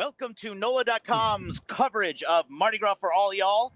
Welcome to NOLA.com's coverage of Mardi Gras for all y'all.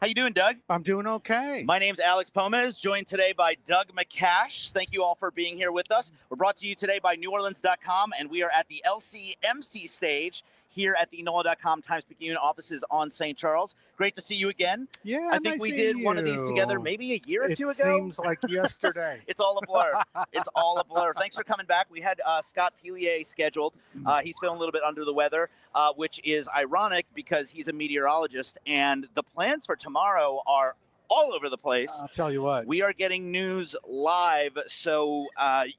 How you doing, Doug? I'm doing okay. My name's Alex Pomez, joined today by Doug McCash. Thank you all for being here with us. We're brought to you today by NewOrleans.com, and we are at the LCMC stage here at the NOLA.com Times-Picayune offices on St. Charles. Great to see you again. Yeah, I think we did one of these together maybe a year or two ago. It seems like yesterday. It's all a blur. It's all a blur. Thanks for coming back. We had Scott Pelier scheduled. He's feeling a little bit under the weather, which is ironic because he's a meteorologist, and the plans for tomorrow are all over the place. I'll tell you what. We are getting news live, so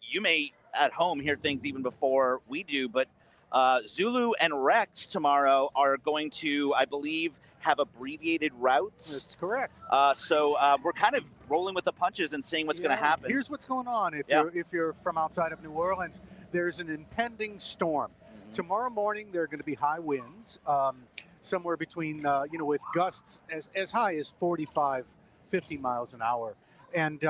you may at home hear things even before we do, but Zulu and Rex tomorrow are going to, I believe, have abbreviated routes. That's correct. So we're kind of rolling with the punches and seeing what's going to happen. Here's what's going on. If you're from outside of New Orleans, there's an impending storm. Tomorrow morning, there are going to be high winds, somewhere between, with gusts as high as 45, 50 miles an hour. And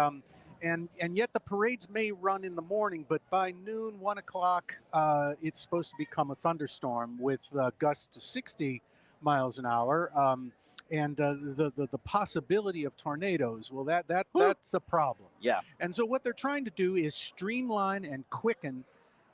yet the parades may run in the morning, but by noon, 1 o'clock, it's supposed to become a thunderstorm with gusts to 60 miles an hour, and the possibility of tornadoes. Well, that's a problem. Yeah. And so what they're trying to do is streamline and quicken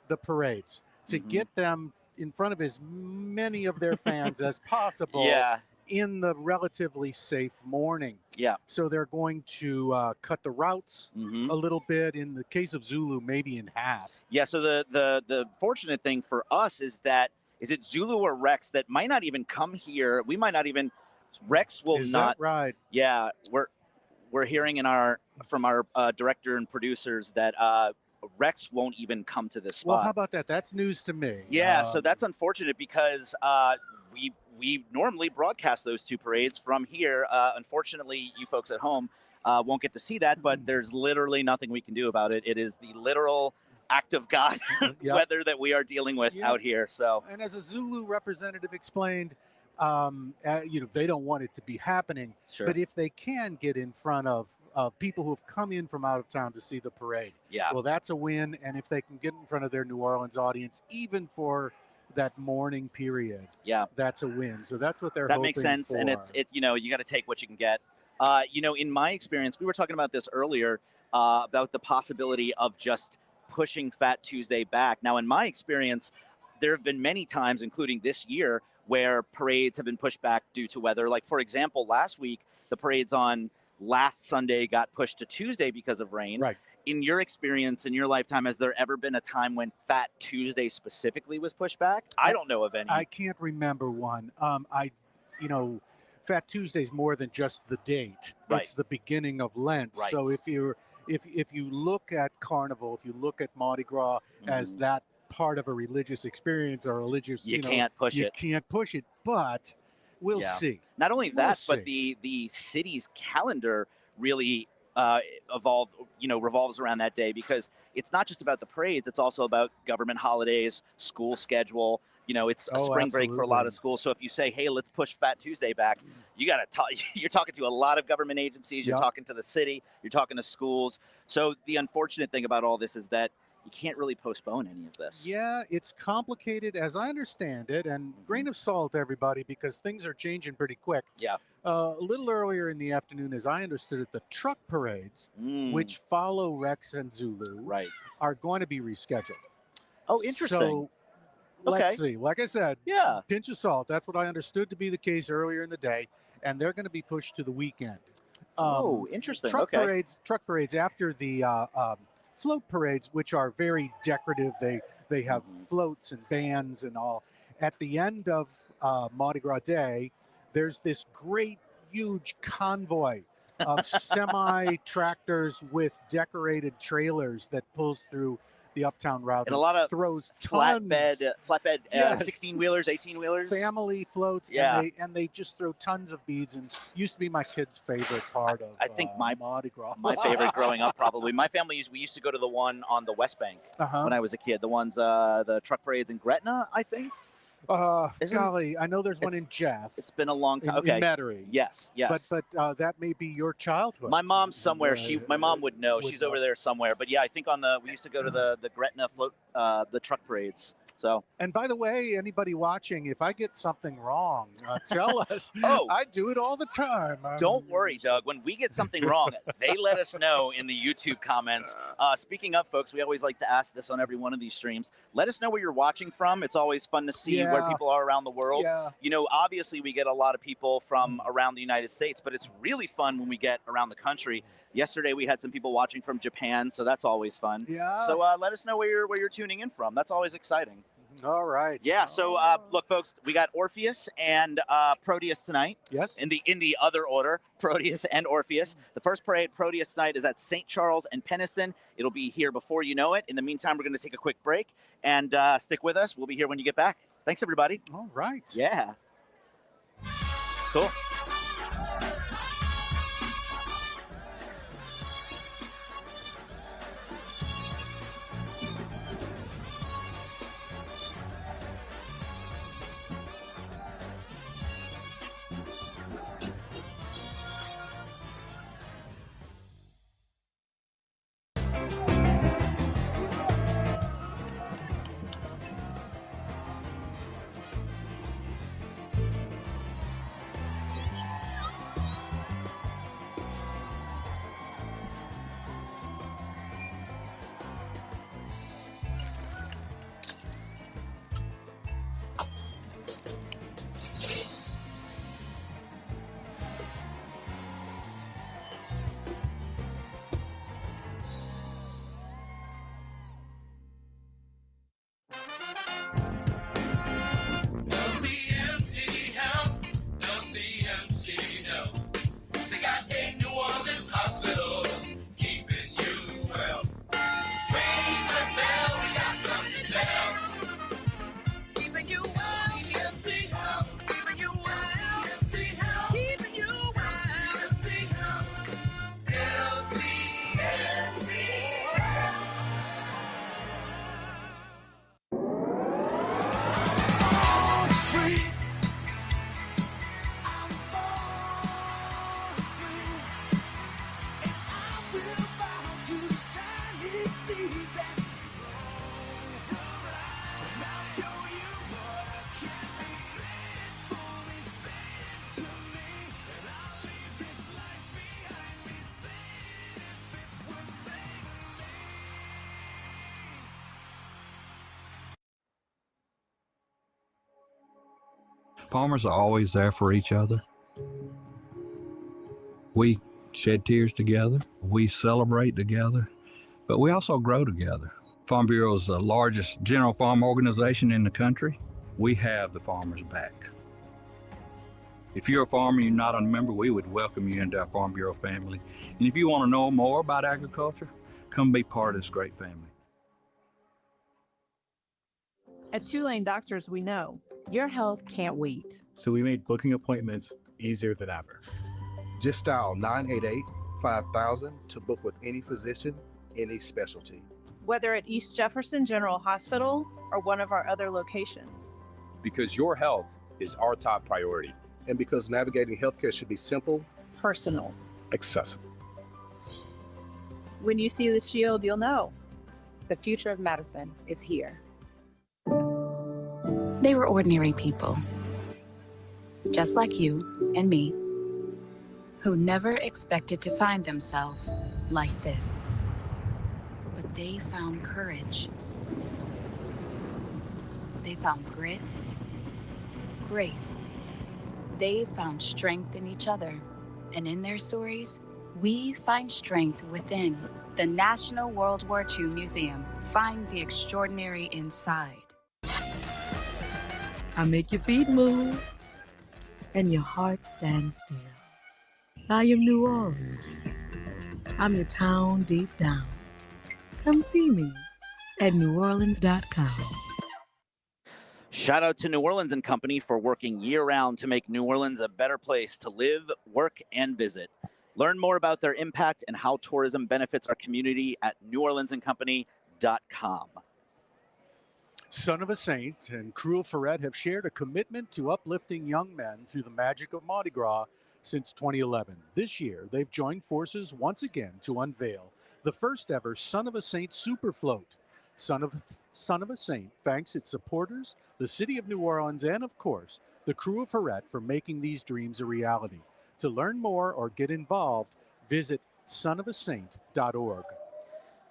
the parades to get them in front of as many of their fans as possible. Yeah. In the relatively safe morning. Yeah. So they're going to cut the routes a little bit. In the case of Zulu, maybe in half. Yeah. So the fortunate thing for us is that is it Zulu or Rex that might not even come here. We might not even. Rex will Is not. That right? Yeah. We're hearing from our director and producers that Rex won't even come to this spot. Well, how about that? That's news to me. Yeah. So that's unfortunate because we normally broadcast those two parades from here. Unfortunately, you folks at home won't get to see that, but there's literally nothing we can do about it. It is the literal act of God weather that we are dealing with out here. So, and as a Zulu representative explained, they don't want it to be happening. Sure. But if they can get in front of people who have come in from out of town to see the parade, well, that's a win. And if they can get in front of their New Orleans audience, even for that morning period, that's a win. So that's what they're hoping for. That makes sense. And you got to take what you can get. In my experience, we were talking about this earlier about the possibility of just pushing Fat Tuesday back. Now, in my experience, there have been many times, including this year, where parades have been pushed back due to weather. Like, for example, last week, the parades on last Sunday got pushed to Tuesday because of rain. Right. In your experience, in your lifetime, has there ever been a time when Fat Tuesday specifically was pushed back? I don't know of any. I can't remember one. Fat Tuesday is more than just the date. Right. It's the beginning of Lent. Right. So if you look at Carnival, if you look at Mardi Gras as that part of a religious experience or religious, you can't push it. You can't push it, but we'll see. Not only that, but the city's calendar really revolves around that day, because it's not just about the parades, it's also about government holidays, school schedule. It's a spring break for a lot of schools. So if you say, hey, let's push Fat Tuesday back, you're talking to a lot of government agencies, you're talking to the city, you're talking to schools. So the unfortunate thing about all this is that you can't really postpone any of this. Yeah, it's complicated as I understand it, and grain of salt, everybody, because things are changing pretty quick. Yeah. A little earlier in the afternoon, as I understood it, the truck parades, which follow Rex and Zulu, are going to be rescheduled. Oh, interesting. So let's see. Like I said, pinch of salt. That's what I understood to be the case earlier in the day, and they're going to be pushed to the weekend. Interesting. Truck parades after the float parades, which are very decorative. They have floats and bands and all. At the end of Mardi Gras Day, there's this great, huge convoy of semi-tractors with decorated trailers that pulls through the uptown route, and a lot of throws flatbed 16-wheelers, 18-wheelers, family floats, and they just throw tons of beads. And used to be my kid's favorite part of I think Mardi Gras. My favorite growing up, probably. My family we used to go to the one on the West Bank when I was a kid. The ones the truck parades in Gretna, I think. Golly, I know there's one in Jeff. It's been a long time. In Metairie. Yes. But that may be your childhood. My mom's somewhere. My mom would know. She's over there somewhere. But yeah, I think we used to go to the Gretna float, the truck parades. So, and by the way, anybody watching, if I get something wrong, tell us. Oh, I do it all the time. Don't worry, Doug. When we get something wrong, they let us know in the YouTube comments. Speaking of, folks, we always like to ask this on every one of these streams. Let us know where you're watching from. It's always fun to see where people are around the world. Yeah. You know, obviously we get a lot of people from around the United States, but it's really fun when we get around the country. Yesterday we had some people watching from Japan, so that's always fun. Yeah. So let us know where you're tuning in from. That's always exciting. All right. Yeah. So look, folks, we got Orpheus and Proteus tonight. Yes. In the other order, Proteus and Orpheus. The first parade, Proteus tonight, is at St. Charles and Penniston. It'll be here before you know it. In the meantime, we're going to take a quick break and stick with us. We'll be here when you get back. Thanks, everybody. All right. Yeah. Cool. Farmers are always there for each other. We shed tears together, we celebrate together, but we also grow together. Farm Bureau is the largest general farm organization in the country. We have the farmers' back. If you're a farmer and you're not a member, we would welcome you into our Farm Bureau family. And if you want to know more about agriculture, come be part of this great family. At Tulane Doctors, we know your health can't wait. So we made booking appointments easier than ever. Just dial 988-5000 to book with any physician, any specialty. Whether at East Jefferson General Hospital or one of our other locations. Because your health is our top priority. And because navigating healthcare should be simple, personal, accessible. When you see the shield, you'll know the future of medicine is here. They were ordinary people, just like you and me, who never expected to find themselves like this. But they found courage. They found grit, grace. They found strength in each other. And in their stories, we find strength within. The National World War II Museum. Find the extraordinary inside. I make your feet move and your heart stand still. I am New Orleans. I'm your town deep down. Come see me at neworleans.com. Shout out to New Orleans and Company for working year-round to make New Orleans a better place to live, work, and visit. Learn more about their impact and how tourism benefits our community at neworleansandcompany.com. Son of a Saint and Krewe Ferret have shared a commitment to uplifting young men through the magic of Mardi Gras since 2011. This year, they've joined forces once again to unveil the first ever Son of a Saint Super Float. Son of a Saint thanks its supporters, the city of New Orleans, and of course, the crew of Herette for making these dreams a reality. To learn more or get involved, visit sonofasaint.org.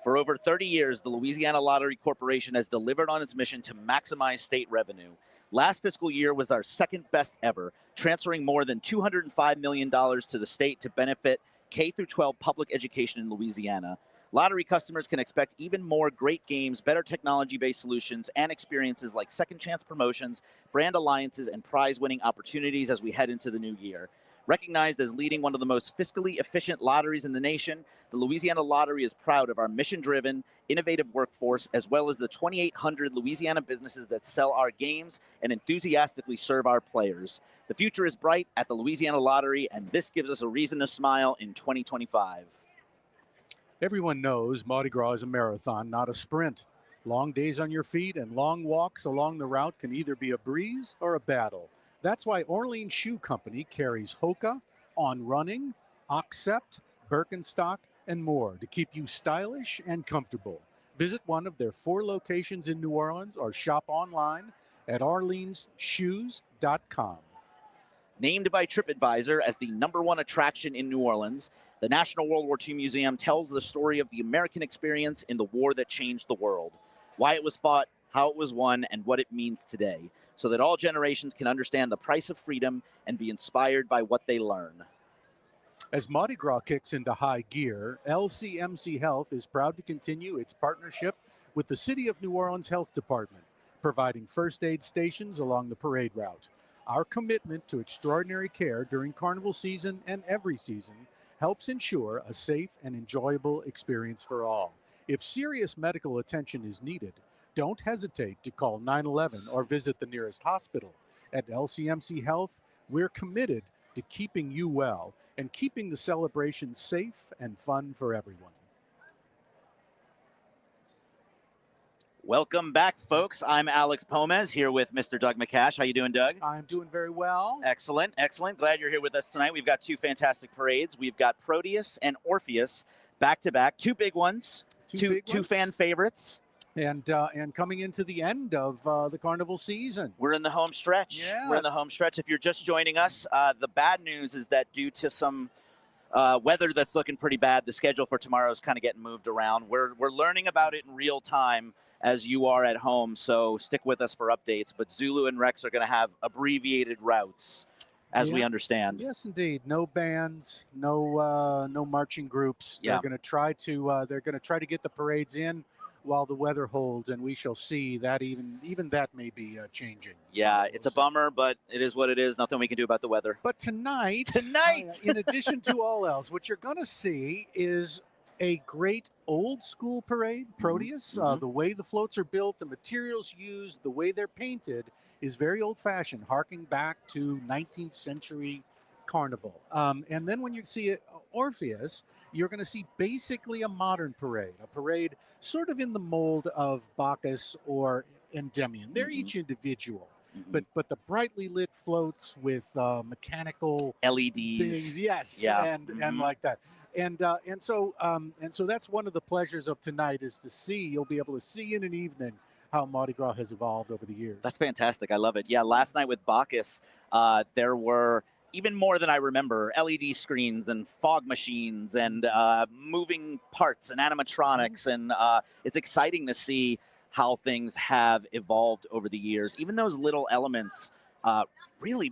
For over 30 years, the Louisiana Lottery Corporation has delivered on its mission to maximize state revenue. Last fiscal year was our second best ever, transferring more than $205 million to the state to benefit K-12 public education in Louisiana. Lottery customers can expect even more great games, better technology-based solutions, and experiences like second chance promotions, brand alliances, and prize-winning opportunities as we head into the new year. Recognized as leading one of the most fiscally efficient lotteries in the nation, the Louisiana Lottery is proud of our mission-driven, innovative workforce, as well as the 2,800 Louisiana businesses that sell our games and enthusiastically serve our players. The future is bright at the Louisiana Lottery, and this gives us a reason to smile in 2025. Everyone knows Mardi Gras is a marathon, not a sprint. Long days on your feet and long walks along the route can either be a breeze or a battle. That's why Orleans Shoe Company carries Hoka, On Running, Accept, Birkenstock, and more to keep you stylish and comfortable. Visit one of their 4 locations in New Orleans or shop online at orleansshoes.com. Named by TripAdvisor as the #1 attraction in New Orleans, the National World War II Museum tells the story of the American experience in the war that changed the world, why it was fought, how it was won, and what it means today, so that all generations can understand the price of freedom and be inspired by what they learn. As Mardi Gras kicks into high gear, LCMC Health is proud to continue its partnership with the City of New Orleans Health Department, providing first aid stations along the parade route. Our commitment to extraordinary care during Carnival season and every season helps ensure a safe and enjoyable experience for all. If serious medical attention is needed, don't hesitate to call 911 or visit the nearest hospital. At LCMC Health, we're committed to keeping you well and keeping the celebration safe and fun for everyone. Welcome back, folks. I'm Alex Pomez here with Mr. Doug McCash. How you doing, Doug? I'm doing very well. Excellent, excellent. Glad you're here with us tonight. We've got 2 fantastic parades. We've got Proteus and Orpheus back-to-back, 2 big ones, two fan favorites. And coming into the end of the Carnival season. We're in the home stretch. Yeah. We're in the home stretch. If you're just joining us, the bad news is that due to some weather that's looking pretty bad, the schedule for tomorrow is kind of getting moved around. We're learning about it in real time as you are at home, so stick with us for updates. But Zulu and Rex are going to have abbreviated routes, as we understand. Yes, indeed. No bands, no marching groups. Yeah. They're going to try to get the parades in while the weather holds, and we shall see that even that may be changing. Yeah, it's a bummer, but it is what it is. Nothing we can do about the weather. But tonight, in addition to all else, what you're going to see is a great old school parade, Proteus. The way the floats are built, the materials used, the way they're painted is very old fashioned, harking back to 19th century Carnival. And then when you see Orpheus, you're going to see basically a modern parade, a parade sort of in the mold of Bacchus or Endymion. They're each individual. But the brightly lit floats with mechanical LEDs, things, yes, and like that. And so that's one of the pleasures of tonight is to see. You'll be able to see in an evening how Mardi Gras has evolved over the years. That's fantastic. I love it. Yeah, last night with Bacchus, there were even more than I remember, LED screens and fog machines and moving parts and animatronics. And it's exciting to see how things have evolved over the years. Even those little elements really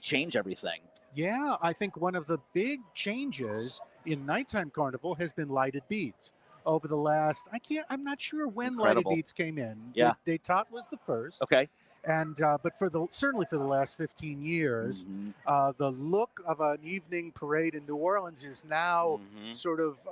change everything. Yeah, I think one of the big changes in nighttime carnival has been lighted beads. Over the last, I'm not sure when lighted beads came in. Yeah. Détente was the first. Okay. And but certainly for the last 15 years, the look of an evening parade in New Orleans is now sort of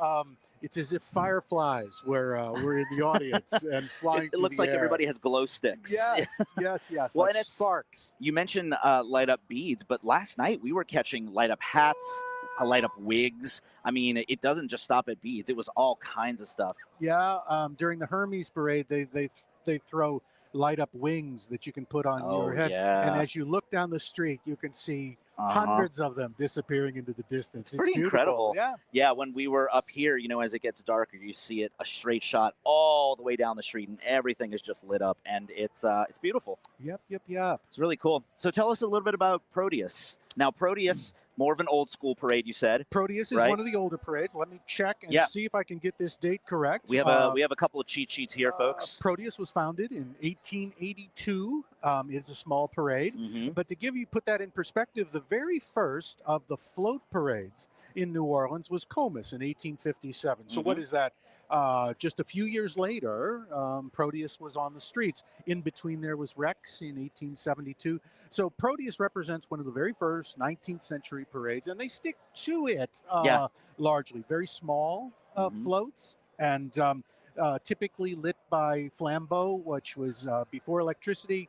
it's as if fireflies were in the audience and flying. It looks like everybody has glow sticks. Yes. Well, like and it's sparks. You mentioned light up beads, but last night we were catching light up hats, light up wigs. I mean, it doesn't just stop at beads. It was all kinds of stuff. Yeah. During the Hermes parade, they throw light up wings that you can put on your head. Yeah. And as you look down the street, you can see Hundreds of them disappearing into the distance. It's pretty beautiful. incredible. Yeah. Yeah, when we were up here, as it gets darker, you see it a straight shot all the way down the street, and everything is just lit up, and it's beautiful. Yep. It's really cool. So tell us a little bit about Proteus. Now, Proteus, more of an old school parade, you said. Proteus is right? one of the older parades. Let me check and see if I can get this date correct. We have a couple of cheat sheets here, folks. Proteus was founded in 1882. It's a small parade. But to put that in perspective, the very first of the float parades in New Orleans was Comus in 1857. So what is that? Just a few years later, Proteus was on the streets. In between there was Rex in 1872. So Proteus represents one of the very first 19th century parades, and they stick to it largely. Very small floats, and typically lit by flambeau, which was before electricity.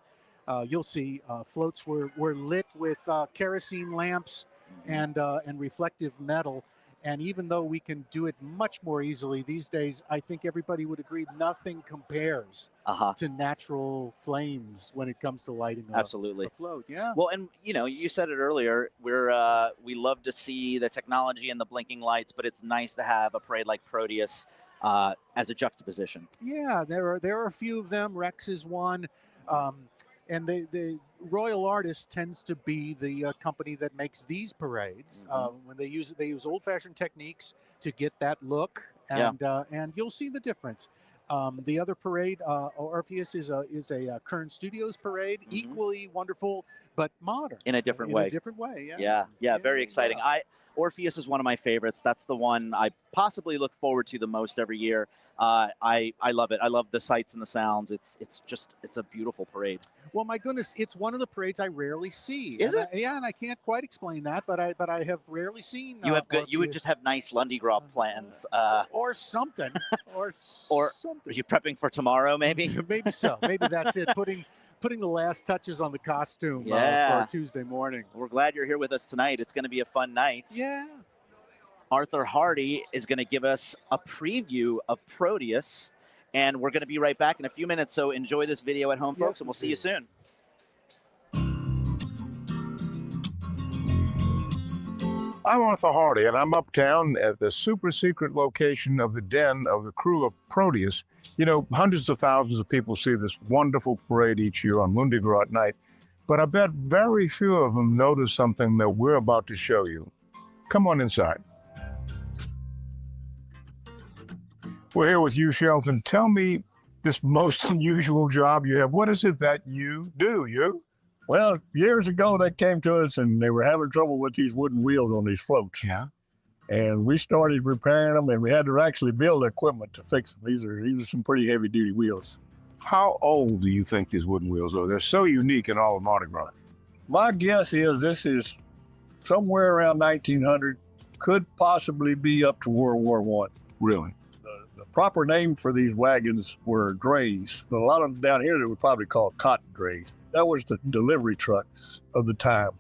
You'll see floats were lit with kerosene lamps and reflective metal. And even though we can do it much more easily these days, I think everybody would agree nothing compares to natural flames when it comes to lighting a float. Yeah. Well, and you said it earlier. We love to see the technology and the blinking lights, but it's nice to have a parade like Proteus as a juxtaposition. Yeah, there are a few of them. Rex is one. And the Royal Artist tends to be the company that makes these parades. When they use old-fashioned techniques to get that look, and you'll see the difference. The other parade, Orpheus, is a Kern Studios parade, equally wonderful but modern in a different way. Yeah, very exciting. Orpheus is one of my favorites. That's the one I possibly look forward to the most every year. I love it. I love the sights and the sounds. It's a beautiful parade. Well, my goodness, it's one of the parades I rarely see. Is it? And I can't quite explain that, but I have rarely seen. You would just have nice Lundi Gras plans, or something, or something. Are you prepping for tomorrow? Maybe. Maybe so. Maybe that's it. Putting the last touches on the costume for Tuesday morning. We're glad you're here with us tonight. It's going to be a fun night. Yeah. Arthur Hardy is going to give us a preview of Proteus, and we're going to be right back in a few minutes. So enjoy this video at home, folks, and we'll see you soon. I'm Arthur Hardy, and I'm uptown at the super secret location of the den of the crew of Proteus. Hundreds of thousands of people see this wonderful parade each year on Lundi Gras at night, but I bet very few of them notice something that we're about to show you. Come on inside. We're here with you, Shelton. Tell me this most unusual job you have. What is it that you do, Well, years ago, they came to us and they were having trouble with these wooden wheels on these floats. Yeah. And we started repairing them, and we had to actually build equipment to fix them. These are some pretty heavy-duty wheels. How old do you think these wooden wheels are? They're so unique in all of Mardi Gras. My guess is this is somewhere around 1900, could possibly be up to World War I. Really? The proper name for these wagons were drays. But a lot of them down here, they were probably called cotton drays. That was the delivery trucks of the time.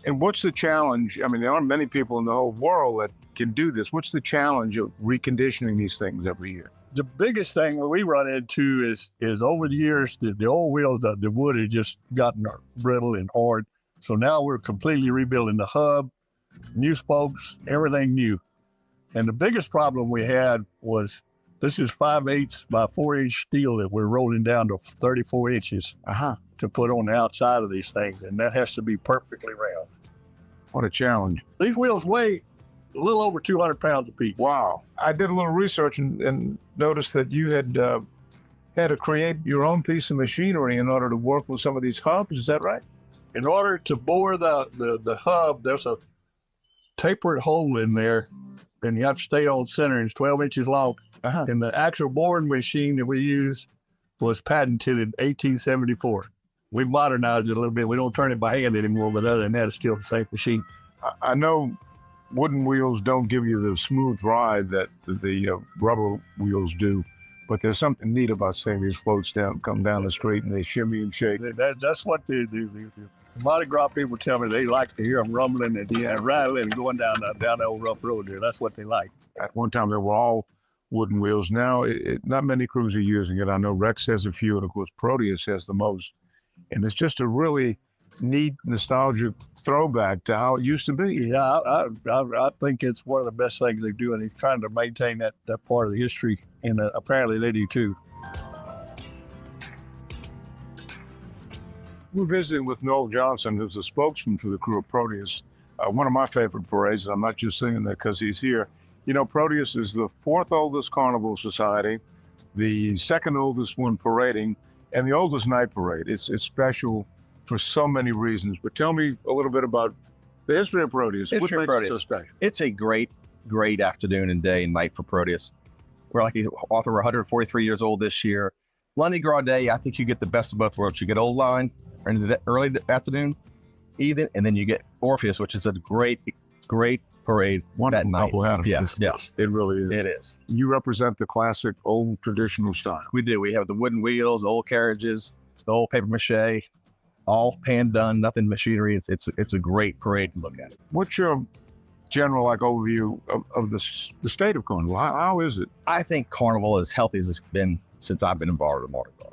And what's the challenge? I mean, there aren't many people in the whole world that can do this. What's the challenge of reconditioning these things every year? The biggest thing we run into is over the years, the old wheels, the wood had just gotten brittle and hard. So now we're completely rebuilding the hub, new spokes, everything new. And the biggest problem we had was this is 5/8 by 4-inch steel that we're rolling down to 34 inches to put on the outside of these things. And that has to be perfectly round. What a challenge. These wheels weigh a little over 200 pounds apiece. Wow. I did a little research and noticed that you had to create your own piece of machinery in order to work with some of these hubs. Is that right? In order to bore the hub, there's a tapered hole in there, and you have to stay on center. It's 12 inches long. And the actual boring machine that we use was patented in 1874. We modernized it a little bit. We don't turn it by hand anymore, but other than that, it's still the same machine. I know wooden wheels don't give you the smooth ride that the rubber wheels do, but there's something neat about seeing these floats come down the street and they shimmy and shake. That's what the Mardi Gras people tell me. They like to hear them rumbling and rattling and going down the old rough road there. That's what they like. At one time, they were all wooden wheels. Now, not many crews are using it. I know Rex has a few, and of course, Proteus has the most. And it's just a really neat, nostalgic throwback to how it used to be. Yeah, I think it's one of the best things they do, and he's trying to maintain that part of the history, and apparently they do too. We're visiting with Noel Johnson, who's the spokesman for the Krewe of Proteus. One of my favorite parades, and I'm not just saying that because he's here. You know, Proteus is the 4th oldest carnival society, the 2nd oldest one parading, and the oldest night parade. It's special for so many reasons. But tell me a little bit about the history of Proteus. What makes it so special? It's a great afternoon and day and night for Proteus. We're like author, we're 143 years old this year. Lundi Gras Day, I think you get the best of both worlds. You get Old Line in the early afternoon, evening, and then you get Orpheus, which is a great parade that night. Yes, it really is. It is. You represent the classic old traditional style. We do. We have the wooden wheels, the old carriages, the old paper mache, all hand done, nothing machinery. It's a great parade to look at. What's your general overview of the state of Carnival? How is it? I think Carnival is healthy as it's been since I've been involved with Mardi Gras.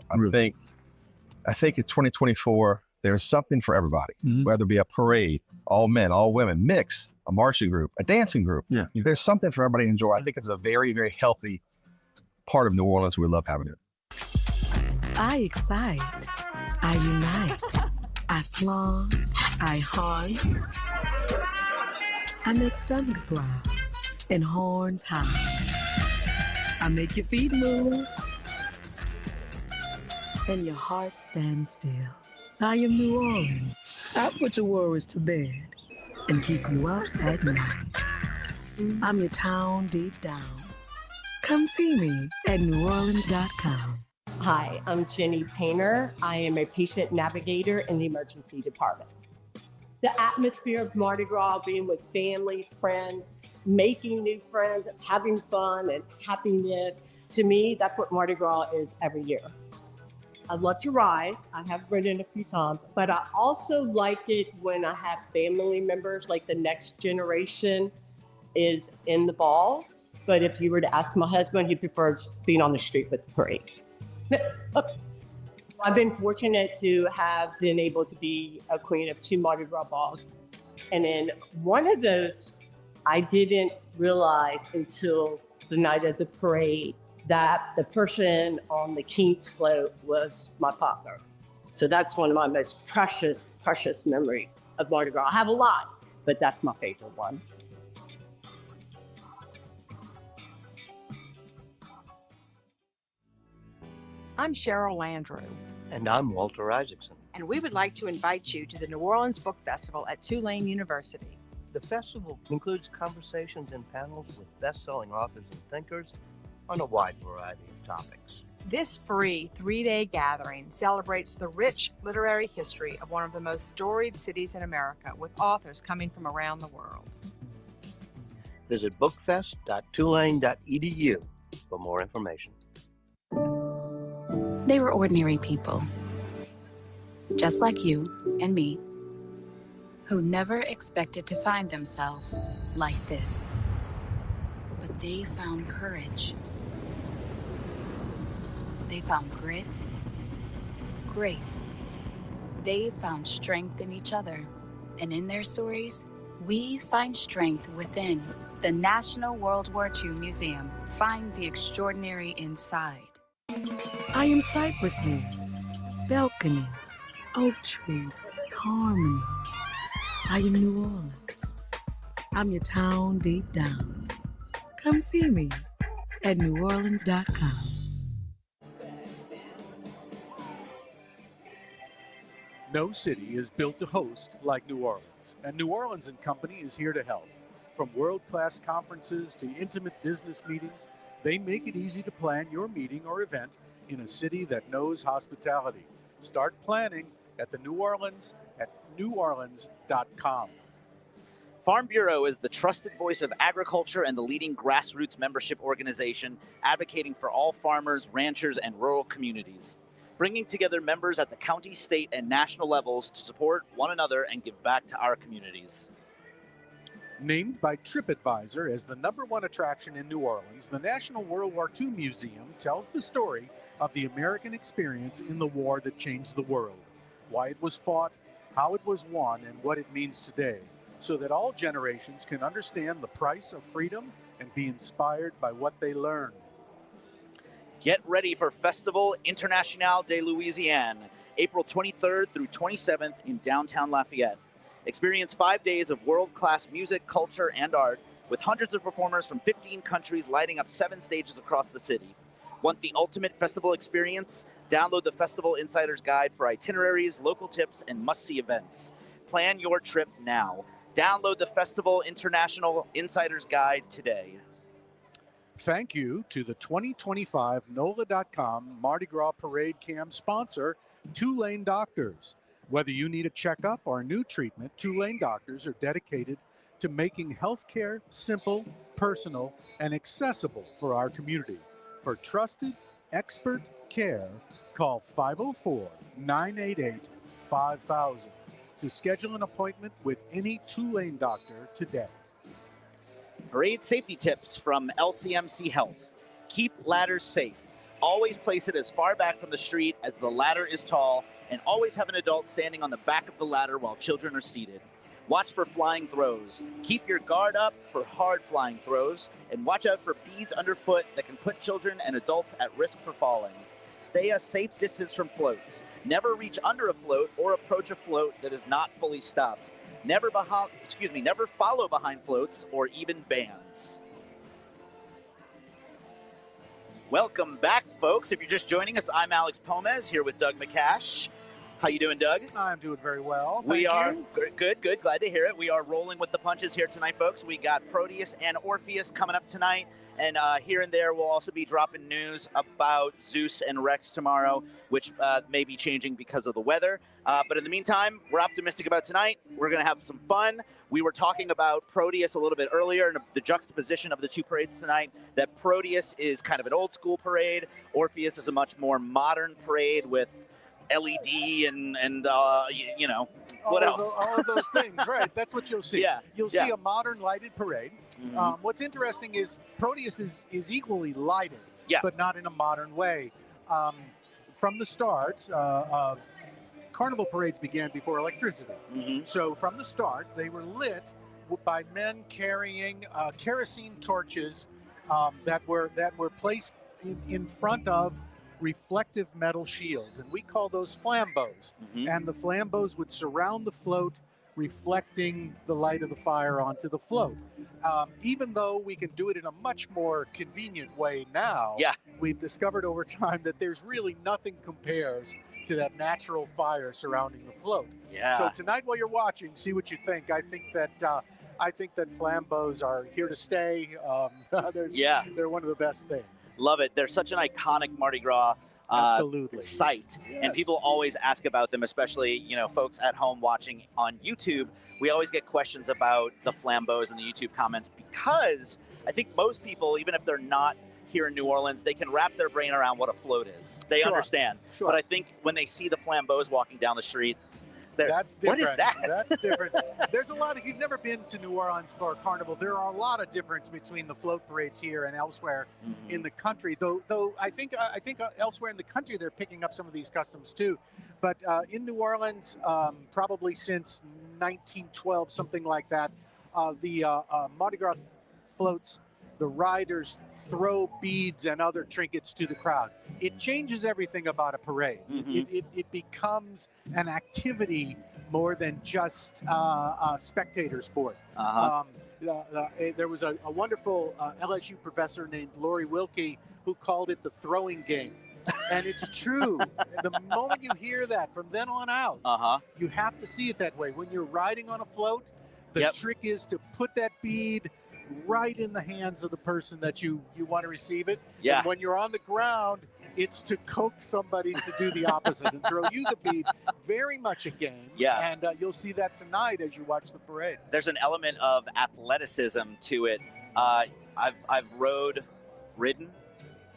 I think in 2024 there's something for everybody, whether it be a parade, all men, all women, mix, a marching group, a dancing group. Yeah. There's something for everybody to enjoy. I think it's a very, very healthy part of New Orleans. We love having it. I excite. I unite. I flaunt. I haunt. I make stomachs growl and horns howl. I make your feet move and your heart stand still. I am New Orleans. I put your worries to bed and keep you up at night. I'm your town deep down. Come see me at neworleans.com. Hi, I'm Jenny Painter. I am a patient navigator in the emergency department. The atmosphere of Mardi Gras, being with family, friends, making new friends, having fun and happiness, to me, that's what Mardi Gras is every year. I love to ride. I have ridden a few times, but I also like it when I have family members, like the next generation is in the ball. But if you were to ask my husband, he prefers being on the street with the parade. I've been fortunate to have been able to be a queen of 2 Mardi Gras balls. And in one of those, I didn't realize until the night of the parade that the person on the King's float was my father. So that's one of my most precious memories of Mardi Gras. I have a lot, but that's my favorite one. I'm Cheryl Landrew. And I'm Walter Isaacson. And we would like to invite you to the New Orleans Book Festival at Tulane University. The festival includes conversations and panels with best-selling authors and thinkers on a wide variety of topics. This free 3-day gathering celebrates the rich literary history of one of the most storied cities in America, with authors coming from around the world. Visit bookfest.tulane.edu for more information. They were ordinary people, just like you and me, who never expected to find themselves like this. But they found courage. They found grit, grace. They found strength in each other. And in their stories, we find strength within. The National World War II Museum. Find the extraordinary inside. I am cypress leaves, balconies, oak trees, harmony. I am New Orleans. I'm your town deep down. Come see me at neworleans.com. No city is built to host like New Orleans, and New Orleans & Company is here to help. From world-class conferences to intimate business meetings, they make it easy to plan your meeting or event in a city that knows hospitality. Start planning at the New Orleans at neworleans.com. Farm Bureau is the trusted voice of agriculture and the leading grassroots membership organization advocating for all farmers, ranchers, and rural communities, bringing together members at the county, state, and national levels to support one another and give back to our communities. Named by TripAdvisor as the #1 attraction in New Orleans, the National World War II Museum tells the story of the American experience in the war that changed the world, why it was fought, how it was won, and what it means today, so that all generations can understand the price of freedom and be inspired by what they learn. Get ready for Festival International de Louisiane, April 23rd through 27th in downtown Lafayette. Experience 5 days of world-class music, culture, and art, with hundreds of performers from 15 countries lighting up 7 stages across the city. Want the ultimate festival experience? Download the Festival Insider's Guide for itineraries, local tips, and must-see events. Plan your trip now. Download the Festival International Insider's Guide today. Thank you to the 2025 NOLA.com Mardi Gras Parade Cam sponsor, 2 Lane Doctors. Whether you need a checkup or a new treatment, 2 Lane Doctors are dedicated to making healthcare simple, personal, and accessible for our community. For trusted, expert care, call 504-988-5000 to schedule an appointment with any 2 Lane Doctor today. Parade safety tips from LCMC Health. Keep ladders safe. Always place it as far back from the street as the ladder is tall, and always have an adult standing on the back of the ladder while children are seated. Watch for flying throws. Keep your guard up for hard flying throws, and watch out for beads underfoot that can put children and adults at risk for falling. Stay a safe distance from floats. Never reach under a float or approach a float that is not fully stopped. Never follow behind floats or even bands. Welcome back, folks. If you're just joining us, I'm Alex Pomez here with Doug McCash. How you doing, Doug? I'm doing very well. We Thank are you. good. Glad to hear it. We are rolling with the punches here tonight, folks. We got Proteus and Orpheus coming up tonight, and here and there we'll also be dropping news about Zeus and Rex tomorrow, which may be changing because of the weather. But in the meantime, we're optimistic about tonight. We're going to have some fun. We were talking about Proteus a little bit earlier, and the juxtaposition of the 2 parades tonight, that Proteus is kind of an old school parade. Orpheus is a much more modern parade with LED and you know, what else? All of those things, right. That's what you'll see. Yeah. You'll see a modern lighted parade. Mhm. What's interesting is Proteus is equally lighted, Yeah. but not in a modern way. From the start, carnival parades began before electricity. Mhm. So from the start, they were lit by men carrying kerosene torches that were placed in front of reflective metal shields, and we call those flambeaux. Mhm. And the flambeaux would surround the float, reflecting the light of the fire onto the float. Even though we can do it in a much more convenient way now, we've discovered over time that there's really nothing compares to that natural fire surrounding the float. Yeah. So tonight, while you're watching, see what you think. I think that flambeaux are here to stay. They're one of the best things. Love it. They're such an iconic Mardi Gras Absolutely. site, and people always ask about them, especially, you know, folks at home watching on YouTube. We always get questions about the flambeaux in the YouTube comments, because I think most people, even if they're not here in New Orleans, they can wrap their brain around what a float is. They understand. Sure. But I think when they see the flambeaux walking down the street, that's different. What is that? That's different. There's a lot. If you've never been to New Orleans for a carnival, there are a lot of difference between the float parades here and elsewhere in the country. Though I think elsewhere in the country they're picking up some of these customs too. But in New Orleans, probably since 1912, something like that, the Mardi Gras floats, the riders throw beads and other trinkets to the crowd. It changes everything about a parade. It becomes an activity more than just a spectator sport. There was a wonderful LSU professor named Lori Wilkie who called it the throwing game. And it's true. The moment you hear that, from then on out, you have to see it that way. When you're riding on a float, the trick is to put that bead right in the hands of the person that you want to receive it. Yeah. And when you're on the ground, it's to coax somebody to do the opposite and throw you the bead. Very much a game. Yeah. And you'll see that tonight as you watch the parade. There's an element of athleticism to it. I've ridden.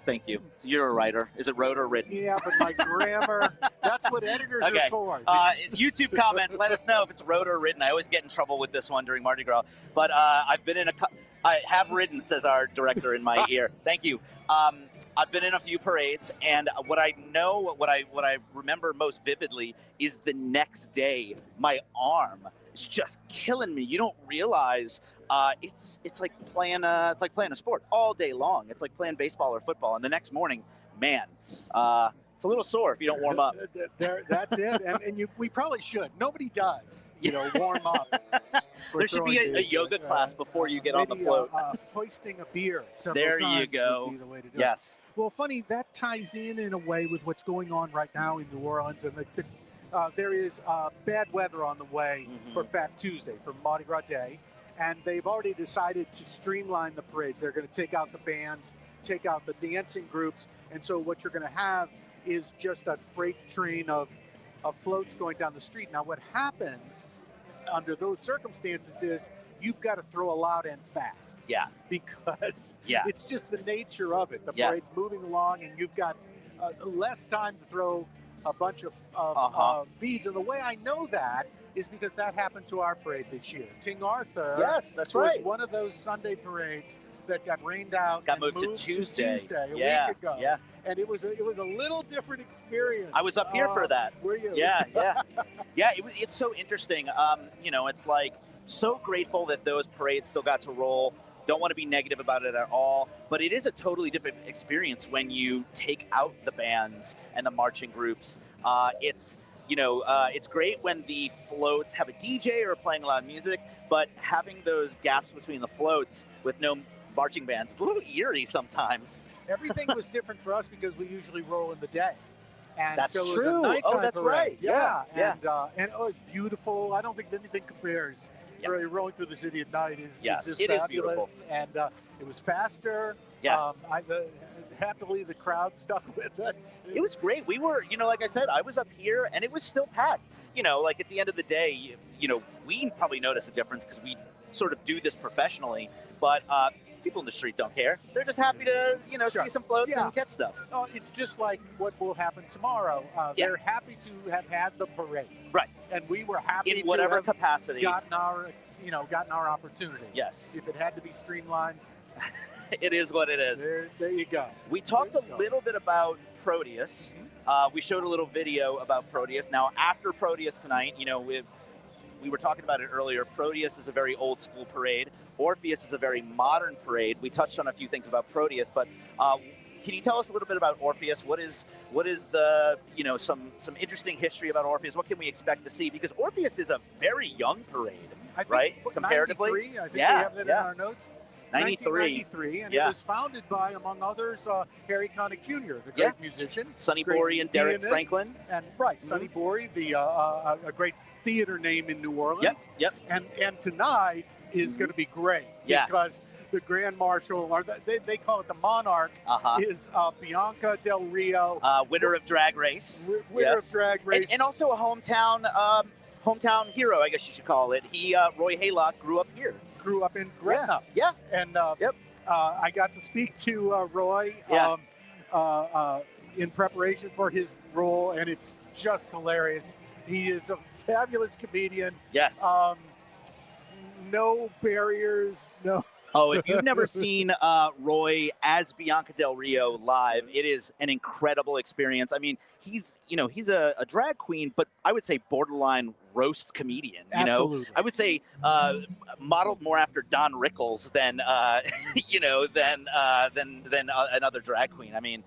Thank you. You're a writer. Is it rode or ridden? Yeah, but my grammar, that's what editors are for. YouTube comments, let us know if it's rode or ridden. I always get in trouble with this one during Mardi Gras. But I have ridden, says our director in my ear. Thank you. I've been in a few parades, and what I remember most vividly is the next day, my arm is just killing me. You don't realize it's like playing a sport all day long. It's like playing baseball or football, and the next morning, man, it's a little sore if you don't warm up. That's it, and we probably should. Nobody does, warm up. There should be a yoga class before you get on the float. Hoisting a beer several there times you go. Would be the way to do yes. it. Well, funny, that ties in a way with what's going on right now in New Orleans, and there is bad weather on the way for Fat Tuesday, for Mardi Gras Day, and they've already decided to streamline the parades. They're going to take out the bands, take out the dancing groups, and so what you're going to have is just a freight train of floats going down the street. Now, what happens under those circumstances is you've got to throw a loud and fast. Yeah. Because yeah. it's just the nature of it. The parade's moving along, and you've got less time to throw a bunch of beads. And the way I know that is because that happened to our parade this year. King Arthur was one of those Sunday parades that got rained out. Got moved to Tuesday a week ago. Yeah. And it was a little different experience. I was up here for that. Were you? Yeah. Yeah, it's so interesting. It's like so grateful that those parades still got to roll. Don't want to be negative about it at all, but it is a totally different experience when you take out the bands and the marching groups. It's great when the floats have a DJ or playing loud music, but having those gaps between the floats with no marching bands is a little eerie sometimes. Everything was different for us because we usually roll in the day. And that's so it true. was a nighttime that's parade. Right. Yeah. And it's beautiful. I don't think anything compares. Yeah. Really rolling through the city at night is just it fabulous. Is and it was faster. Yeah. Happily, the crowd stuck with us. It was great. We were, like I said, I was up here and it was still packed. Like at the end of the day, we probably notice a difference because we sort of do this professionally, but people in the street don't care. They're just happy to, see some floats and get stuff. Oh, it's just like what will happen tomorrow. They're happy to have had the parade. Right. And we were happy in whatever to have capacity gotten our opportunity. Yes. If it had to be streamlined, it is what it is. There you go. We talked a little bit about Proteus. We showed a little video about Proteus. Now, after Proteus tonight, we were talking about it earlier. Proteus is a very old school parade. Orpheus is a very modern parade. We touched on a few things about Proteus, but can you tell us a little bit about Orpheus? What is the, some interesting history about Orpheus? What can we expect to see? Because Orpheus is a very young parade, right? Comparatively. 93, I think we have that in our notes. 1993, and it was founded by, among others, Harry Connick Jr., the great musician. Sonny Bory and Derek pianist, Franklin. And Sonny Bory, a great theater name in New Orleans. Yep. And tonight is going to be great because the Grand Marshal, or they call it the Monarch, is Bianca Del Rio. Winner of Drag Race. Winner of Drag Race. And also a hometown hero, I guess you should call it. Roy Haylock grew up here. Grew up in Gretna. Yeah. And I got to speak to Roy in preparation for his role, and it's just hilarious. He is a fabulous comedian. Yes. No barriers, no. Oh, if you've never seen Roy as Bianca Del Rio live, it is an incredible experience. I mean, he's a drag queen, but I would say borderline roast comedian. Absolutely. I would say modeled more after Don Rickles than another drag queen. I mean,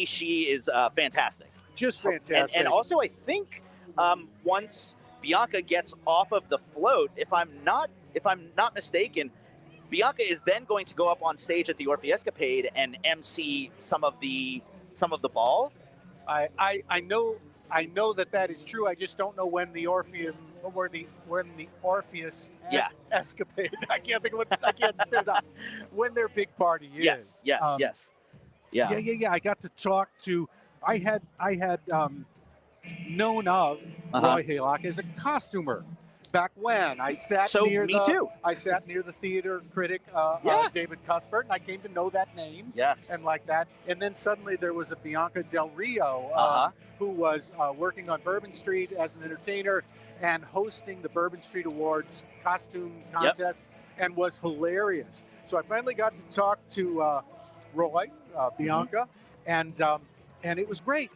she is fantastic. Just fantastic. And also, I think once Bianca gets off of the float, if I'm not mistaken, Bianca is then going to go up on stage at the Orpheescapade and MC some of the ball. I know that is true. I just don't know when the Orpheus escapade. I can't think of what I can't spit it out. When their big party is. Yes. Yeah. I got to talk to. I had known of Roy Haylock as a costumer. Back when I sat I sat near the theater critic, David Cuthbert, and I came to know that name. Yes. And like that. And then suddenly there was a Bianca Del Rio who was working on Bourbon Street as an entertainer and hosting the Bourbon Street Awards costume contest and was hilarious. So I finally got to talk to Roy, Bianca, and it was great.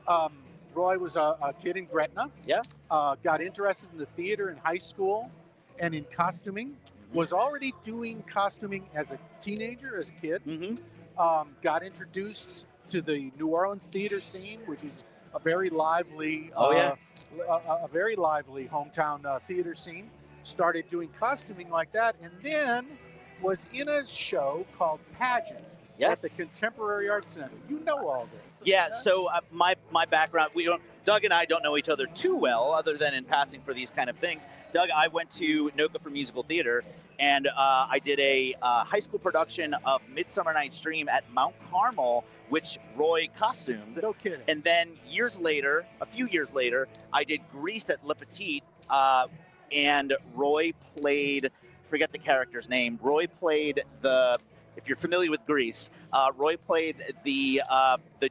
Roy was a kid in Gretna. Yeah. Got interested in the theater in high school and in costuming. Was already doing costuming as a teenager, as a kid. Got introduced to the New Orleans theater scene, which is a very lively, a very lively hometown theater scene. Started doing costuming like that, and then was in a show called Pageant at the Contemporary Arts Center. You know all this. Yeah. So my background, Doug and I don't know each other too well, other than in passing for these kind of things. Doug, I went to NOCA for musical theater, and I did a high school production of Midsummer Night's Dream at Mount Carmel, which Roy costumed. No kidding. And then a few years later, I did Grease at Le Petit, and Roy played, forget the character's name, Roy played if you're familiar with Grease, Roy played the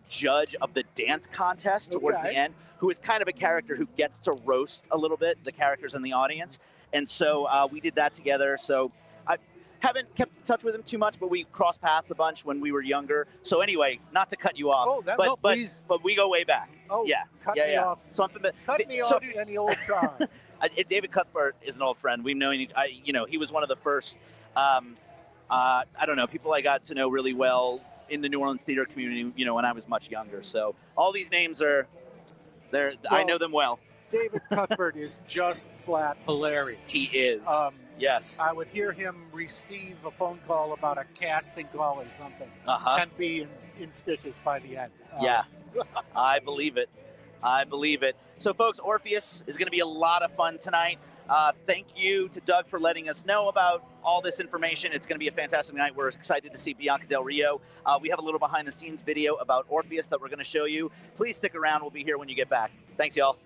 judge of the dance contest towards the end, who is kind of a character who gets to roast a little bit the characters in the audience. And so we did that together. So I haven't kept in touch with him too much, but we crossed paths a bunch when we were younger. So anyway, not to cut you off, but we go way back. Oh, yeah. Cut me off. So I'm Cut me off any old time. David Cuthbert is an old friend. We've known, he was one of the first, I don't know, people I got to know really well in the New Orleans theater community, when I was much younger. So all these names I know them well. David Cuthbert is just flat hilarious. He is. Yes. I would hear him receive a phone call about a casting call or something and be in stitches by the end. Yeah, I believe it. So, folks, Orpheus is going to be a lot of fun tonight. Thank you to Doug for letting us know about all this information. It's going to be a fantastic night. We're excited to see Bianca Del Rio. We have a little behind-the-scenes video about Orpheus that we're going to show you. Please stick around. We'll be here when you get back. Thanks, y'all.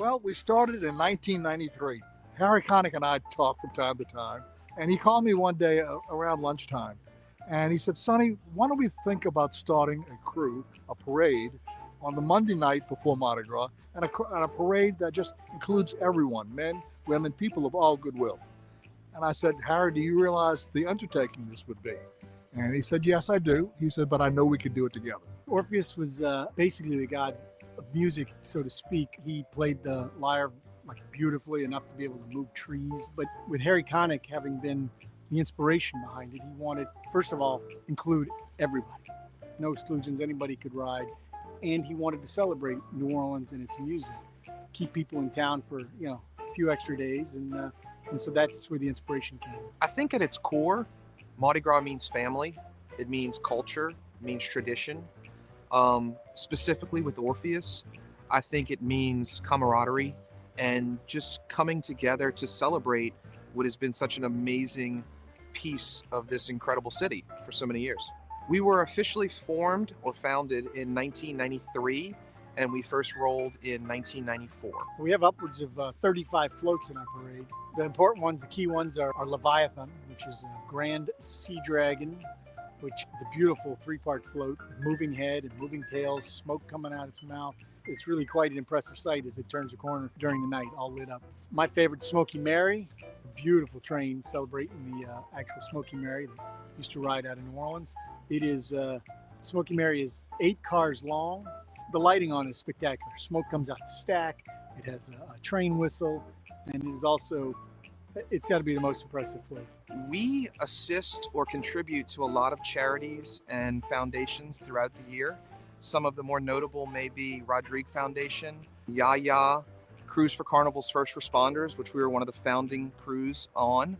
Well, we started in 1993. Harry Connick and I talk from time to time, and he called me one day around lunchtime, and he said, Sonny, why don't we think about starting a parade on the Monday night before Mardi Gras, and a parade that just includes everyone, men, women, people of all goodwill. And I said, Harry, do you realize the undertaking this would be? And he said, yes, I do. He said, but I know we could do it together. Orpheus was basically the god of music, so to speak. He played the lyre beautifully enough to be able to move trees. But with Harry Connick having been the inspiration behind it, he wanted, first of all, include everybody. No exclusions, anybody could ride. And he wanted to celebrate New Orleans and its music, keep people in town for a few extra days, and so that's where the inspiration came. I think at its core, Mardi Gras means family. It means culture. It means tradition. Specifically with Orpheus, I think it means camaraderie and just coming together to celebrate what has been such an amazing piece of this incredible city for so many years. We were officially formed or founded in 1993, and we first rolled in 1994. We have upwards of 35 floats in our parade. The important ones, the key ones are Leviathan, which is a grand sea dragon, which is a beautiful three-part float with moving head and moving tails, smoke coming out its mouth. It's really quite an impressive sight as it turns a corner during the night, all lit up. My favorite, Smoky Mary. It's a beautiful train celebrating the actual Smoky Mary that used to ride out of New Orleans. It is, Smoky Mary is 8 cars long. The lighting on it is spectacular. Smoke comes out the stack. It has a train whistle, and it is also, it's got to be the most impressive float. We assist or contribute to a lot of charities and foundations throughout the year. Some of the more notable may be Rodrigue Foundation, Yaya, Crews for Carnival's First Responders, which we were one of the founding crews on,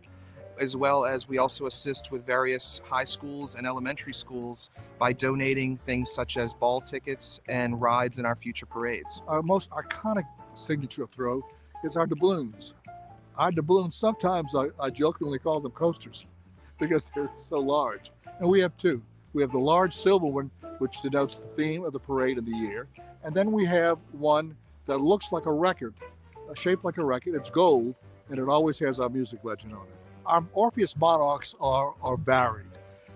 as well as we also assist with various high schools and elementary schools by donating things such as ball tickets and rides in our future parades. Our most iconic signature throw is our doubloons. Our doubloons, sometimes I jokingly call them coasters because they're so large. And we have two. We have the large silver one, which denotes the theme of the parade of the year. And then we have one that looks like a record, shaped like a record. It's gold, and it always has our music legend on it. Our Orpheus monarchs are varied.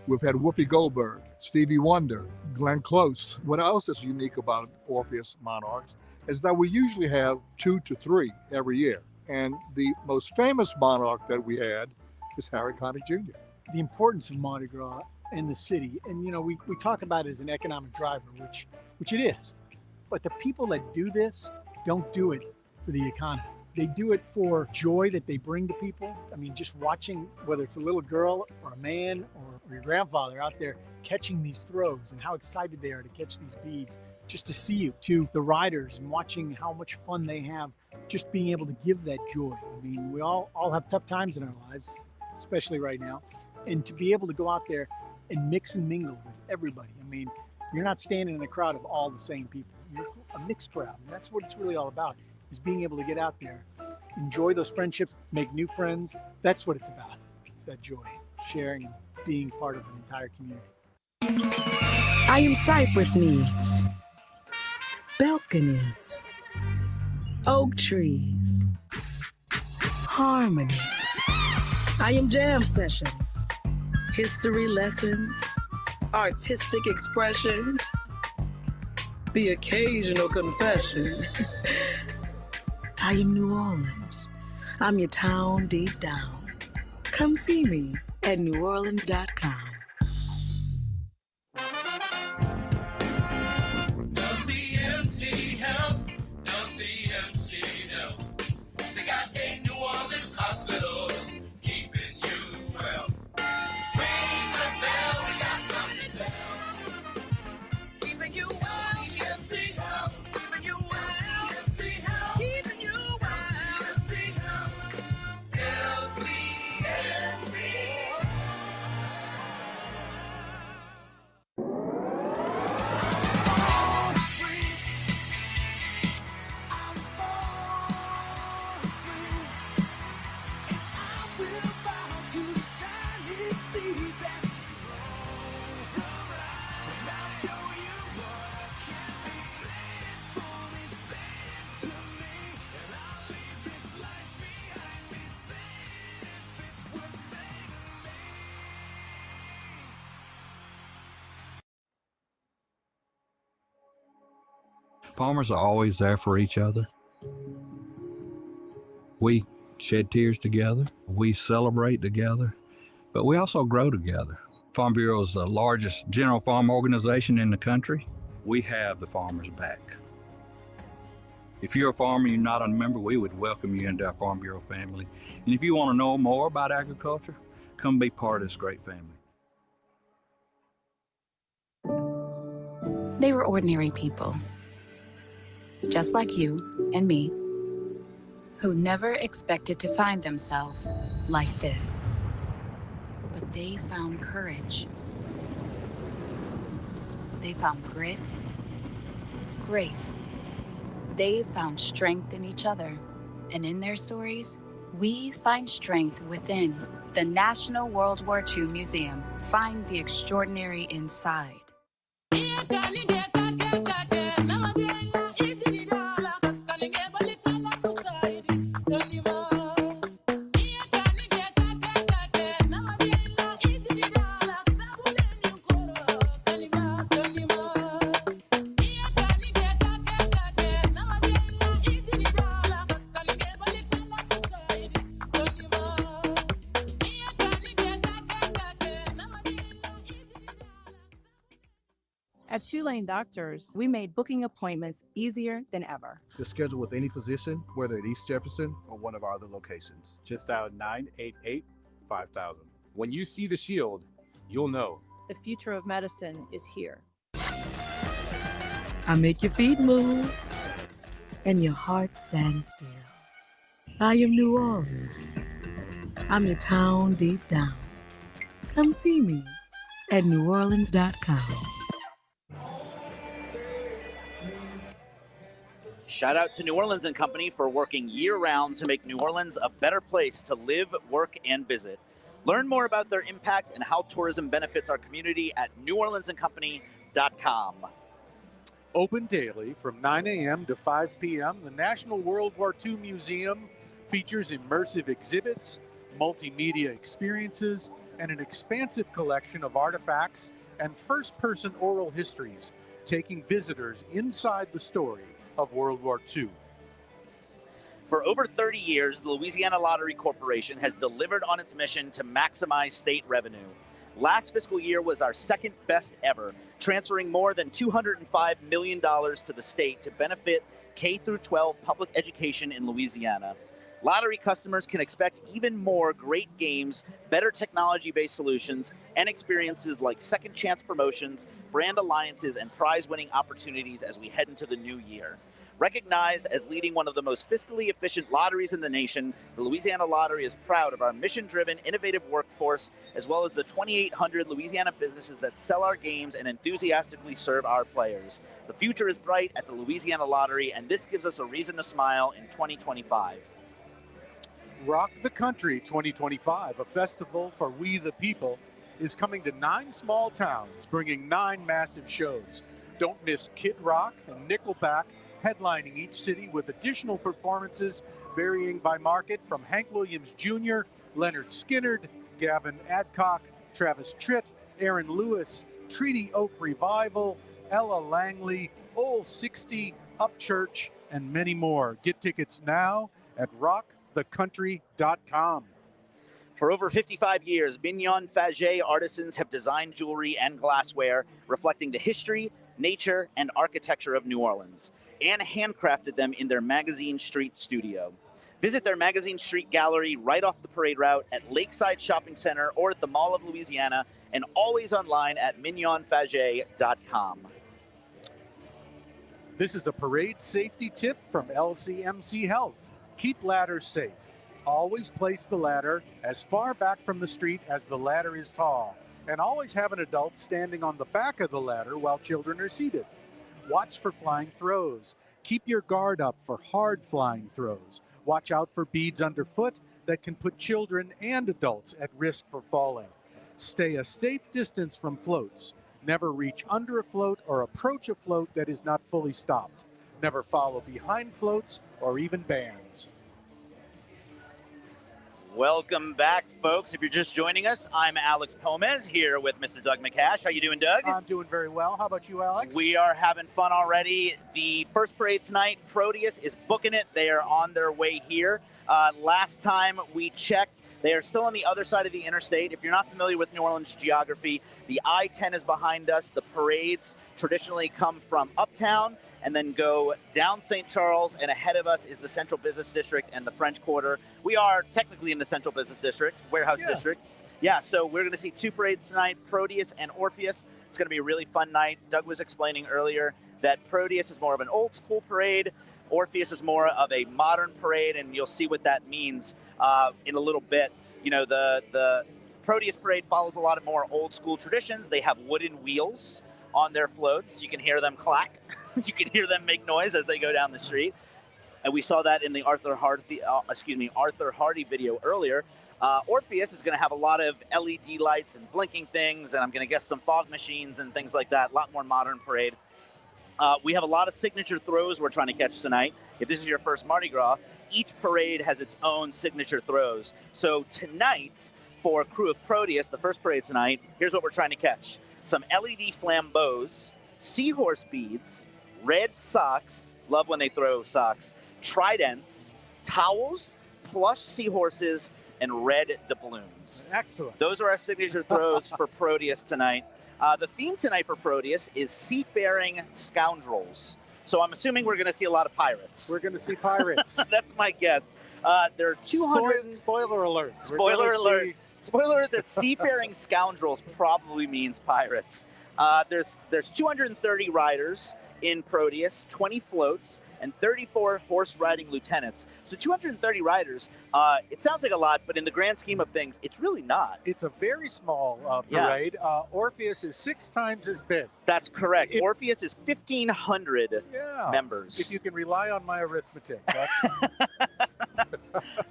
We've had Whoopi Goldberg, Stevie Wonder, Glenn Close. What else is unique about Orpheus monarchs is that we usually have 2 to 3 every year. And the most famous monarch that we had is Harry Connick Jr. The importance of Mardi Gras in the city, and we talk about it as an economic driver, which it is. But the people that do this don't do it for the economy. They do it for joy that they bring to people. I mean, just watching, whether it's a little girl or a man or your grandfather out there catching these throws and how excited they are to catch these beads, just to see you, to the riders and watching how much fun they have, just being able to give that joy. I mean, we all have tough times in our lives, especially right now. And to be able to go out there and mix and mingle with everybody. I mean, you're not standing in a crowd of all the same people. You're a mixed crowd. And that's what it's really all about, is being able to get out there, enjoy those friendships, make new friends. That's what it's about. It's that joy, sharing and being part of an entire community. I am cypress leaves, balconies, oak trees, harmony. I am jam sessions, history lessons, artistic expression, the occasional confession. I am New Orleans. I'm your town deep down. Come see me at neworleans.com. They got 8 New Orleans hospitals keeping you well. Ring the bell, we got something to tell. Keeping you well, CMC Health. Keeping you well, CMC Health. Keeping you well, CMC Health. LCMC. Farmers are always there for each other. We shed tears together. We celebrate together, but we also grow together. Farm Bureau is the largest general farm organization in the country. We have the farmers' back. If you're a farmer and you're not a member, we would welcome you into our Farm Bureau family. And if you want to know more about agriculture, come be part of this great family. They were ordinary people, just like you and me, who never expected to find themselves like this. But they found courage. They found grit, grace. They found strength in each other. And in their stories, we find strength within. The National World War II Museum. Find the extraordinary inside. At Two Lane Doctors, we made booking appointments easier than ever. To schedule with any physician, whether at East Jefferson or one of our other locations. Just dial 988-5000. When you see the shield, you'll know. The future of medicine is here. I make your feet move and your heart stand still. I am New Orleans. I'm your town deep down. Come see me at neworleans.com. Shout out to New Orleans and Company for working year-round to make New Orleans a better place to live, work, and visit. Learn more about their impact and how tourism benefits our community at neworleansandcompany.com. Open daily from 9 a.m. to 5 p.m., the National World War II Museum features immersive exhibits, multimedia experiences, and an expansive collection of artifacts and first-person oral histories, taking visitors inside the story of World War II. For over 30 years, the Louisiana Lottery Corporation has delivered on its mission to maximize state revenue. Last fiscal year was our second best ever, transferring more than $205 million to the state to benefit K-12 public education in Louisiana. Lottery customers can expect even more great games, better technology-based solutions, and experiences like second chance promotions, brand alliances, and prize-winning opportunities as we head into the new year. Recognized as leading one of the most fiscally efficient lotteries in the nation, the Louisiana Lottery is proud of our mission-driven, innovative workforce, as well as the 2,800 Louisiana businesses that sell our games and enthusiastically serve our players. The future is bright at the Louisiana Lottery, and this gives us a reason to smile in 2025. Rock the Country 2025, a festival for we the people, is coming to 9 small towns, bringing 9 massive shows. Don't miss Kid Rock and Nickelback headlining each city with additional performances varying by market from Hank Williams Jr., Leonard Skinner, Gavin Adcock, Travis Tritt, Aaron Lewis, Treaty Oak Revival, Ella Langley, Old 60, Upchurch, and many more. Get tickets now at rockthecountry.com. For over 55 years, Mignon Faget artisans have designed jewelry and glassware reflecting the history, nature, and architecture of New Orleans, and handcrafted them in their Magazine Street studio. Visit their Magazine Street gallery right off the parade route at Lakeside Shopping Center or at the Mall of Louisiana, and always online at mignonfaget.com. This is a parade safety tip from LCMC Health. Keep ladders safe. Always place the ladder as far back from the street as the ladder is tall, and always have an adult standing on the back of the ladder while children are seated. Watch for flying throws. Keep your guard up for hard flying throws. Watch out for beads underfoot that can put children and adults at risk for falling. Stay a safe distance from floats. Never reach under a float or approach a float that is not fully stopped. Never follow behind floats or even bands. Welcome back, folks. If you're just joining us, I'm Alex Pomez here with Mr. Doug McCash. How you doing, Doug? I'm doing very well. How about you, Alex? We are having fun already. The first parade tonight, Proteus is booking it. They are on their way here. Last time we checked, they are still on the other side of the interstate. If you're not familiar with New Orleans geography, the I-10 is behind us. The parades traditionally come from uptown and then go down St. Charles, and ahead of us is the Central Business District and the French Quarter. We are technically in the Central Business District, Warehouse District. Yeah, so we're going to see 2 parades tonight, Proteus and Orpheus. It's going to be a really fun night. Doug was explaining earlier that Proteus is more of an old school parade. Orpheus is more of a modern parade, and you'll see what that means in a little bit. You know, the Proteus parade follows a lot of more old school traditions. They have wooden wheels on their floats. You can hear them clack. You can hear them make noise as they go down the street. And we saw that in the Arthur Hardy video earlier. Orpheus is going to have a lot of LED lights and blinking things, and I'm going to guess some fog machines and things like that. A lot more modern parade. We have a lot of signature throws we're trying to catch tonight. If this is your first Mardi Gras, each parade has its own signature throws. So tonight, for Krewe of Proteus, the first parade tonight, here's what we're trying to catch. Some LED flambeaus, seahorse beads, red socks, love when they throw socks, tridents, towels, plush seahorses, and red doubloons. Excellent. Those are our signature throws for Proteus tonight. The theme tonight for Proteus is seafaring scoundrels. So I'm assuming we're going to see a lot of pirates. We're going to see pirates. That's my guess. There are 200... Spoiler alert. Spoiler alert. Spoiler alert that seafaring scoundrels probably means pirates. There's 230 riders in Proteus, 20 floats, and 34 horse riding lieutenants. So 230 riders, it sounds like a lot, but in the grand scheme of things, it's really not. It's a very small parade. Orpheus is 6 times as big. That's correct. Orpheus is 1,500 members. If you can rely on my arithmetic.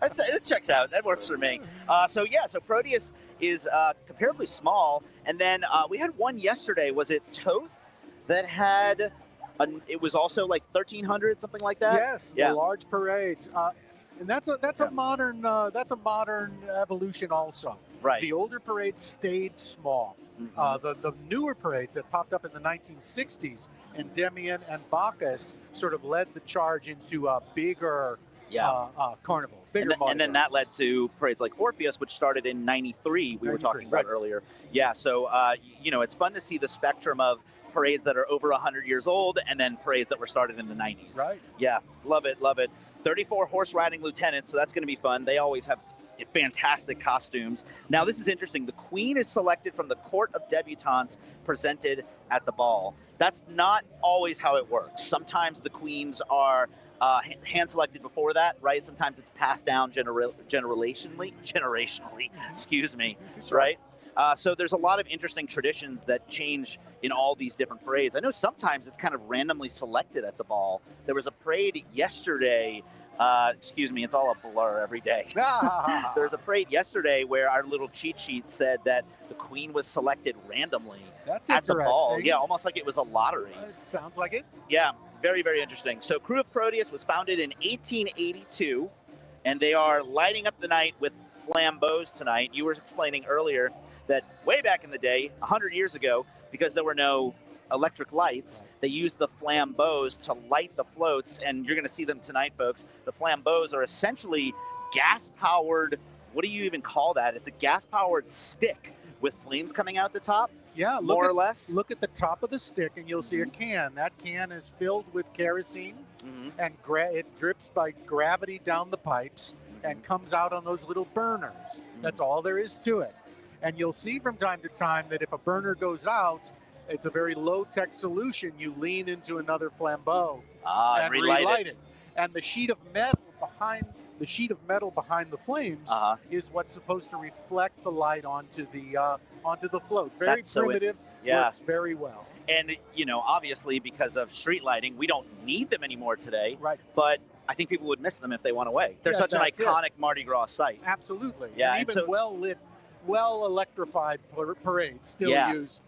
It checks out. That works for me. So Proteus is comparably small. And then we had one yesterday. Was it Toth that had... it was also like 1,300, something like that. Yes, the large parades, and that's a modern evolution also. Right. The older parades stayed small. The newer parades that popped up in the 1960s, Endymion and Bacchus, sort of led the charge into a bigger carnival. And then that led to parades like Orpheus, which started in '93. We were talking about earlier. Yeah. So it's fun to see the spectrum of parades that are over 100 years old, and then parades that were started in the 90s. Right. Yeah, love it, love it. 34 horse riding lieutenants, so that's going to be fun. They always have fantastic costumes. Now, this is interesting. The queen is selected from the court of debutantes presented at the ball. That's not always how it works. Sometimes the queens are hand-selected before that, right? Sometimes it's passed down generationally, excuse me, right? So there's a lot of interesting traditions that change in all these different parades. I know sometimes it's kind of randomly selected at the ball. There was a parade yesterday. Excuse me, it's all a blur every day. There was a parade yesterday where our little cheat sheet said that the queen was selected randomly at the ball. Yeah, almost like it was a lottery. It sounds like it. Yeah, very, very interesting. So Krewe of Proteus was founded in 1882, and they are lighting up the night with flambeaus tonight. You were explaining earlier that way back in the day, 100 years ago, because there were no electric lights, they used the flambeaus to light the floats, and you're going to see them tonight, folks. The flambeaus are essentially gas-powered, what do you even call that? It's a gas-powered stick with flames coming out the top, more or less. Look at the top of the stick, and you'll see a can. That can is filled with kerosene, and it drips by gravity down the pipes and comes out on those little burners. That's all there is to it. And you'll see from time to time that if a burner goes out, it's a very low-tech solution. You lean into another flambeau and relight it. And the sheet of metal behind the flames is what's supposed to reflect the light onto the float. Very primitive, works very well. And obviously because of street lighting, we don't need them anymore today. Right. But I think people would miss them if they went away. They're such an iconic Mardi Gras site. Absolutely. Yeah. And even well-lit, well-electrified parades still use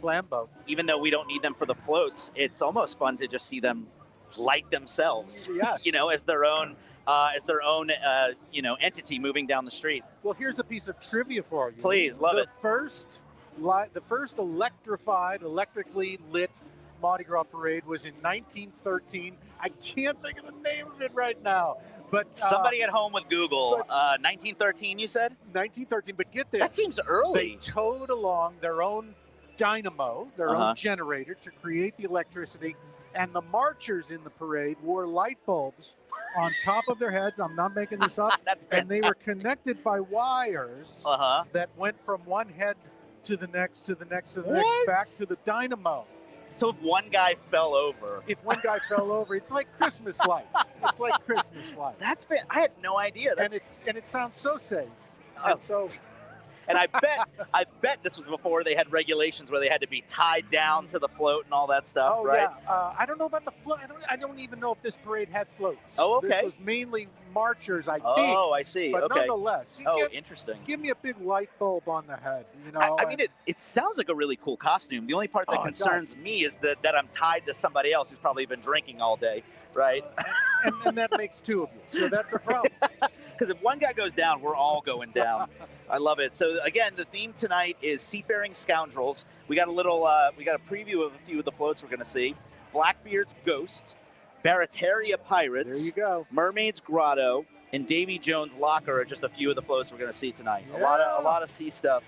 flambeau. Even though we don't need them for the floats, it's almost fun to just see them light themselves. Yes. As their own entity moving down the street. Well, here's a piece of trivia for you. Please, love it. The first electrically lit Mardi Gras parade was in 1913. I can't think of the name of it right now. But somebody at home with Google, 1913, you said? 1913, but get this. That seems early. They towed along their own dynamo, their own generator to create the electricity, and the marchers in the parade wore light bulbs on top of their heads. I'm not making this up. That's and they were connected by wires that went from one head to the next, to the next, to the next, back to the dynamo. So if one guy fell over. It's like Christmas lights. It's like Christmas lights. That's been, I had no idea. And it sounds so safe. And I bet this was before they had regulations where they had to be tied down to the float and all that stuff, right? Yeah. I don't know about the float. I don't even know if this parade had floats. Oh, okay. This was mainly marchers, I think. Oh, I see. But okay. nonetheless. Interesting. Give me a big light bulb on the head. I mean, it sounds like a really cool costume. The only part that concerns me is that I'm tied to somebody else who's probably been drinking all day, right? and that makes two of you. So that's a problem. Because if one guy goes down, we're all going down. I love it. So again, the theme tonight is Seafaring Scoundrels. We got a preview of a few of the floats we're going to see. Blackbeard's Ghost, Barataria Pirates, there you go. Mermaid's Grotto, and Davy Jones' Locker are just a few of the floats we're going to see tonight. Yeah. A lot of sea stuff.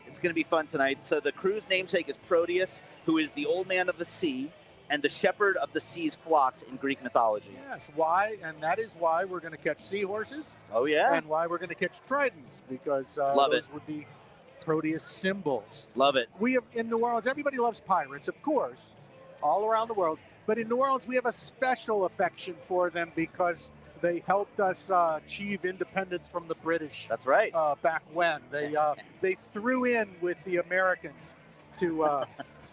It's going to be fun tonight. So the crew's namesake is Proteus, who is the old man of the sea and the shepherd of the sea's flocks in Greek mythology. Yes, why? And that is why we're going to catch seahorses. Oh, yeah. And why we're going to catch tridents, because Love those it. would be Proteus symbols. Love it. We have in New Orleans, everybody loves pirates, of course, all around the world. But in New Orleans, we have a special affection for them because they helped us achieve independence from the British. That's right. Back when they threw in with the Americans to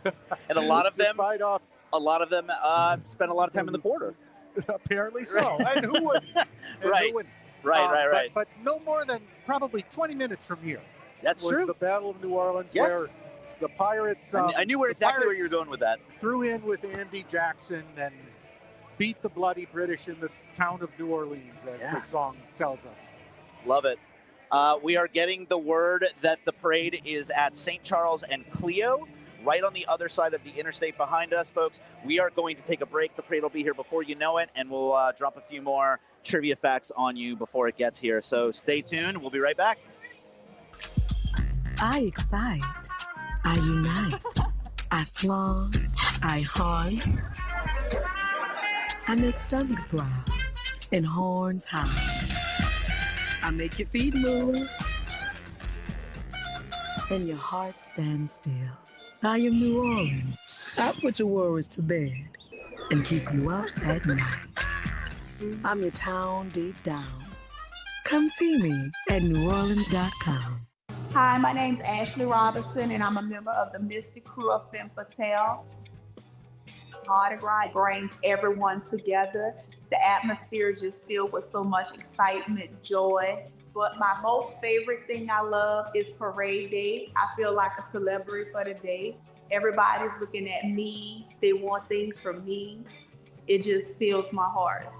and a lot of to them fight off. A lot of them spent a lot of time in the border. Apparently so. And who wouldn't? And Right. who wouldn't? Right. But no more than probably 20 minutes from here. That's was true. The Battle of New Orleans, Yes. where the pirates. I knew exactly where you were going with that. Threw in with Andy Jackson and beat the bloody British in the town of New Orleans, as the song tells us. Love it. We are getting the word that the parade is at St. Charles and Clio, right on the other side of the interstate behind us, folks. We are going to take a break. The parade will be here before you know it, and we'll drop a few more trivia facts on you before it gets here. So stay tuned. We'll be right back. I excite. I unite. I flaunt. I haunt. I make stomachs growl and horns high. I make your feet move and your heart stand still. I am New Orleans. I put your worries to bed and keep you up at night. I'm your town deep down. Come see me at neworleans.com. Hi, my name's Ashley Robinson, and I'm a member of the Mystic Crew of Femme Fatale. Mardi Gras brings everyone together. The atmosphere is just filled with so much excitement, joy. But my most favorite thing I love is Parade Day. I feel like a celebrity for the day. Everybody's looking at me. They want things from me. It just fills my heart.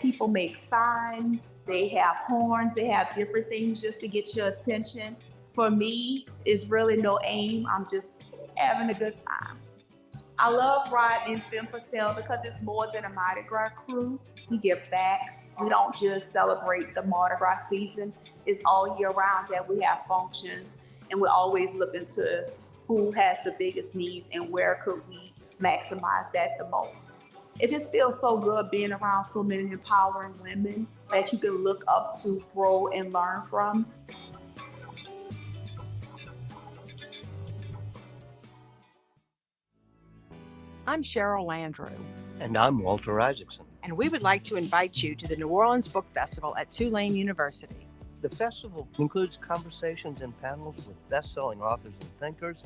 People make signs, they have horns, they have different things just to get your attention. For me, it's really no aim. I'm just having a good time. I love riding in Femme Fatale because it's more than a Mardi Gras crew. We give back. We don't just celebrate the Mardi Gras season. It's all year round that we have functions, and we're always looking to who has the biggest needs and where could we maximize that the most. It just feels so good being around so many empowering women that you can look up to, grow, and learn from. I'm Cheryl Landrew. And I'm Walter Isaacson. And we would like to invite you to the New Orleans Book Festival at Tulane University. The festival includes conversations and panels with best-selling authors and thinkers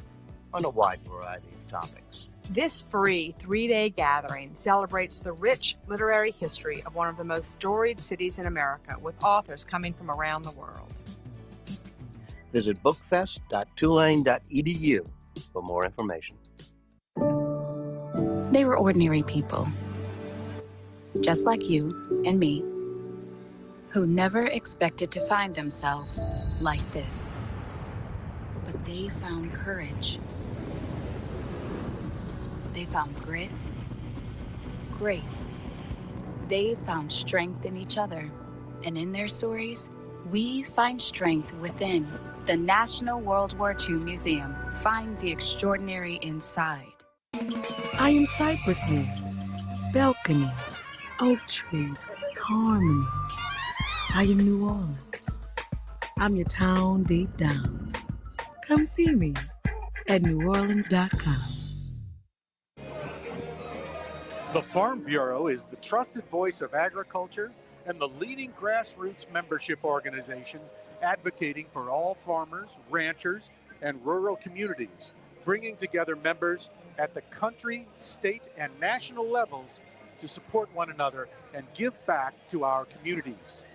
on a wide variety of topics. This free 3-day gathering celebrates the rich literary history of one of the most storied cities in America, with authors coming from around the world. Visit bookfest.tulane.edu for more information. They were ordinary people, just like you and me, who never expected to find themselves like this. But they found courage. They found grit, grace. They found strength in each other. And in their stories, we find strength within. The National World War II Museum. Find the extraordinary inside. I am cypress leaves, balconies, oak trees, harmony. I am New Orleans. I'm your town deep down. Come see me at neworleans.com. The Farm Bureau is the trusted voice of agriculture and the leading grassroots membership organization advocating for all farmers, ranchers, and rural communities, bringing together members at the country, state, and national levels to support one another and give back to our communities.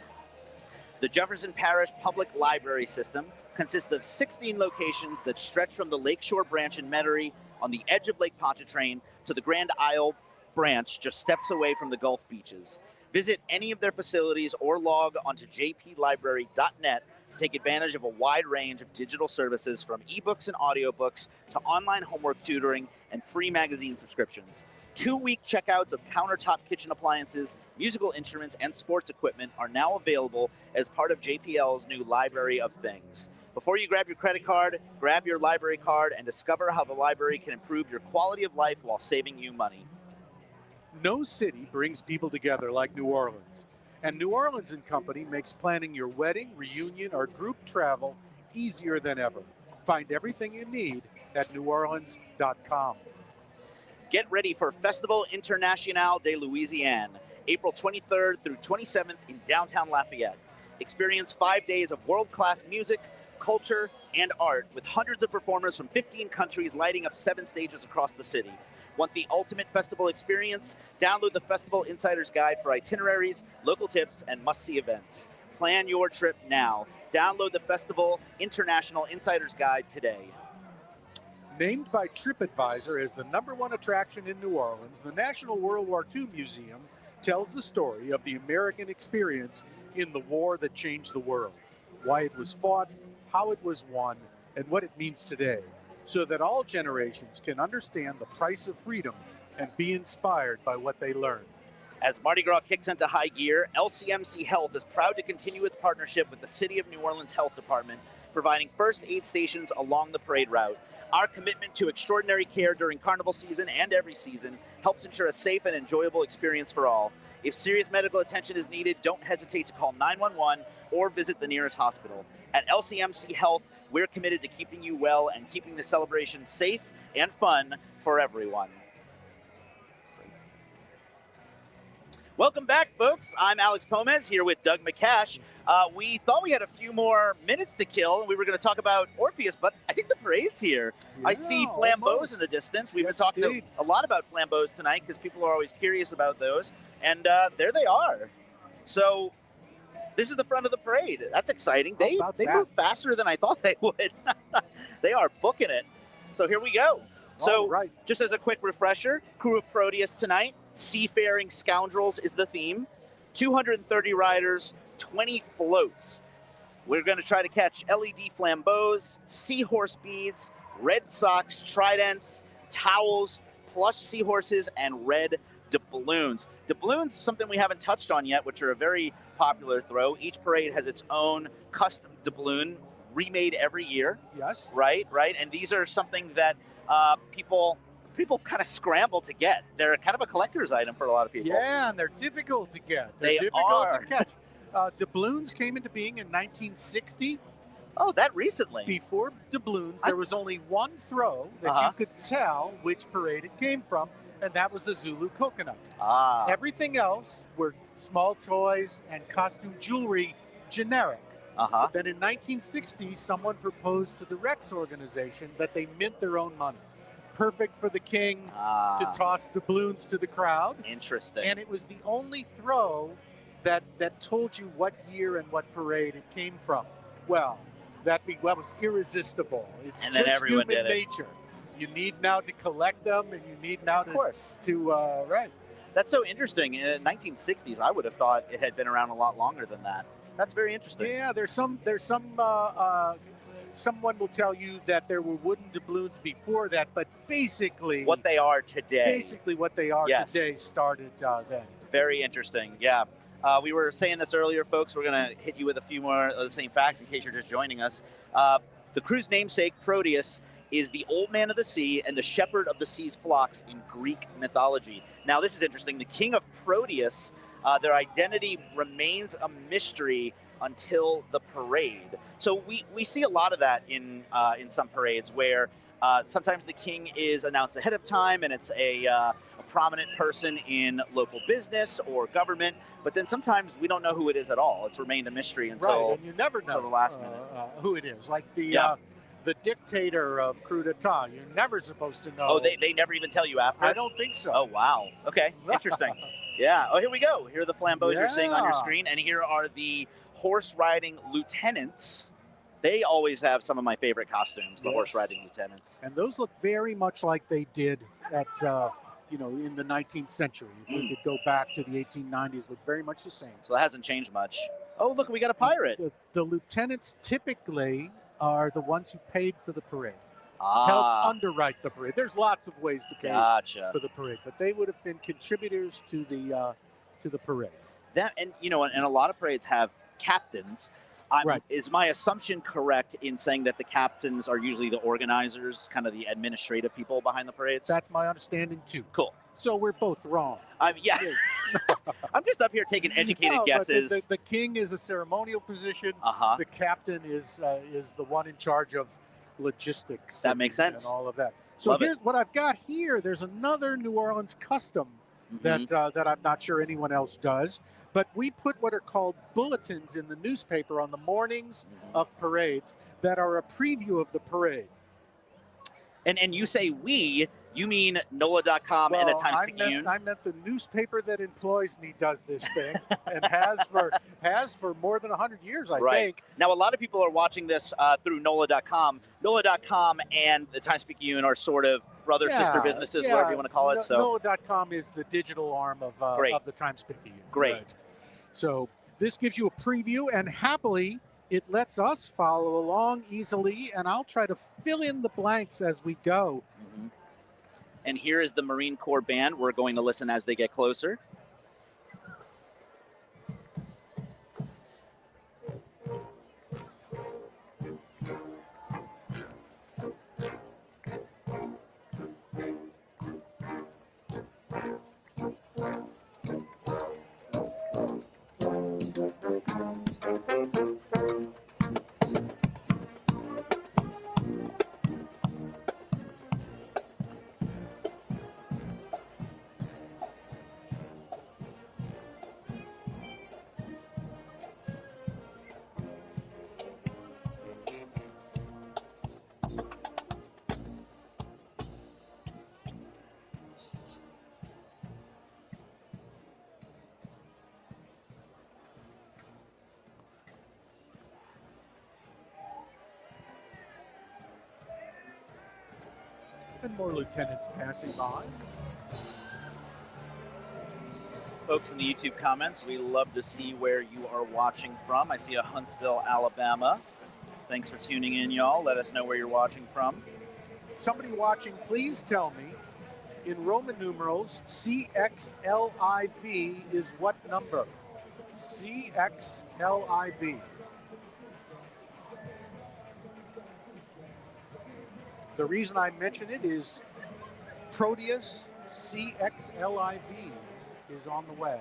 The Jefferson Parish Public Library System consists of 16 locations that stretch from the Lakeshore branch in Metairie on the edge of Lake Pontchartrain to the Grand Isle branch just steps away from the Gulf beaches. Visit any of their facilities or log onto jplibrary.net to take advantage of a wide range of digital services, from ebooks and audiobooks to online homework tutoring and free magazine subscriptions. 2-week checkouts of countertop kitchen appliances, musical instruments, and sports equipment are now available as part of JPL's new Library of Things. Before you grab your credit card, grab your library card and discover how the library can improve your quality of life while saving you money. No city brings people together like New Orleans. And New Orleans & Company makes planning your wedding, reunion, or group travel easier than ever. Find everything you need at neworleans.com. Get ready for Festival International de Louisiane, April 23rd through 27th in downtown Lafayette. Experience 5 days of world-class music, culture, and art with hundreds of performers from 15 countries lighting up 7 stages across the city. Want the ultimate festival experience? Download the Festival Insider's Guide for itineraries, local tips, and must-see events. Plan your trip now. Download the Festival International Insider's Guide today. Named by TripAdvisor as the #1 attraction in New Orleans, the National World War II Museum tells the story of the American experience in the war that changed the world, why it was fought, how it was won, and what it means today, so that all generations can understand the price of freedom and be inspired by what they learned. As Mardi Gras kicks into high gear, LCMC Health is proud to continue its partnership with the City of New Orleans Health Department, providing first aid stations along the parade route. Our commitment to extraordinary care during carnival season and every season helps ensure a safe and enjoyable experience for all. If serious medical attention is needed, don't hesitate to call 911 or visit the nearest hospital. At LCMC Health, we're committed to keeping you well and keeping the celebration safe and fun for everyone. Welcome back, folks. I'm Alex Pomez here with Doug McCash. We thought we had a few more minutes to kill, and we were going to talk about Orpheus, but I think the parade's here. I see flambeaus in the distance. We've been talking a lot about flambeaus tonight because people are always curious about those, and there they are. So this is the front of the parade. That's exciting. They move faster than I thought they would. They are booking it. So here we go. So just as a quick refresher, Crew of Proteus tonight. Seafaring Scoundrels is the theme. 230 riders, 20 floats. We're going to try to catch LED flambeaus, seahorse beads, Red Sox tridents, towels, plush seahorses, and red doubloons. Doubloons, something we haven't touched on yet, which are a very popular throw. Each parade has its own custom doubloon, remade every year. Yes. Right. And these are something that people kind of scramble to get. They're kind of a collector's item for a lot of people. Yeah, and they're difficult to get. They're difficult to catch. Doubloons came into being in 1960. Oh, that recently. Before doubloons, there was only one throw that you could tell which parade it came from, and that was the Zulu coconut. Everything else were small toys and costume jewelry, generic. But then in 1960, someone proposed to the Rex organization that they mint their own money. Perfect for the king to toss doubloons to the crowd. Interesting. And it was the only throw that told you what year and what parade it came from. Well, that was irresistible. It's and then just everyone human did it. nature. You need now to collect them, and you need now to right. That's so interesting. In the 1960s, I would have thought it had been around a lot longer than that. That's very interesting. Yeah, there's some. Someone will tell you that there were wooden doubloons before that, but basically what they are today. Basically, what they are today started then. Very interesting. Yeah. We were saying this earlier, folks. We're going to hit you with a few more of the same facts in case you're just joining us. The crew's namesake, Proteus, is the old man of the sea and the shepherd of the sea's flocks in Greek mythology. Now, this is interesting. The king of Proteus, their identity remains a mystery until the parade. So we see a lot of that in some parades where sometimes the king is announced ahead of time and it's a prominent person in local business or government, but then sometimes we don't know who it is at all. It's remained a mystery until, and you never know the last minute who it is. Like the dictator of coup d'etat, you're never supposed to know. Oh, they never even tell you after? I don't think so. Oh, wow. Okay, interesting. Yeah. Oh, here we go. Here are the flambeaus you're seeing on your screen, and here are the horse-riding lieutenants. They always have some of my favorite costumes, the horse-riding lieutenants. And those look very much like they did at, in the 19th century. If we could go back to the 1890s, look very much the same. So that hasn't changed much. Oh, look, we got a pirate. The lieutenants typically are the ones who paid for the parade. Helped underwrite the parade. There's lots of ways to pay for the parade, but they would have been contributors to the parade. That and a lot of parades have captains. Is my assumption correct in saying that the captains are usually the organizers, kind of the administrative people behind the parades? That's my understanding too. Cool. So we're both wrong. Yeah. I'm just up here taking educated No, but guesses. The king is a ceremonial position. Uh-huh. The captain is the one in charge of logistics. That makes sense. And all of that. So Love it. here's what I've got here. There's another New Orleans custom that I'm not sure anyone else does. But we put what are called bulletins in the newspaper on the mornings of parades that are a preview of the parade. And you say we, you mean NOLA.com and the Times-Picayune? I meant the newspaper that employs me does this thing and has for more than 100 years, I think. Now, a lot of people are watching this through NOLA.com. NOLA.com and the Times-Picayune are sort of brother, sister businesses, whatever you want to call it. So NOLA.com is the digital arm of the Times-Picayune. Great. Right. So this gives you a preview, and happily, it lets us follow along easily, and I'll try to fill in the blanks as we go. And here is the Marine Corps band. We're going to listen as they get closer. And more lieutenants passing by. Folks in the YouTube comments, we love to see where you are watching from. I see a Huntsville, Alabama. Thanks for tuning in, y'all. Let us know where you're watching from. Somebody watching, please tell me, in Roman numerals, CXLIV is what number? CXLIV. The reason I mention it is Proteus CXLIV is on the way.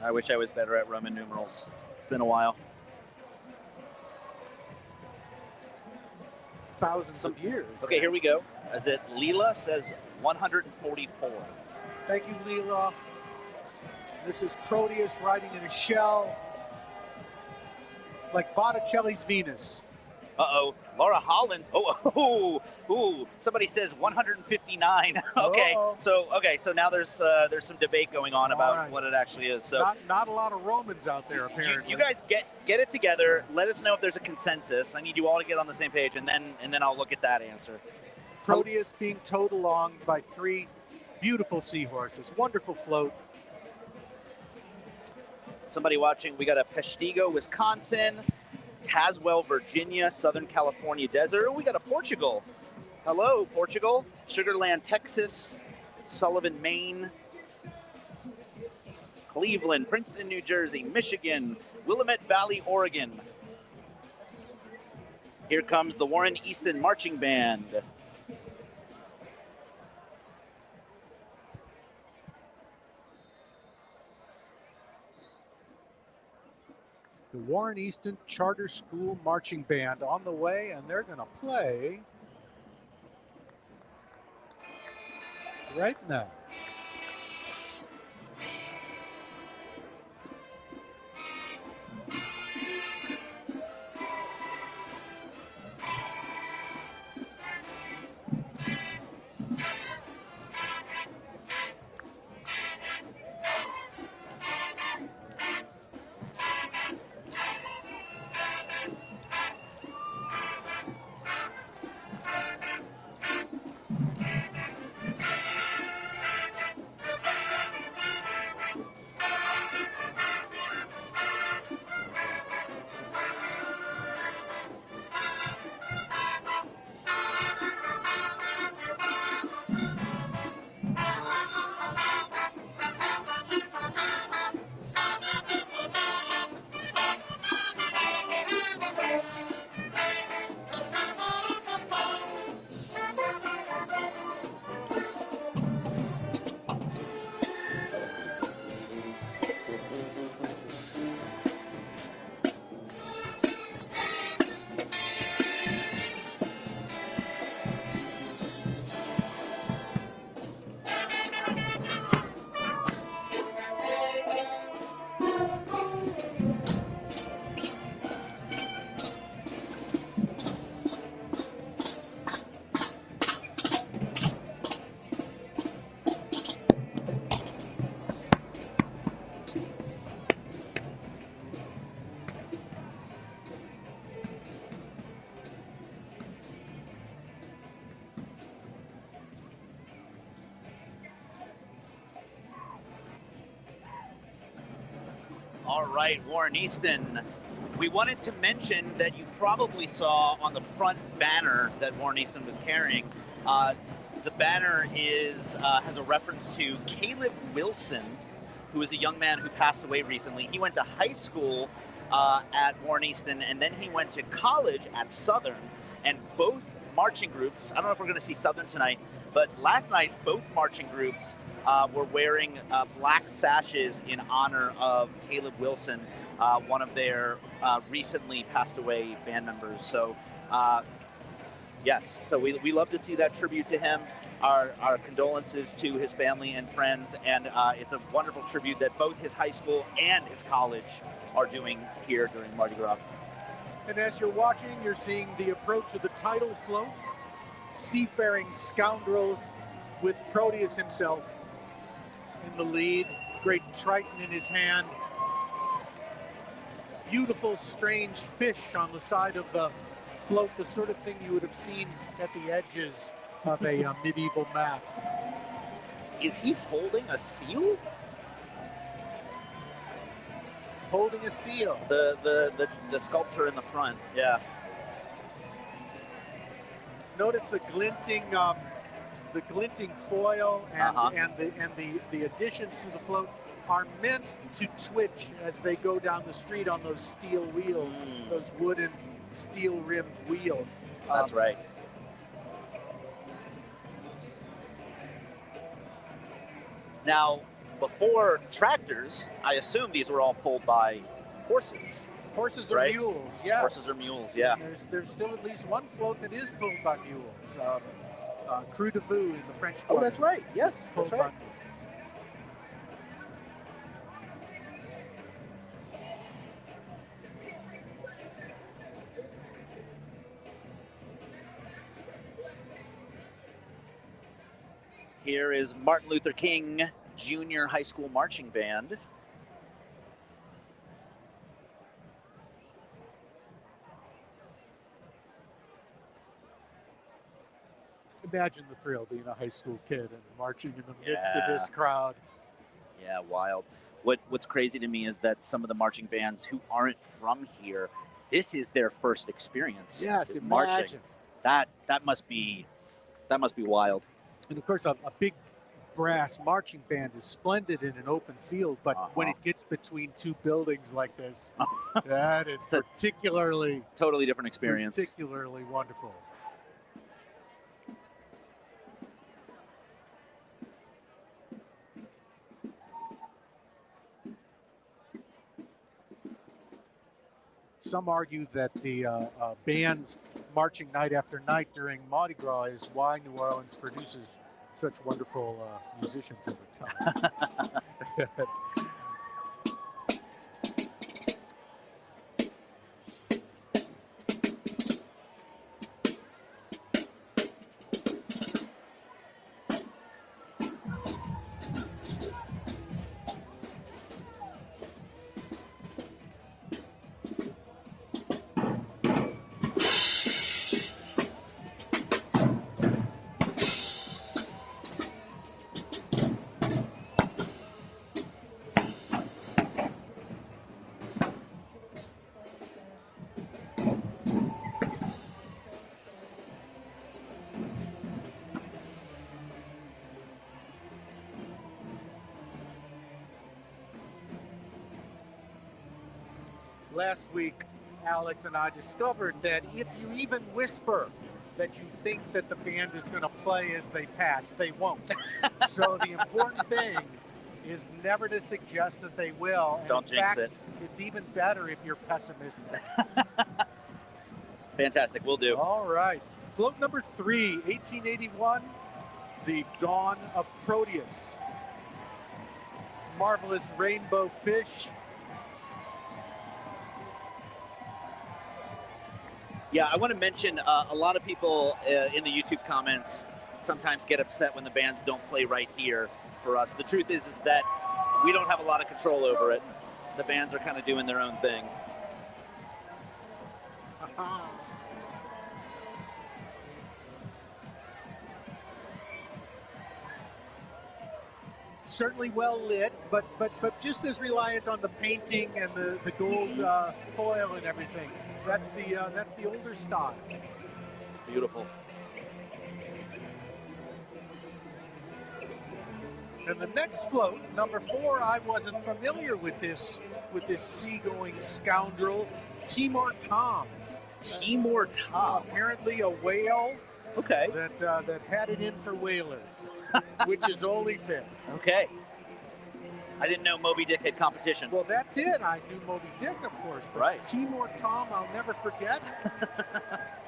I wish I was better at Roman numerals. It's been a while. Thousands of years. Okay, here we go. As it Leela says 144. Thank you, Leela. This is Proteus riding in a shell, like Botticelli's Venus. Uh-oh, Laura Holland. Oh, somebody says 159. Okay, so now there's some debate going on about what it actually is. So not a lot of Romans out there, apparently. You guys get it together. Let us know if there's a consensus. I need you all to get on the same page, and then I'll look at that answer. Proteus being towed along by 3 beautiful seahorses. Wonderful float. Somebody watching, we got a Peshtigo, Wisconsin, Tazewell, Virginia, Southern California desert. We got a Portugal. Hello, Portugal. Sugarland, Texas, Sullivan, Maine, Cleveland, Princeton, New Jersey, Michigan, Willamette Valley, Oregon. Here comes the Warren Easton Marching Band. The Warren Easton Charter School Marching Band on the way, and they're going to play right now. All right, Warren Easton. We wanted to mention that you probably saw on the front banner that Warren Easton was carrying. The banner has a reference to Caleb Wilson, who is a young man who passed away recently. He went to high school at Warren Easton, and then he went to college at Southern. And both marching groups, I don't know if we're going to see Southern tonight, but last night both marching groups were wearing black sashes in honor of Caleb Wilson, one of their recently passed away band members. So yes, so we love to see that tribute to him. Our condolences to his family and friends, and it's a wonderful tribute that both his high school and his college are doing here during Mardi Gras. And as you're watching, you're seeing the approach of the tidal float, seafaring scoundrels with Proteus himself in the lead, great triton in his hand, beautiful strange fish on the side of the float, the sort of thing you would have seen at the edges of a medieval map. Is he holding a seal? Holding a seal. The sculpture in the front, yeah. Notice the glinting foil and the additions to the float are meant to twitch as they go down the street on those steel wheels, those wooden steel-rimmed wheels. That's right. Now, before tractors, I assume these were all pulled by horses. Horses or right? mules, yes. Horses or mules, yeah. There's still at least one float that is pulled by mules. Krewe de Vue in the French Oh, that's right. Yes, pulled that's right. by Here is Martin Luther King Junior High School Marching Band. Imagine the thrill being a high school kid and marching in the midst of this crowd. Yeah, wild. What's crazy to me is that some of the marching bands who aren't from here, this is their first experience. Yes, is imagine. Marching. That must be wild. And of course, a big brass marching band is splendid in an open field, but when it gets between two buildings like this, that is particularly totally different experience. Particularly wonderful. Some argue that the bands marching night after night during Mardi Gras is why New Orleans produces such wonderful musicians over time. Last week, Alex and I discovered that if you even whisper that you think that the band is going to play as they pass, they won't. So the important thing is never to suggest that they will. And Don't in jinx fact, it. It's even better if you're pessimistic. Fantastic, we'll do. All right. Float number 3, 1881, the Dawn of Proteus. Marvelous rainbow fish. Yeah, I want to mention a lot of people in the YouTube comments sometimes get upset when the bands don't play right here for us. The truth is that we don't have a lot of control over it. The bands are kind of doing their own thing. certainly well lit, but just as reliant on the painting and the gold foil and everything. That's the older style. Beautiful. And the next float, number 4, I wasn't familiar with this seagoing scoundrel, Timor Tom. Timor Tom. Apparently a whale. Okay. That had it in for whalers, which is only fair. Okay. I didn't know Moby Dick had competition. Well, that's it. I knew Moby Dick, of course. But right. Timor Tom, I'll never forget.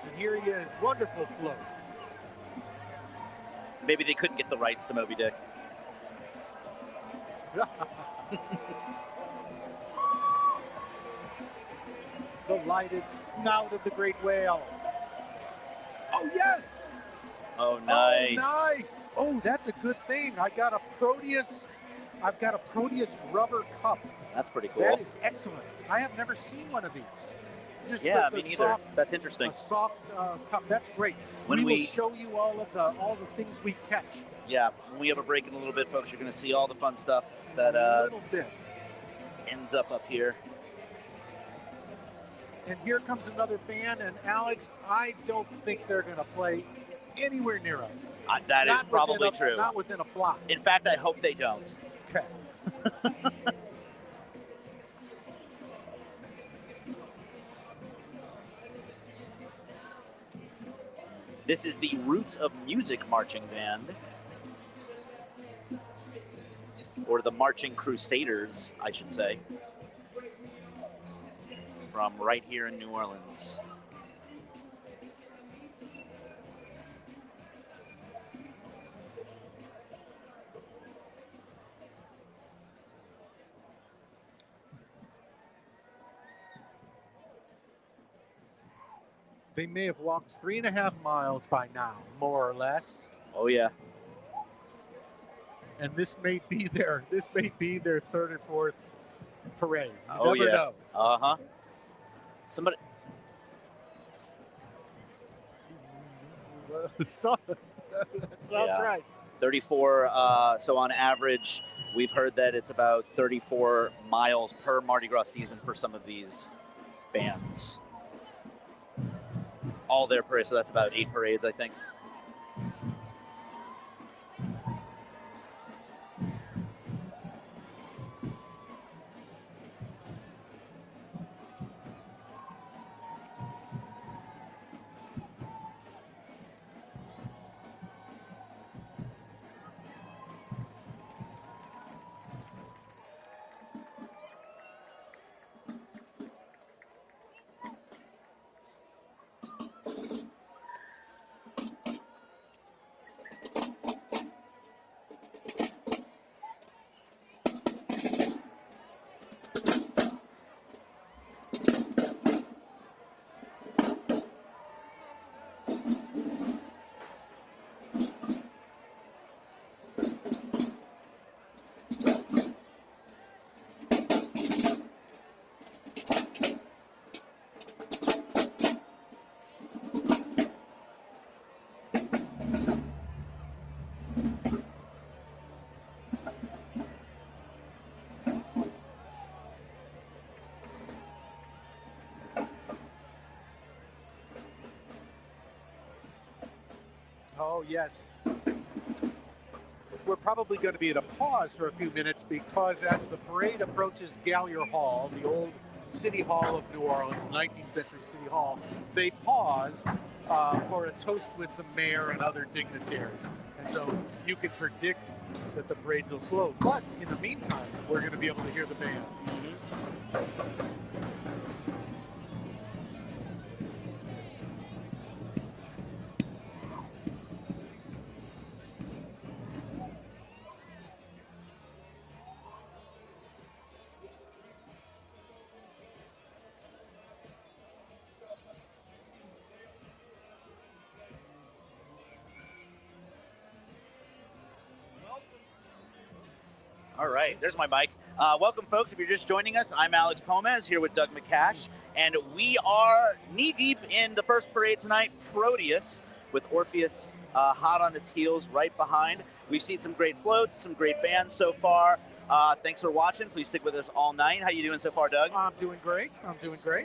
And here he is. Wonderful float. Maybe they couldn't get the rights to Moby Dick. The lighted snout of the great whale. Oh, yes! Oh, nice. Oh, nice. Oh, that's a good thing. I've got a Proteus rubber cup. That's pretty cool. That is excellent. I have never seen one of these. Just yeah, me neither. That's interesting. A soft cup. That's great. When we will show you all the things we catch. Yeah, when we have a break in a little bit, folks, you're going to see all the fun stuff that a little bit ends up here. And here comes another band, and Alex, I don't think they're going to play anywhere near us. That is probably true. Not within a block. In fact, I hope they don't. Okay. This is the Roots of Music Marching Band, or the Marching Crusaders, I should say, from right here in New Orleans. They may have walked 3.5 miles by now, more or less. Oh yeah. And this may be their third or fourth parade. You never know. Uh-huh. Somebody. That sounds right. 34. So on average, we've heard that it's about 34 miles per Mardi Gras season for some of these bands. All their parades, so that's about 8 parades, I think. Oh, yes. We're probably going to be at a pause for a few minutes because as the parade approaches Gallier Hall, the old City Hall of New Orleans, 19th century City Hall, they pause for a toast with the mayor and other dignitaries. And so you can predict that the parades will slow. But in the meantime, we're going to be able to hear the band. All right, there's my mic. Welcome, folks. If you're just joining us, I'm Alex Pomez here with Doug McCash, and we are knee-deep in the first parade tonight, Proteus, with Orpheus hot on its heels right behind. We've seen some great floats, some great bands so far. Thanks for watching. Please stick with us all night. How you doing so far, Doug? I'm doing great.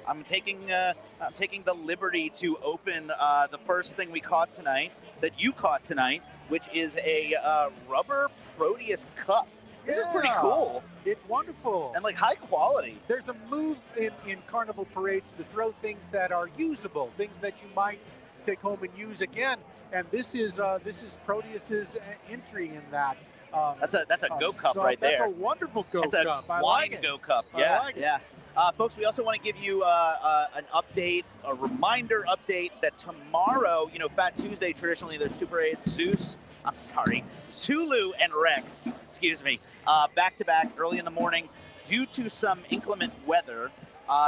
I'm taking the liberty to open the first thing we caught tonight, that you caught tonight, which is a rubber Proteus cup. This is pretty cool. It's wonderful. And like high quality. There's a move in carnival parades to throw things that are usable, things that you might take home and use again. And this is Proteus's entry in that. That's a go cup right there. That's a wonderful go cup. That's a wine go cup. Yeah, I like it. yeah. Folks, we also want to give you an update, a reminder update that tomorrow, Fat Tuesday, traditionally there's two parades, Zulu and Rex, back to back early in the morning. Due to some inclement weather,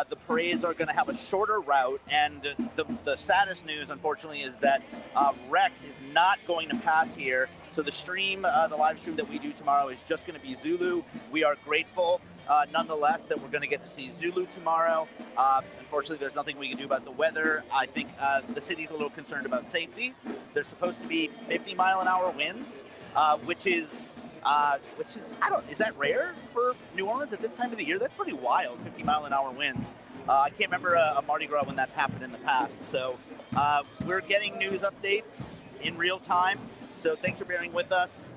the parades are going to have a shorter route, and the saddest news, unfortunately, is that Rex is not going to pass here. So the live stream that we do tomorrow is just going to be Zulu. We are grateful, nonetheless, that we're going to get to see Zulu tomorrow. Unfortunately, there's nothing we can do about the weather. I think the city's a little concerned about safety. There's supposed to be 50-mile-an-hour winds, which is is that rare for New Orleans at this time of the year? That's pretty wild, 50-mile-an-hour winds. I can't remember a Mardi Gras when that's happened in the past. So we're getting news updates in real time. So thanks for bearing with us.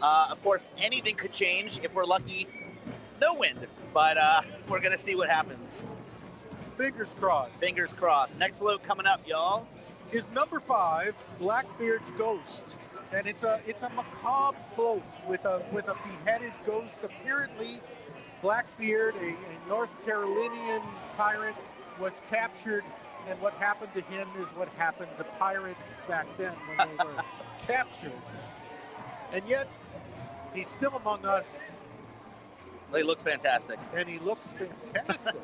Of course, anything could change. If we're lucky, no wind. But we're going to see what happens. Fingers crossed. Fingers crossed. Next float coming up, y'all, is number 5, Blackbeard's Ghost. And it's a macabre float with a beheaded ghost. Apparently, Blackbeard, a North Carolinian pirate, was captured, and what happened to him is what happened to pirates back then when they were captured. And yet, he's still among us. He looks fantastic. And he looks fantastic.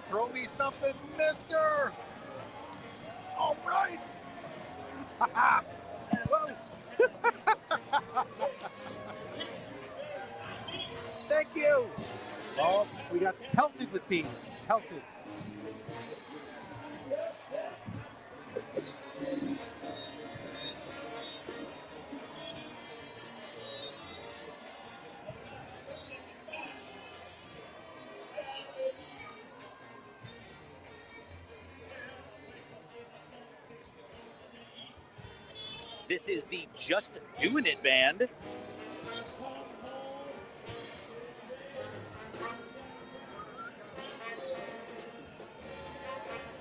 Throw me something, mister! All right! Whoa! Thank you! Oh, we got pelted with beans. Pelted. This is the Just Doing It band.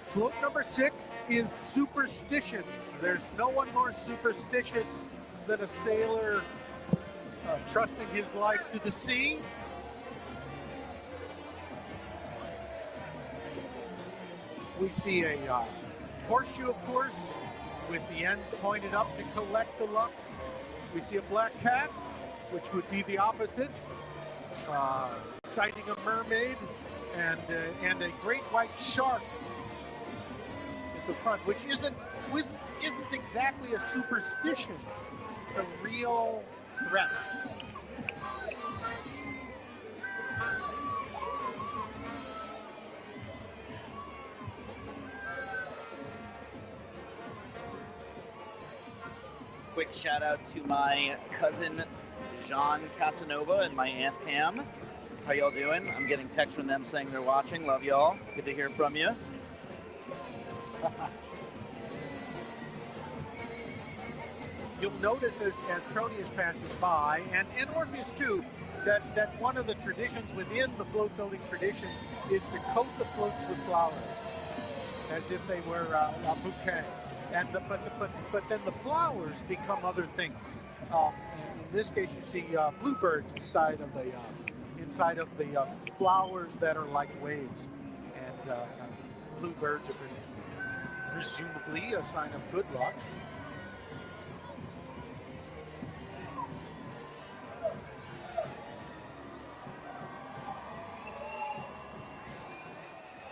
Float number 6 is Superstitions. There's no one more superstitious than a sailor trusting his life to the sea. We see a horseshoe, of course, with the ends pointed up to collect the luck. We see a black cat, which would be the opposite, sighting a mermaid, and a great white shark at the front, which isn't exactly a superstition. It's a real threat. Quick shout out to my cousin Jean Casanova and my Aunt Pam. How y'all doing? I'm getting texts from them saying they're watching. Love y'all. Good to hear from you. You'll notice as Proteus passes by, and Orpheus too, that one of the traditions within the float building tradition is to coat the floats with flowers, as if they were a bouquet. But then the flowers become other things. In this case, you see bluebirds inside of the flowers that are like waves, and bluebirds are presumably a sign of good luck.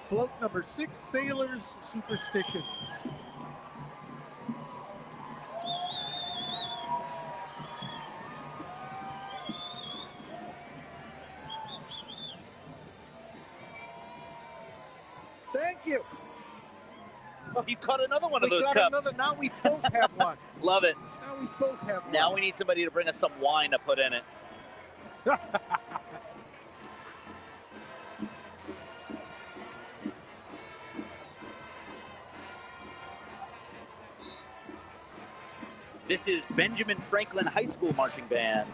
Float number 6, Sailors' Superstitions. Thank you. Oh, you caught another one of those got cups. Another, now we both have one. Love it. Now we both have one. Now we need somebody to bring us some wine to put in it. This is Benjamin Franklin High School Marching Band.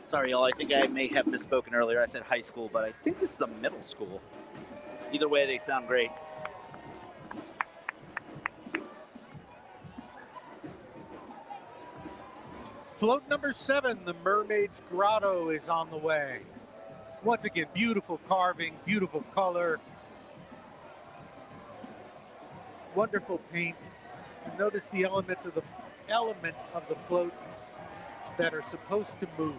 Sorry, y'all. I think I may have misspoken earlier. I said high school, but I think this is a middle school. Either way, they sound great. Float number 7, the Mermaid's Grotto, is on the way. Once again, beautiful carving, beautiful color, wonderful paint. And notice the elements of the floats that are supposed to move.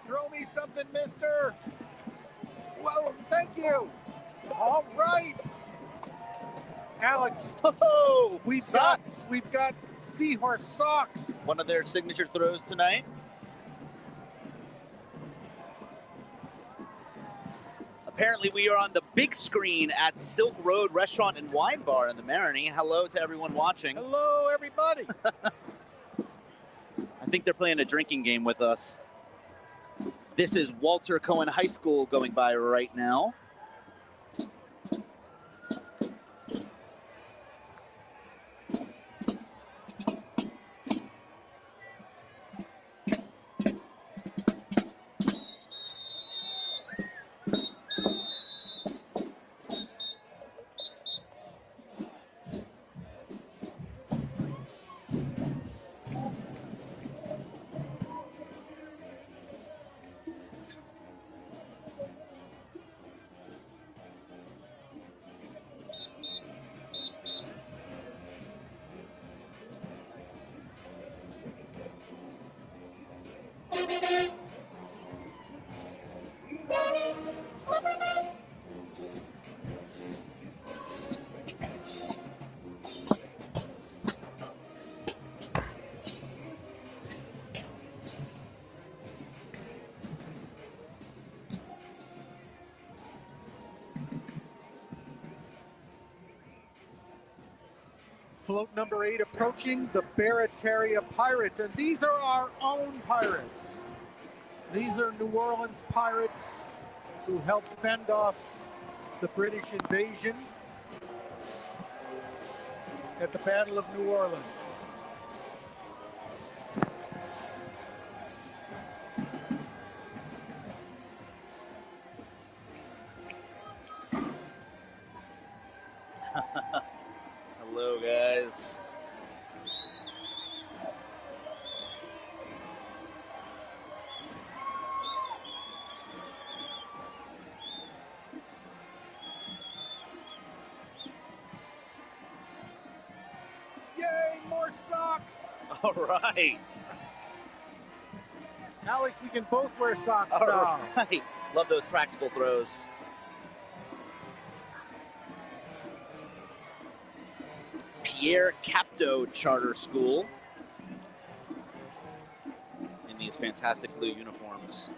Throw me something, mister. Whoa, thank you. All right. Alex, we've got seahorse socks. One of their signature throws tonight. Apparently, we are on the big screen at Silk Road Restaurant and Wine Bar in the Marigny. Hello to everyone watching. Hello, everybody. I think they're playing a drinking game with us. This is Walter Cohen High School going by right now. Float number 8 approaching, the Barataria Pirates, and these are our own pirates. These are New Orleans pirates who helped fend off the British invasion at the Battle of New Orleans. Hello, guys. more socks. All right. Alex, we can both wear socks All now. right. Love those practical throws. Pierre Capto Charter School in these fantastic blue uniforms.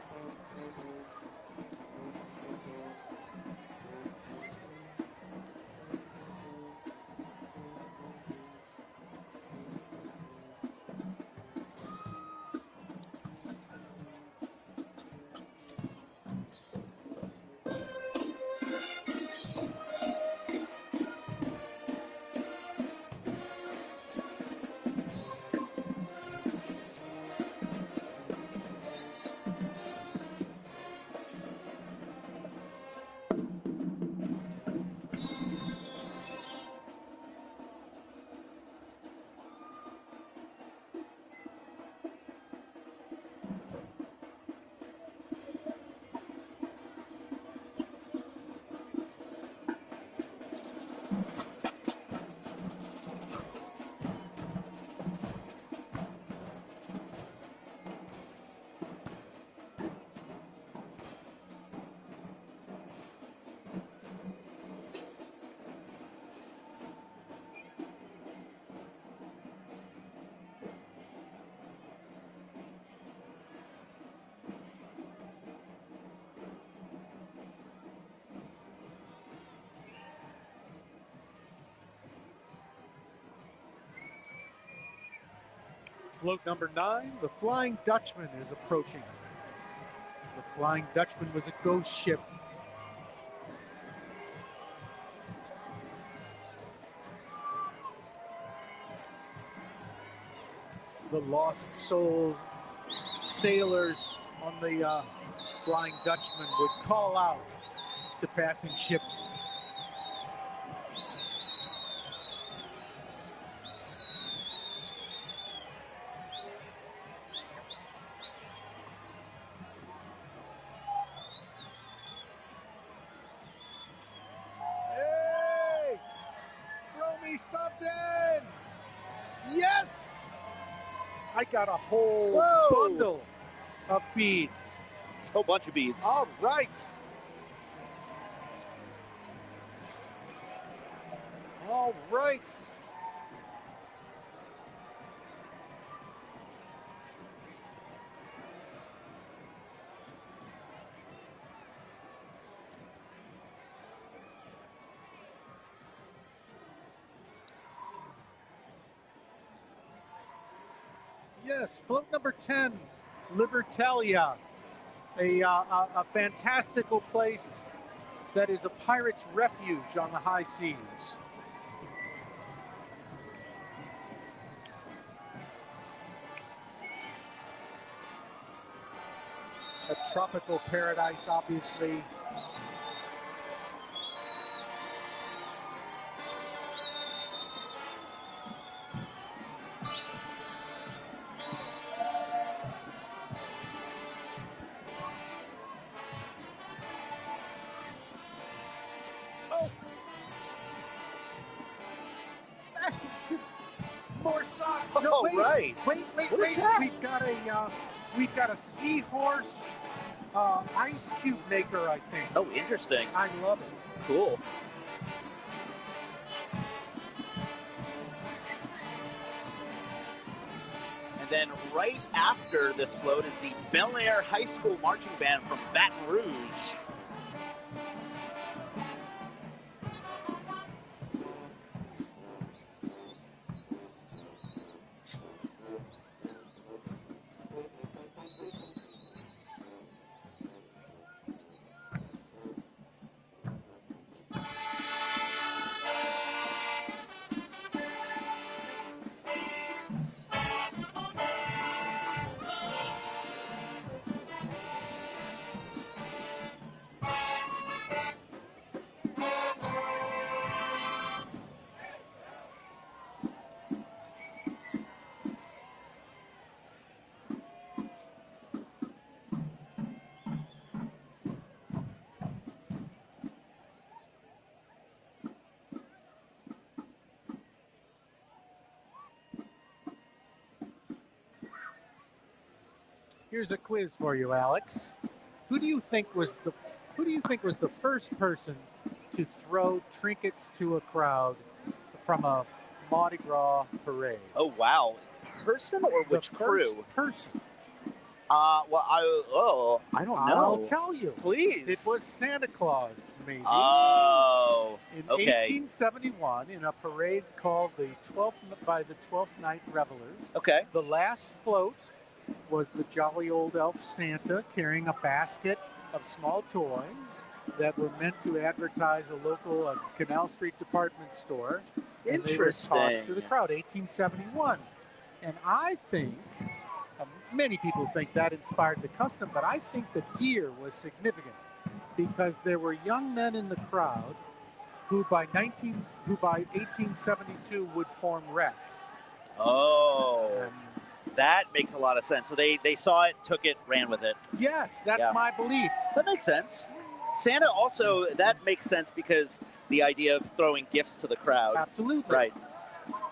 Float number 9, the Flying Dutchman is approaching. The Flying Dutchman was a ghost ship. The lost souls, sailors on the Flying Dutchman would call out to passing ships. Hey! Throw me something! Yes! I got a whole bundle of beads. Whole bunch of beads. All right. All right. Yes, float number 10, Libertalia, a fantastical place that is a pirate's refuge on the high seas. A tropical paradise, obviously. More socks. No, Oh, wait, right. Wait. What is that? We've got a seahorse ice cube maker, I think. Oh, interesting. I love it. Cool. And then right after this float is the Bel Air High School Marching Band from Baton Rouge. Here's a quiz for you, Alex. Who do you think was the first person to throw trinkets to a crowd from a Mardi Gras parade? Oh wow, person or which crew? First person. Well, I don't know. I'll tell you. Please. It was Santa Claus, maybe. Oh, in okay. 1871, in a parade called the 12th Night Revelers. Okay. The last float was the jolly old elf Santa carrying a basket of small toys that were meant to advertise a local Canal Street department store. And they were tossed to the crowd. 1871, and I think. Many people think that inspired the custom, but I think the year was significant because there were young men in the crowd who by 1872 would form reps. Oh, that makes a lot of sense. So they saw it, took it, ran with it. Yes, that's my belief. That makes sense. Santa also, that makes sense because the idea of throwing gifts to the crowd. Absolutely. Right.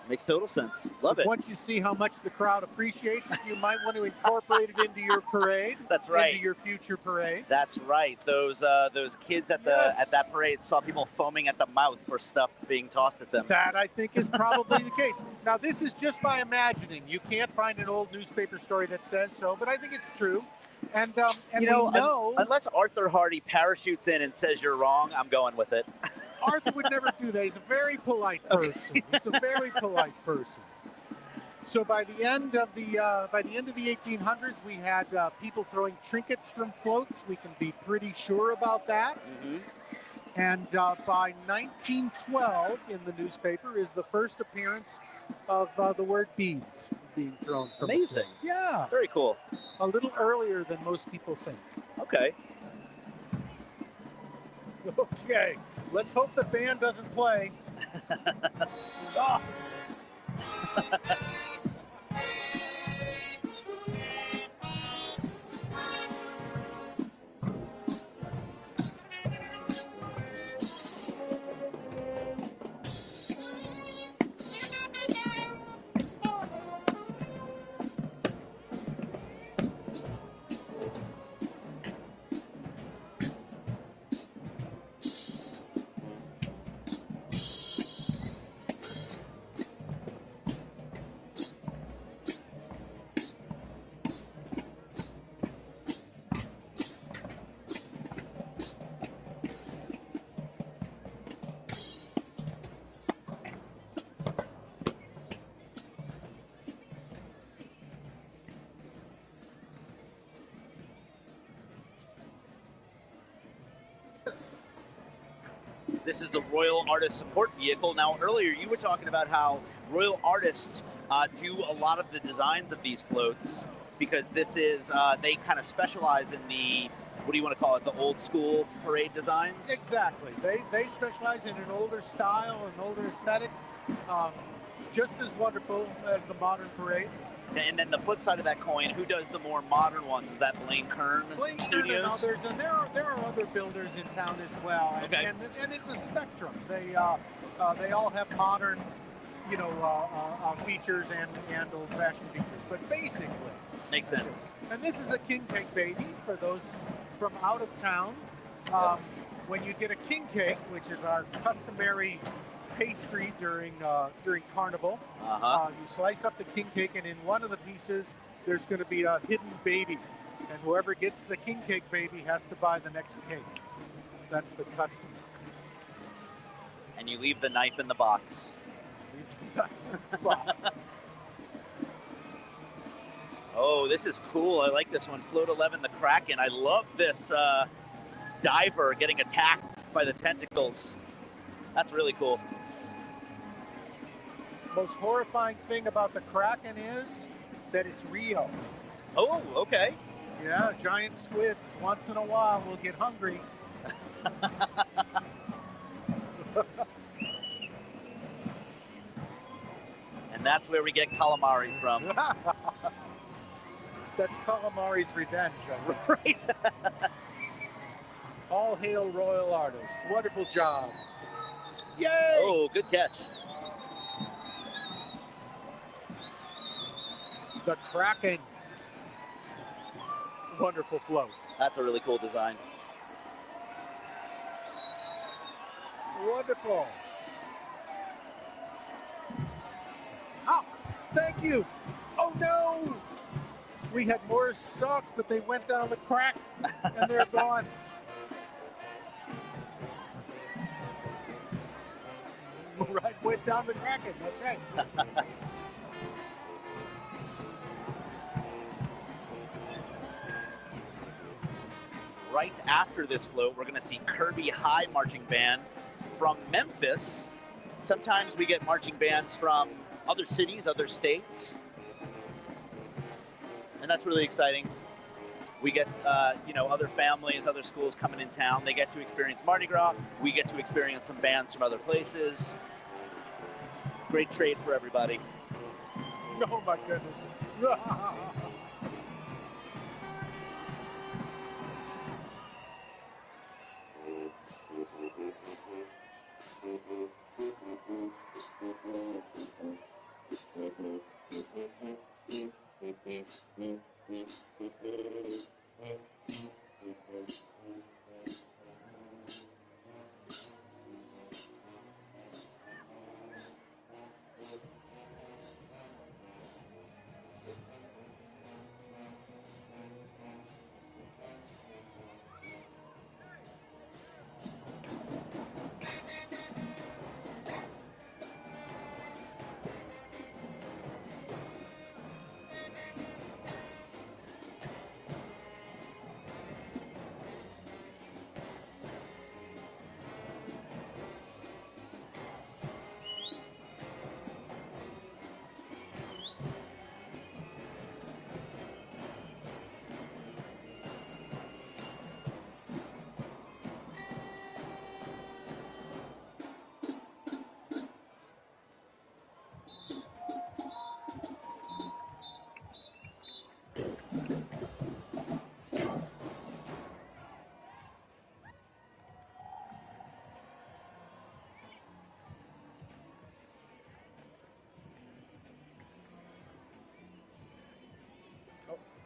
Makes total sense. Love it. Once you see how much the crowd appreciates it, you might want to incorporate it into your parade. That's right. Into your future parade. That's right. Those kids at that parade saw people foaming at the mouth for stuff being tossed at them. That I think is probably the case. Now this is just by imagining. You can't find an old newspaper story that says so, but I think it's true. And you know, unless Arthur Hardy parachutes in and says you're wrong, I'm going with it. Arthur would never do that. He's a very polite person. He's a very polite person. So by the end of the 1800s, we had people throwing trinkets from floats. We can be pretty sure about that. Mm-hmm. And by 1912, in the newspaper, is the first appearance of the word beads being thrown from Amazing. the float. Yeah. Very cool. A little earlier than most people think. Okay. Okay. Let's hope the band doesn't play. Oh. This is the Royal Artist Support Vehicle. Now, earlier you were talking about how Royal Artists do a lot of the designs of these floats because this is, they kind of specialize in the, what do you want to call it, the old school parade designs? Exactly. They specialize in an older style, an older aesthetic, just as wonderful as the modern parades. And then the flip side of that coin, who does the more modern ones? Is that Blaine Kern Studios? And others, and there are other builders in town as well. And, Okay. and it's a spectrum. They all have modern, features and old-fashioned features. But basically, makes sense. And this is a king cake baby for those from out of town. Yes. When you get a king cake, which is our customary pastry during Carnival. You slice up the king cake, and in one of the pieces, there's going to be a hidden baby. And whoever gets the king cake baby has to buy the next cake. That's the custom. And you leave the knife in the box. Oh, this is cool. I like this one. Float 11, the Kraken. I love this diver getting attacked by the tentacles. That's really cool. Most horrifying thing about the Kraken is that it's real. Oh, okay. Yeah, giant squids once in a while will get hungry. And that's where we get calamari from. That's calamari's revenge. Right. All hail Royal Artists. Wonderful job. Yay! Oh, good catch. The Kraken. wonderful float. That's a really cool design. Wonderful. Oh, thank you. Oh no! We had more socks, but they went down the crack and they're gone. Right, went down the crack, that's right. Right after this float, we're going to see Kirby High Marching Band from Memphis. Sometimes we get marching bands from other cities, other states. And that's really exciting. We get, other families, other schools coming in town. They get to experience Mardi Gras. We get to experience some bands from other places. Great trade for everybody. Oh my goodness.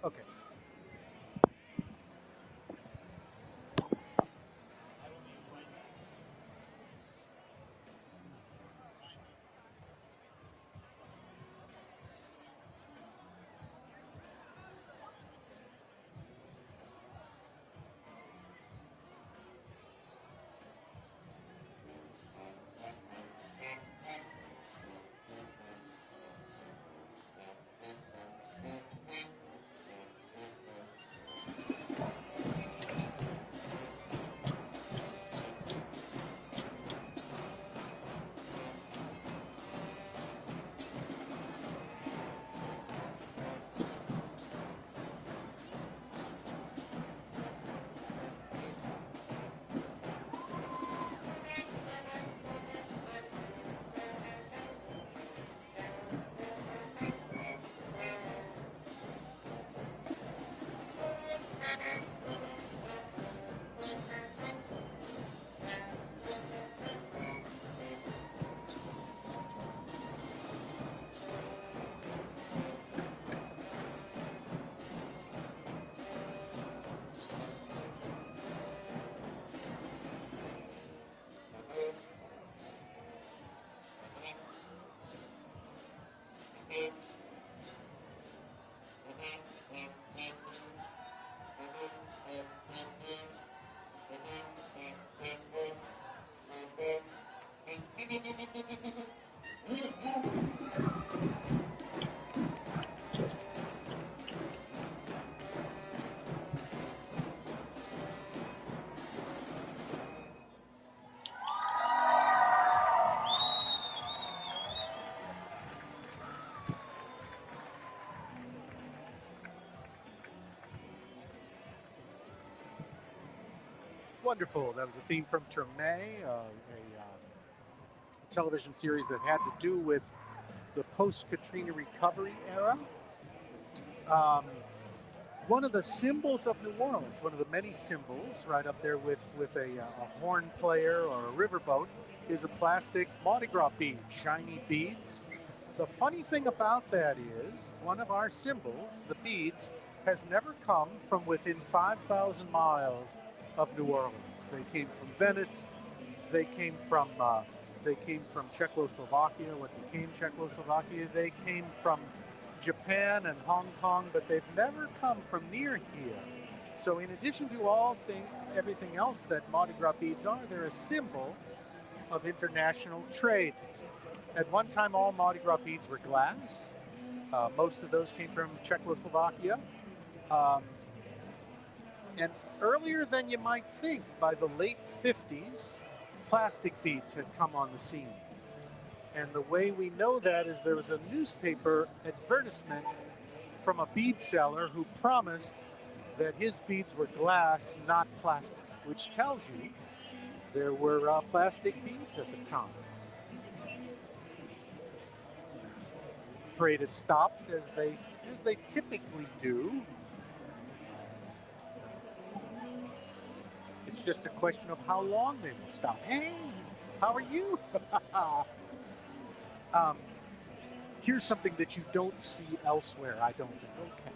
Okay. Wonderful. That was a theme from Treme, a television series that had to do with the post-Katrina recovery era. One of the symbols of New Orleans, one of the many symbols, right up there with a horn player or a riverboat, is a plastic Mardi Gras bead, shiny beads. The funny thing about that is, one of our symbols, the beads, has never come from within 5,000 miles of New Orleans. They came from Venice. They came from Czechoslovakia, what became Czechoslovakia. They came from Japan and Hong Kong, but they've never come from near here. So in addition to everything else that Mardi Gras beads are, they're a symbol of international trade. At one time, all Mardi Gras beads were glass. Most of those came from Czechoslovakia. And earlier than you might think, by the late 50s, plastic beads had come on the scene. And the way we know that is there was a newspaper advertisement from a bead seller who promised that his beads were glass, not plastic, which tells you there were plastic beads at the time. Parade has stopped as they typically do. It's just a question of how long they will stop. Hey, how are you? Here's something that you don't see elsewhere, I don't think. Okay.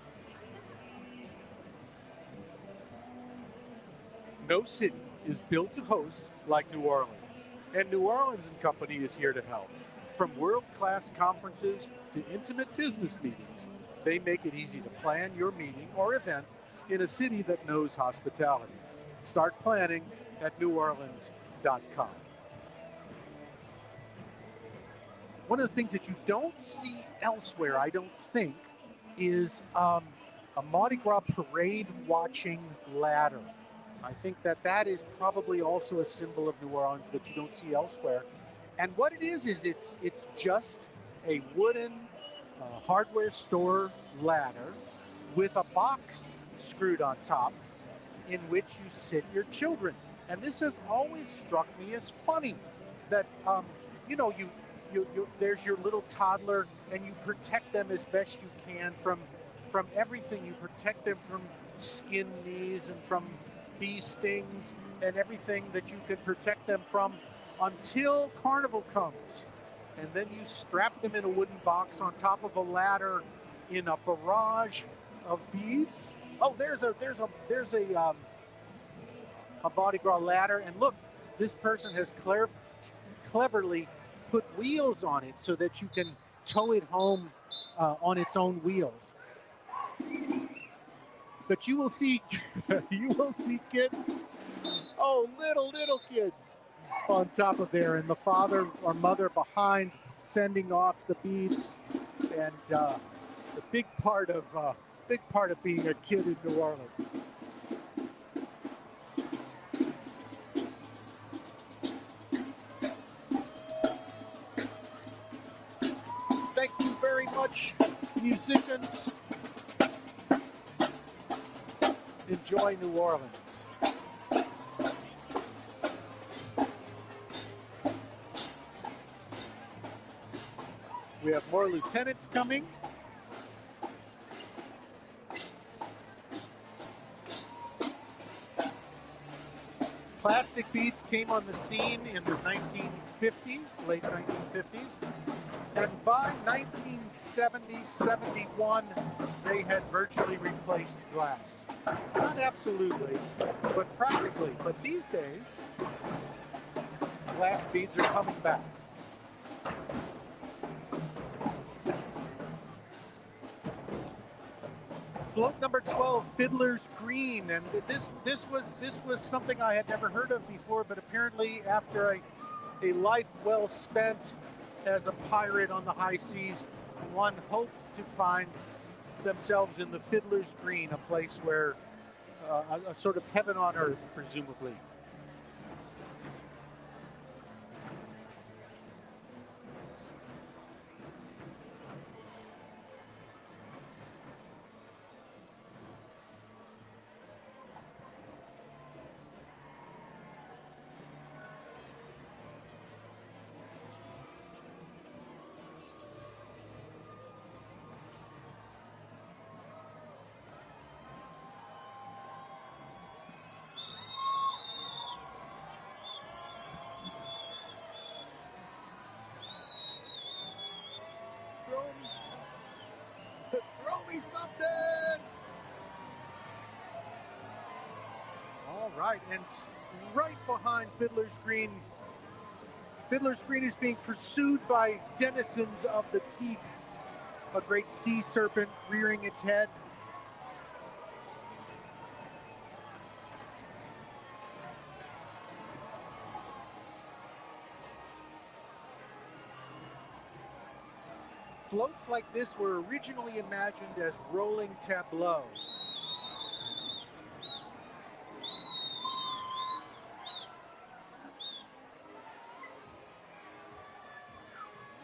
No city is built to host like New Orleans, and New Orleans and Company is here to help. From world-class conferences to intimate business meetings, they make it easy to plan your meeting or event in a city that knows hospitality. Start planning at neworleans.com. One of the things that you don't see elsewhere, I don't think, is a Mardi Gras parade watching ladder. I think that is probably also a symbol of New Orleans that you don't see elsewhere. And what it is it's just a wooden hardware store ladder with a box screwed on top in which you sit your children. And this has always struck me as funny that, there's your little toddler and you protect them as best you can from everything. You protect them from skin knees and from bee stings and everything that you can protect them from until Carnival comes. And then you strap them in a wooden box on top of a ladder in a barrage of beads. Oh, there's a Mardi Gras ladder, and look, this person has cleverly put wheels on it so that you can tow it home on its own wheels. But you will see kids, little kids on top of there, and the father or mother behind fending off the beads, and the big part of being a kid in New Orleans. Thank you very much, musicians. Enjoy New Orleans. We have more lieutenants coming. Plastic beads came on the scene in the 1950s, late 1950s. And by 1970-71, they had virtually replaced glass. Not absolutely, but practically. But these days, glass beads are coming back. Float number 12, Fiddler's Green, and this was something I had never heard of before, but apparently after a life well spent as a pirate on the high seas, one hoped to find themselves in the Fiddler's Green, a place where a sort of heaven on earth, presumably. right, and right behind Fiddler's Green. Fiddler's Green is being pursued by denizens of the deep. A great sea serpent rearing its head. Floats like this were originally imagined as rolling tableau.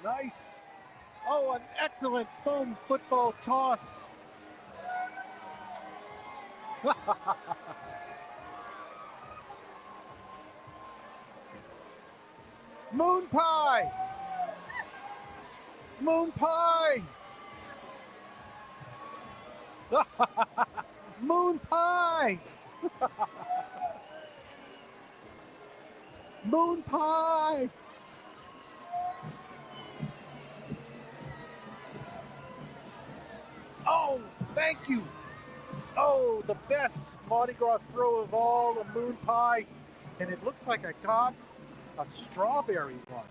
Nice. Oh, an excellent foam football toss. Moon pie. Moon pie. Moon pie. Moon pie. Oh, thank you. Oh, the best Mardi Gras throw of all, a moon pie. And it looks like I got a strawberry one.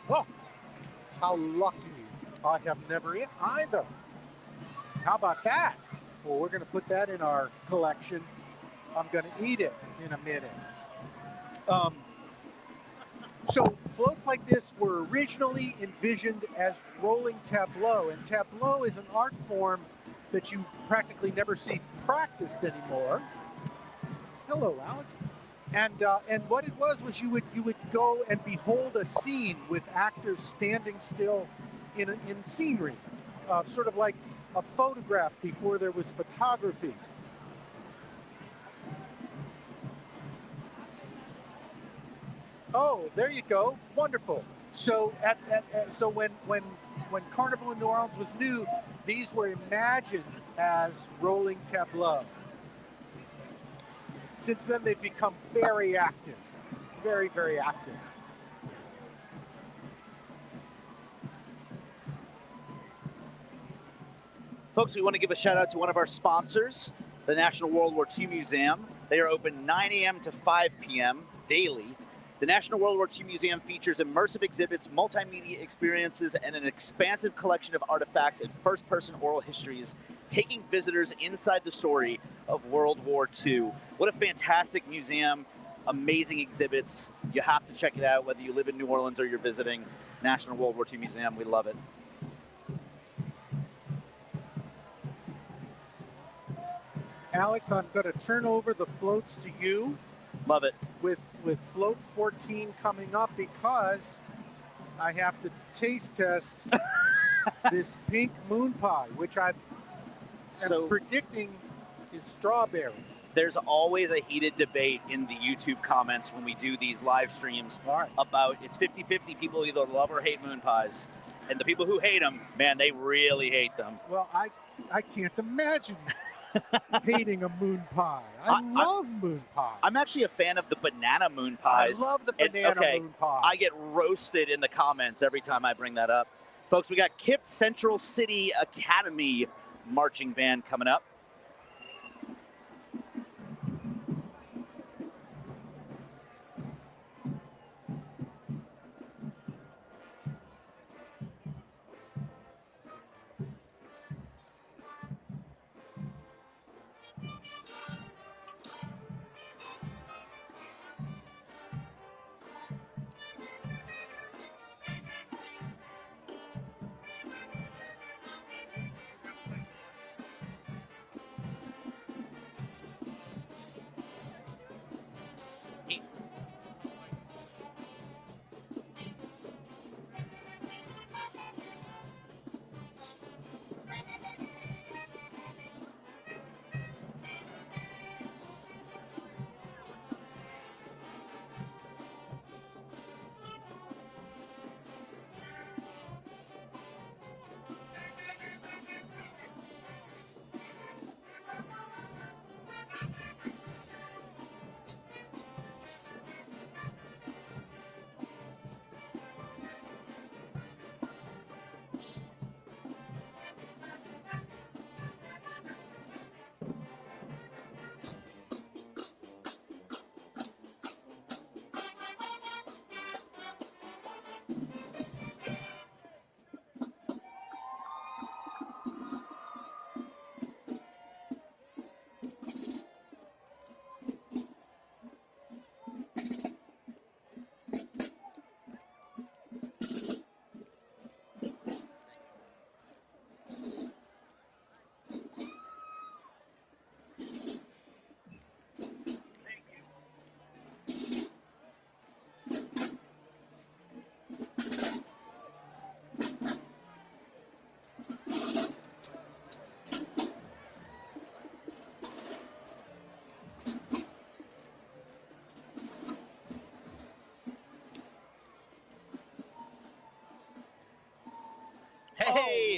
Oh, how lucky. I have never eaten either. How about that? Well, we're going to put that in our collection. I'm going to eat it in a minute. So floats like this were originally envisioned as rolling tableau, and tableau is an art form that you practically never see practiced anymore. Hello, Alex. And what it was you would go and behold a scene with actors standing still in scenery, sort of like a photograph before there was photography. Oh, there you go. Wonderful. So so when Carnival in New Orleans was new, these were imagined as rolling tableau. Since then, they've become very active, very, very active. Folks, we want to give a shout out to one of our sponsors, the National World War II Museum. They are open 9 a.m. to 5 p.m. daily. The National World War II Museum features immersive exhibits, multimedia experiences, and an expansive collection of artifacts and first-person oral histories, taking visitors inside the story of World War II. What a fantastic museum, amazing exhibits. You have to check it out, whether you live in New Orleans or you're visiting National World War II Museum. We love it. Alex, I'm going to turn over the floats to you. Love it. With float 14 coming up, because I have to taste test this pink moon pie, which I am predicting is strawberry. There's always a heated debate in the YouTube comments when we do these live streams about it's 50-50. People either love or hate moon pies. And the people who hate them, man, they really hate them. Well, I can't imagine hating a moon pie. I love moon pie. I'm actually a fan of the banana moon pies. I love the banana moon pie. I get roasted in the comments every time I bring that up. Folks, we got KIPP Central City Academy marching band coming up.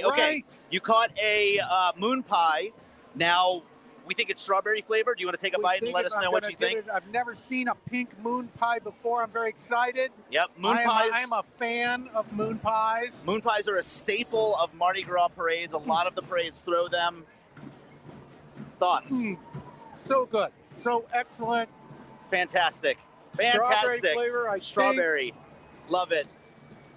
Right. Okay. Right. You caught a moon pie. Now, we think it's strawberry flavored. Do you want to take a bite and let us know what you think? I've never seen a pink moon pie before. I'm very excited. Yep. Moon pies. I am a fan of moon pies. Moon pies are a staple of Mardi Gras parades. A lot of the parades throw them. Thoughts? So good. So excellent. Fantastic. Strawberry flavor, I Strawberry. Love it.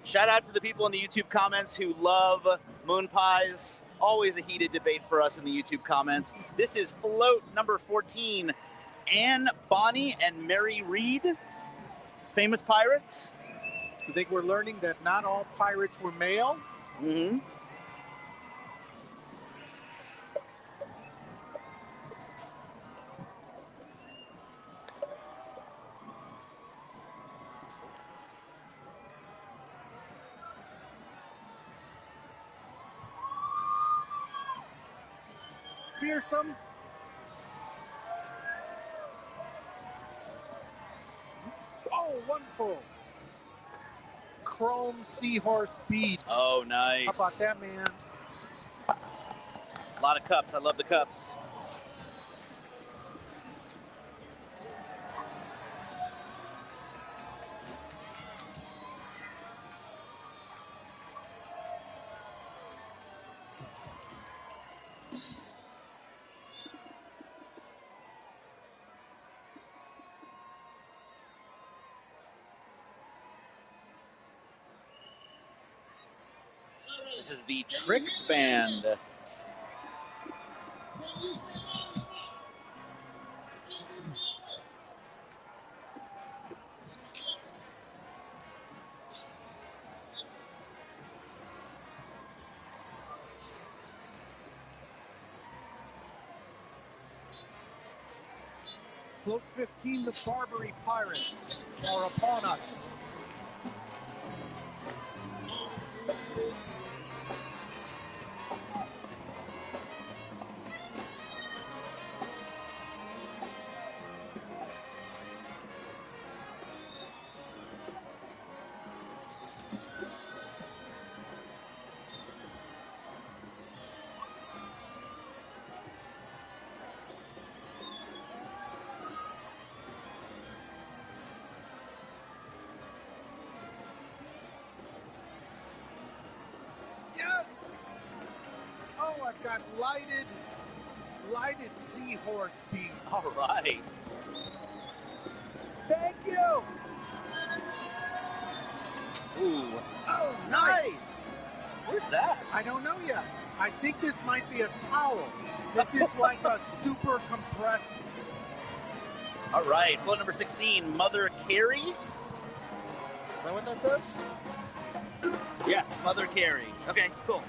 Shout out to the people in the YouTube comments who love moon pies. Always a heated debate for us in the YouTube comments. This is float number 14. Anne Bonny and Mary Reed, famous pirates. I think we're learning that not all pirates were male. Mm-hmm. Fearsome. Oh, wonderful. Chrome seahorse beads. Oh, nice. How about that, man? A lot of cups. I love the cups. This is the Tricks Band. Float 15, the Barbary Pirates are upon us. Yes! Oh, I've got lighted seahorse beads. All right. Thank you. Ooh. Oh, Nice. Where's that? I don't know yet. I think this might be a towel. This is like a super compressed. All right. Float number 16, Mother Carey. Is that what that says? Yes, Mother Carey. Okay, cool.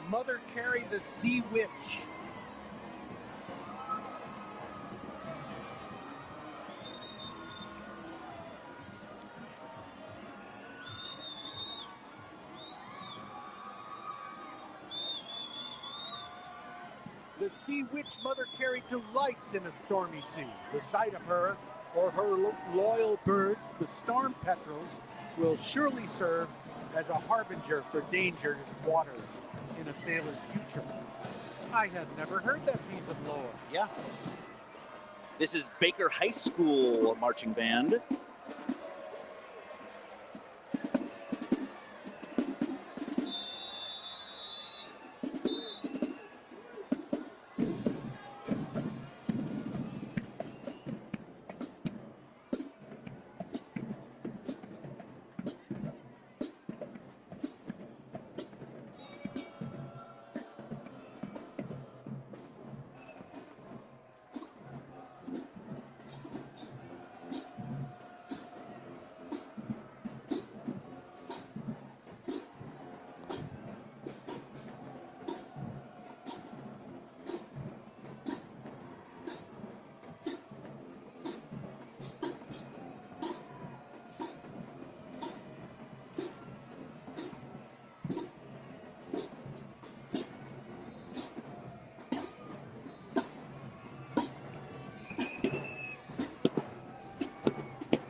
Mother Carey the Sea Witch. The sea witch Mother Carey delights in a stormy sea. The sight of her or her loyal birds, the storm petrels, will surely serve as a harbinger for dangerous waters in a sailor's future. I had never heard that piece of lore. Yeah. This is Baker High School marching band.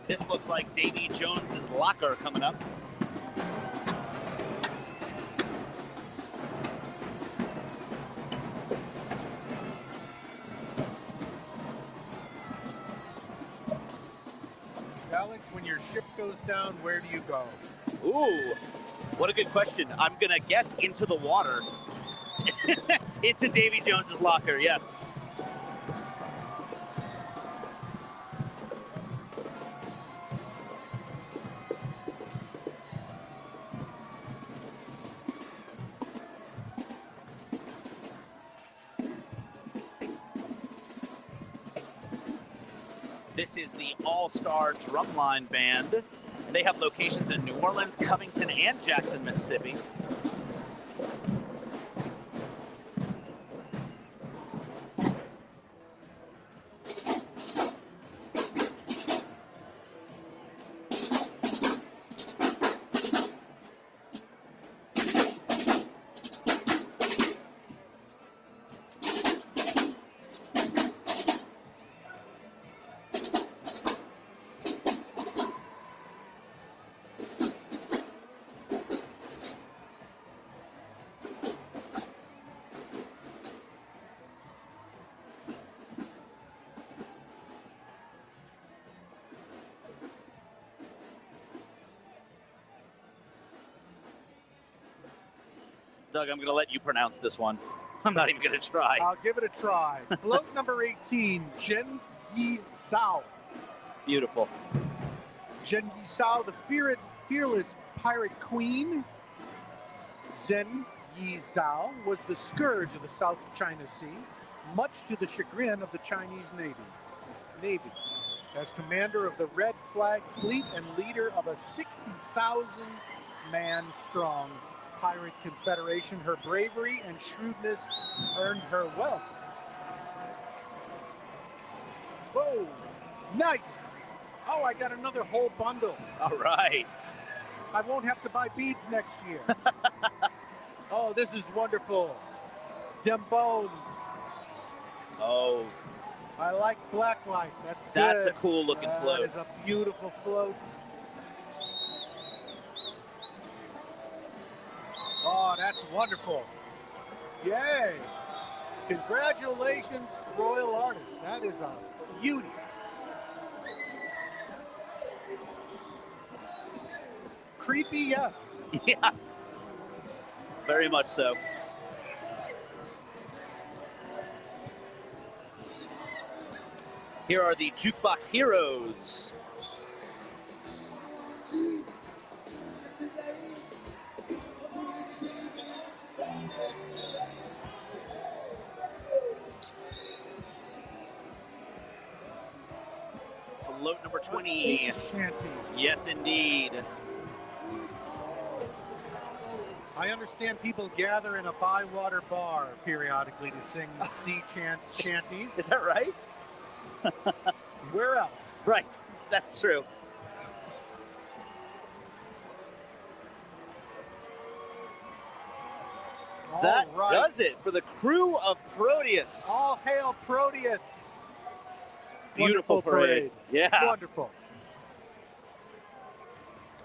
This looks like Davy Jones's locker coming up. Alex, when your ship goes down, where do you go? Ooh, what a good question. I'm going to guess into the water. Into Davy Jones's locker, yes. This is the All-Star Drumline Band. And they have locations in New Orleans, Covington, and Jackson, Mississippi. Doug, I'm going to let you pronounce this one. I'm not even going to try. I'll give it a try. Float number 18, Jen Yi Sao. Beautiful. Jen Yi Sao, the fearless pirate queen. Zen Yi Zhao was the scourge of the South China Sea, much to the chagrin of the Chinese Navy. As commander of the Red Flag Fleet and leader of a 60,000-man strong pirate confederation, her bravery and shrewdness earned her wealth. Whoa, nice. Oh, I got another whole bundle. All right. I won't have to buy beads next year. Oh, this is wonderful. Dem bones. Oh. I like black light. That's good. That's a cool looking float. That is a beautiful float. Oh, that's wonderful. Yay. Congratulations, Royal Artist. That is a beauty. Creepy, yes. Yeah. Very much so. Here are the Jukebox Heroes. Float number 20. Yes, indeed. I understand people gather in a Bywater bar periodically to sing sea shanties. Is that right? Where else? Right, that's true. That does it for the crew of Proteus. All hail Proteus. Beautiful parade. Yeah. Wonderful.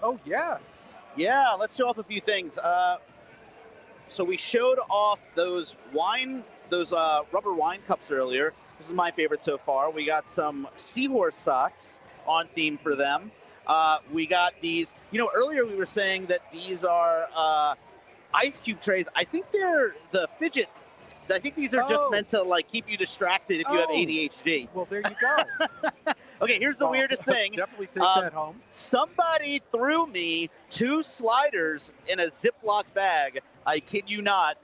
Oh, yes. Yeah, let's show off a few things. So we showed off those rubber wine cups earlier. This is my favorite so far. We got some seahorse socks on theme for them. We got these, earlier we were saying that these are ice cube trays. I think they're the fidget. I think these are just meant to keep you distracted if you have ADHD. Well, there you go. Okay, here's the weirdest thing. Definitely take that home. Somebody threw me 2 sliders in a Ziploc bag. I kid you not.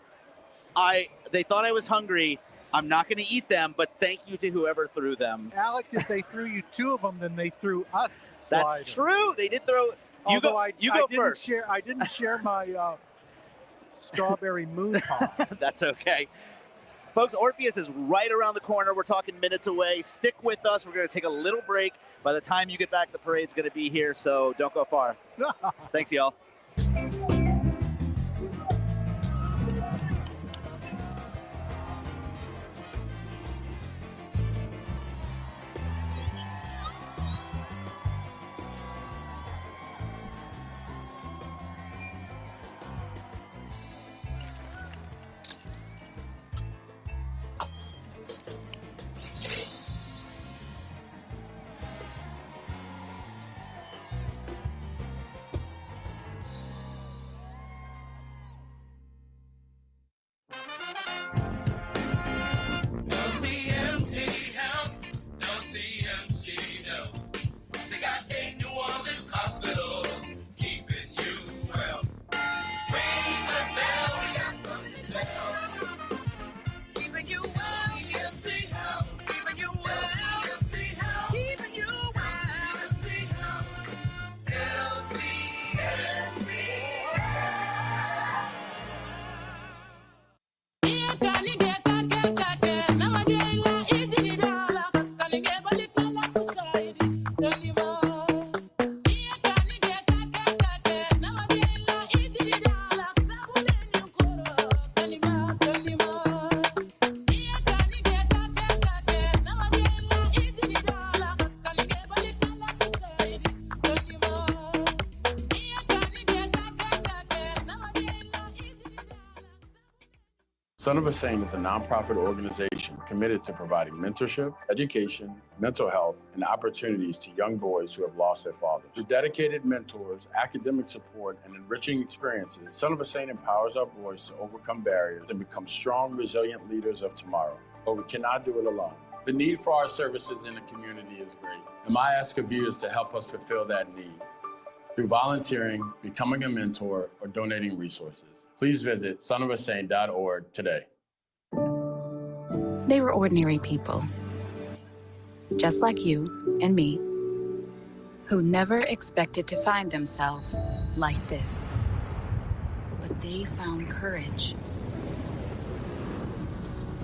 They thought I was hungry. I'm not going to eat them, but thank you to whoever threw them. Alex, if they threw you 2 of them, then they threw us sliders. That's true. They did throw. You go first. I didn't share my strawberry moon pie. That's okay. Folks, Orpheus is right around the corner. We're talking minutes away. Stick with us. We're going to take a little break. By the time you get back, the parade's going to be here, so don't go far. Thanks, y'all. Son of a Saint is a nonprofit organization committed to providing mentorship, education, mental health, and opportunities to young boys who have lost their fathers. Through dedicated mentors, academic support, and enriching experiences, Son of a Saint empowers our boys to overcome barriers and become strong, resilient leaders of tomorrow. But we cannot do it alone. The need for our services in the community is great, and my ask of you is to help us fulfill that need through volunteering, becoming a mentor, or donating resources. Please visit sonofasaint.org today. They were ordinary people, just like you and me, who never expected to find themselves like this. But they found courage.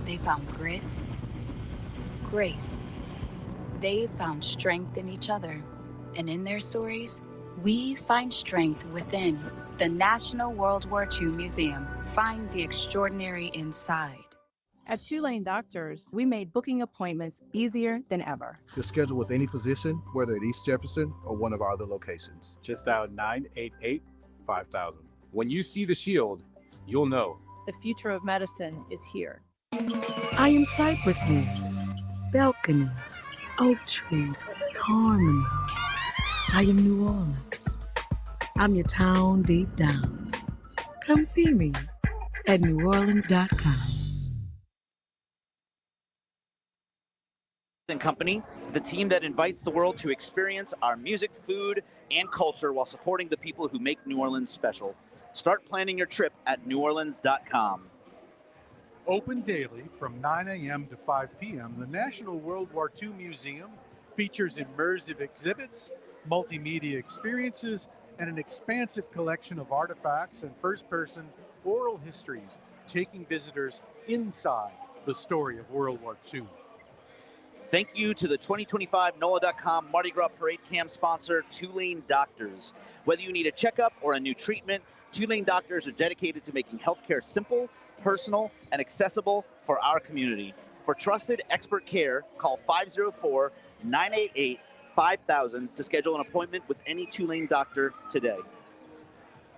They found grit, grace. They found strength in each other. And in their stories, we find strength within. The National World War II Museum. Find the extraordinary inside. At Tulane Doctors, we made booking appointments easier than ever. To schedule with any physician, whether at East Jefferson or one of our other locations. Just dial 988-5000. When you see the shield, you'll know. The future of medicine is here. I am cypress leaves, balconies, oak trees, harmony. I am New Orleans. I'm your town deep down. Come see me at neworleans.com. And Company, the team that invites the world to experience our music, food, and culture while supporting the people who make New Orleans special. Start planning your trip at neworleans.com. Open daily from 9 a.m. to 5 p.m., the National World War II Museum features immersive exhibits, multimedia experiences, and an expansive collection of artifacts and first-person oral histories, taking visitors inside the story of World War II. Thank you to the 2025 NOLA.com Mardi Gras Parade Cam sponsor, Tulane Doctors. Whether you need a checkup or a new treatment, Tulane Doctors are dedicated to making healthcare simple, personal, and accessible for our community. For trusted expert care, call 504-988-5000 to schedule an appointment with any Tulane doctor today.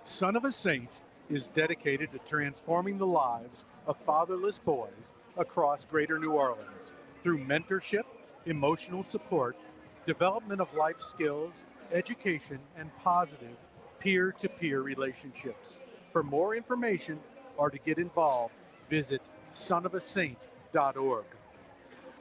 Son of a Saint is dedicated to transforming the lives of fatherless boys across Greater New Orleans through mentorship, emotional support, development of life skills, education, and positive peer-to-peer relationships. For more information or to get involved, visit sonofasaint.org.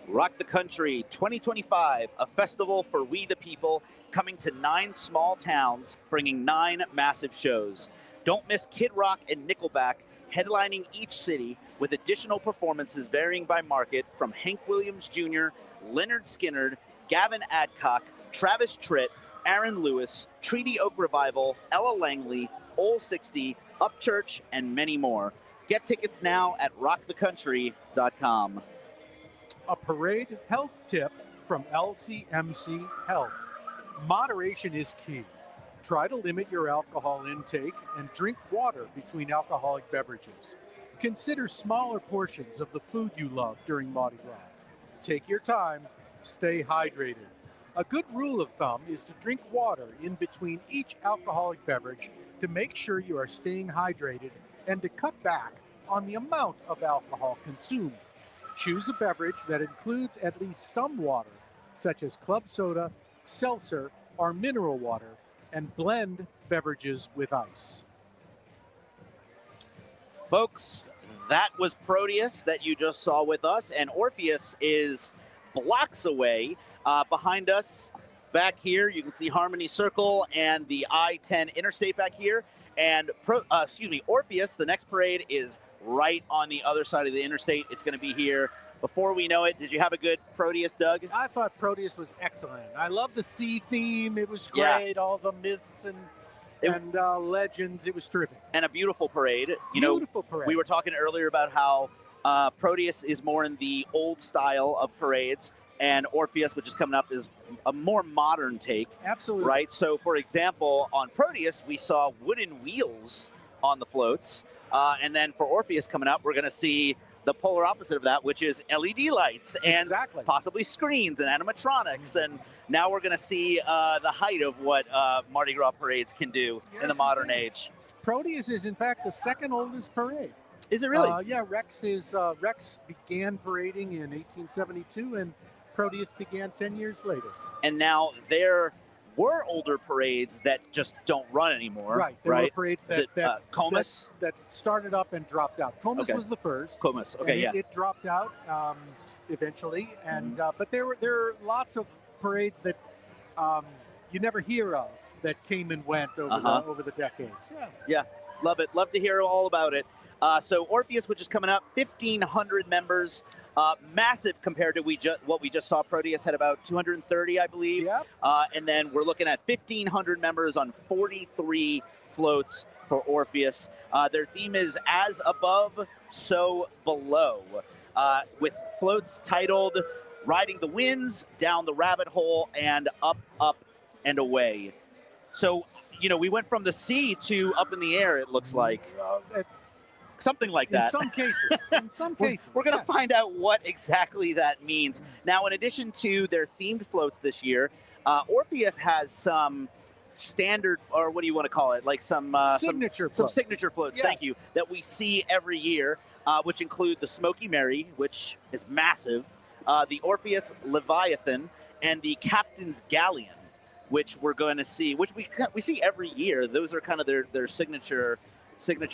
Rock the Country 2025, a festival for we the people, coming to 9 small towns, bringing 9 massive shows. Don't miss Kid Rock and Nickelback headlining each city with additional performances varying by market from Hank Williams Jr., Leonard Skinner, Gavin Adcock, Travis Tritt, Aaron Lewis, Treaty Oak Revival, Ella Langley, Ole 60, Upchurch, and many more. Get tickets now at rockthecountry.com. A parade health tip from LCMC Health. Moderation is key. Try to limit your alcohol intake and drink water between alcoholic beverages. Consider smaller portions of the food you love during Mardi Gras. Take your time, stay hydrated. A good rule of thumb is to drink water in between each alcoholic beverage to make sure you are staying hydrated and to cut back on the amount of alcohol consumed. Choose a beverage that includes at least some water, such as club soda, seltzer, or mineral water, and blend beverages with ice. Folks, that was Proteus that you just saw with us, and Orpheus is blocks away. Behind us, back here, you can see Harmony Circle and the I-10 interstate back here. And Orpheus, the next parade, is right on the other side of the interstate. It's going to be here before we know it. Did you have a good Proteus, Doug? I thought Proteus was excellent. I love the sea theme. It was great. Yeah. All the myths and legends. It was terrific. And a beautiful parade. Beautiful parade. We were talking earlier about how Proteus is more in the old style of parades, and Orpheus, which is coming up, is a more modern take. Absolutely. Right? So, for example, on Proteus, we saw wooden wheels on the floats. And then for Orpheus coming up, we're going to see the polar opposite of that, which is LED lights and possibly screens and animatronics. And now we're going to see the height of what Mardi Gras parades can do in the modern age. Proteus is, in fact, the second oldest parade. Is it really? Yeah, Rex began parading in 1872, and Proteus began 10 years later. And now there were older parades that just don't run anymore. Right. There were parades Comus? that started up and dropped out. Comus Okay. was the first. Comus. Okay, and it dropped out eventually, and but there are lots of parades that you never hear of that came and went over the decades. Yeah, love it. Love to hear all about it. So Orpheus, which is coming up, 1,500 members, massive compared to what we just saw. Proteus had about 230, I believe. Yep. And then we're looking at 1,500 members on 43 floats for Orpheus. Their theme is As Above, So Below, with floats titled Riding the Winds, Down the Rabbit Hole, and Up, Up, and Away. So, we went from the sea to up in the air, it looks like. Something like that. In some cases. We're going to find out what exactly that means. Now, in addition to their themed floats this year, Orpheus has some standard, or what do you want to call it? Like some signature floats. Some signature floats, Yes. Thank you, that we see every year, which include the Smoky Mary, which is massive, the Orpheus Leviathan, and the Captain's Galleon, which we're going to see, which we see every year. Those are kind of their signature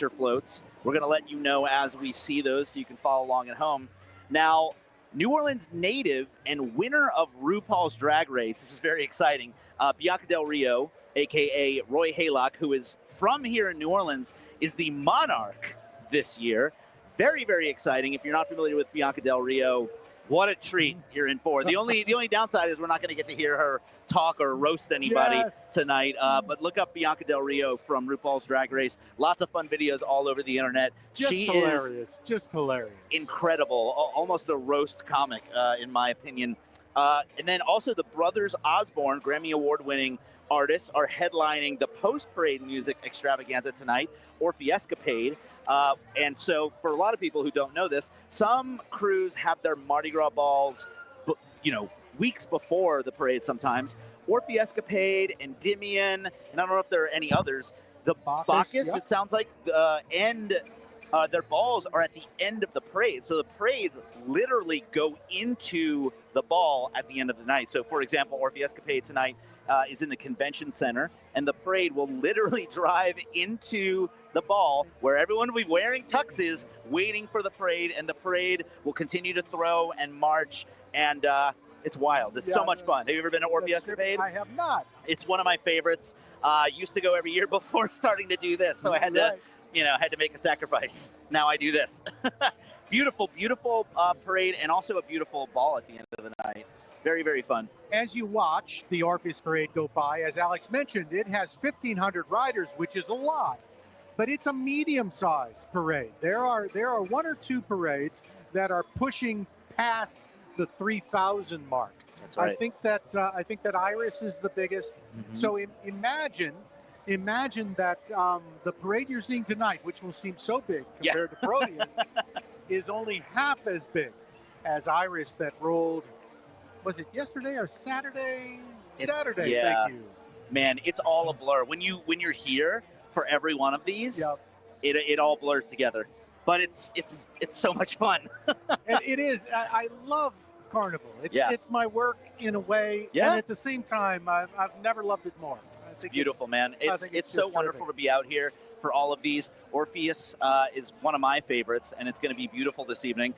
floats. We're going to let you know as we see those so you can follow along at home. Now, New Orleans native and winner of RuPaul's Drag Race, this is very exciting, Bianca Del Rio, a.k.a. Roy Haylock, who is from here in New Orleans, is the monarch this year. Very, very exciting. If you're not familiar with Bianca Del Rio, what a treat you're in for. The only downside is we're not going to get to hear her talk or roast anybody tonight. But look up Bianca Del Rio from RuPaul's Drag Race. Lots of fun videos all over the internet. She is just hilarious. Incredible. Almost a roast comic, in my opinion. And then also the Brothers Osborne, Grammy Award-winning artists, are headlining the post-parade music extravaganza tonight, Orpheescapade. And so for a lot of people who don't know this, some crews have their Mardi Gras balls, weeks before the parade sometimes. Orpheescapade, Endymion, and I don't know if there are any others. The Bacchus, it sounds like, their balls are at the end of the parade. So the parades literally go into the ball at the end of the night. So, for example, Orpheescapade tonight is in the convention center, and the parade will literally drive into the ball where everyone will be wearing tuxes waiting for the parade, and the parade will continue to throw and march, and it's wild. It's so much fun. Have you ever been to Orpheescapade? I have not. It's one of my favorites. Used to go every year before starting to do this, so I had to make a sacrifice. Now I do this. Beautiful, beautiful parade, and also a beautiful ball at the end of the night. Very, very fun. As you watch the Orpheus parade go by, as Alex mentioned, it has 1,500 riders, which is a lot, but it's a medium-sized parade. There are one or two parades that are pushing past the 3,000 mark. That's right. I think that Iris is the biggest. Mm-hmm. So imagine that the parade you're seeing tonight, which will seem so big compared to Proteus, is only half as big as Iris that rolled. Was it yesterday or Saturday? Saturday. Yeah. Thank you. Man, it's all a blur. When you're here for every one of these, it all blurs together. But it's so much fun. And it is. I love Carnival. It's my work in a way. Yeah. And at the same time, I've never loved it more. It's beautiful, man. It's so just wonderful to be out here for all of these. Orpheus is one of my favorites, and it's going to be beautiful this evening.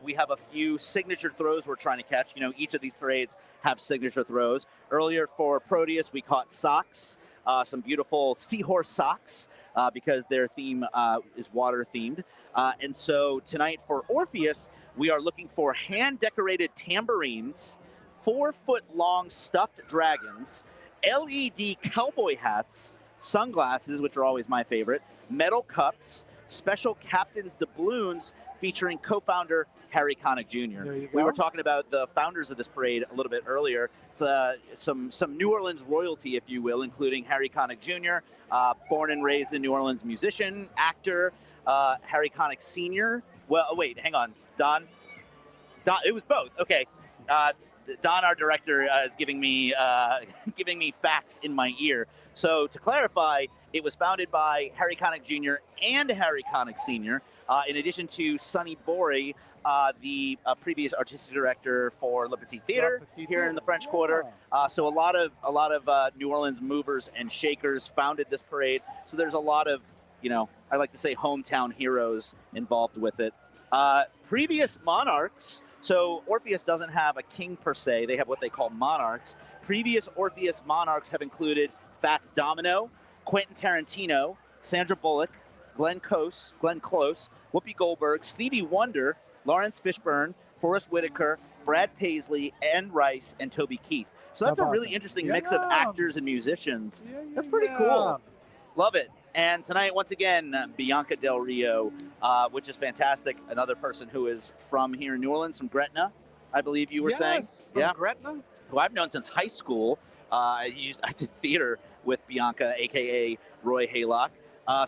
We have a few signature throws we're trying to catch. Each of these parades have signature throws. Earlier for Proteus, we caught socks, some beautiful seahorse socks, because their theme is water themed. And so tonight for Orpheus, we are looking for hand-decorated tambourines, 4-foot-long stuffed dragons, LED cowboy hats, sunglasses, which are always my favorite, metal cups, special captain's doubloons featuring co-founder Harry Connick Jr. We were talking about the founders of this parade a little bit earlier. It's some New Orleans royalty, if you will, including Harry Connick Jr., born and raised in New Orleans musician, actor, Harry Connick Sr. Well, wait, hang on. Don, it was both. Okay. Don, our director, is giving me facts in my ear. So to clarify, It was founded by Harry Connick Jr. and Harry Connick Sr., in addition to Sonny Bory, the previous artistic director for Le Petit Theater here in the French Quarter. So a lot of New Orleans movers and shakers founded this parade. So there's a lot of, I like to say hometown heroes involved with it. Previous monarchs, so Orpheus doesn't have a king per se. They have what they call monarchs. Previous Orpheus monarchs have included Fats Domino, Quentin Tarantino, Sandra Bullock, Glenn Close, Whoopi Goldberg, Stevie Wonder, Lawrence Fishburne, Forrest Whitaker, Brad Paisley, Anne Rice, and Toby Keith. So that's a really interesting mix of actors and musicians. That's pretty cool. Love it. And tonight, once again, Bianca Del Rio, which is fantastic. Another person who is from here in New Orleans, from Gretna, I believe you were saying. From Gretna? Who I've known since high school. I did theater with Bianca, a.k.a. Roy Haylock.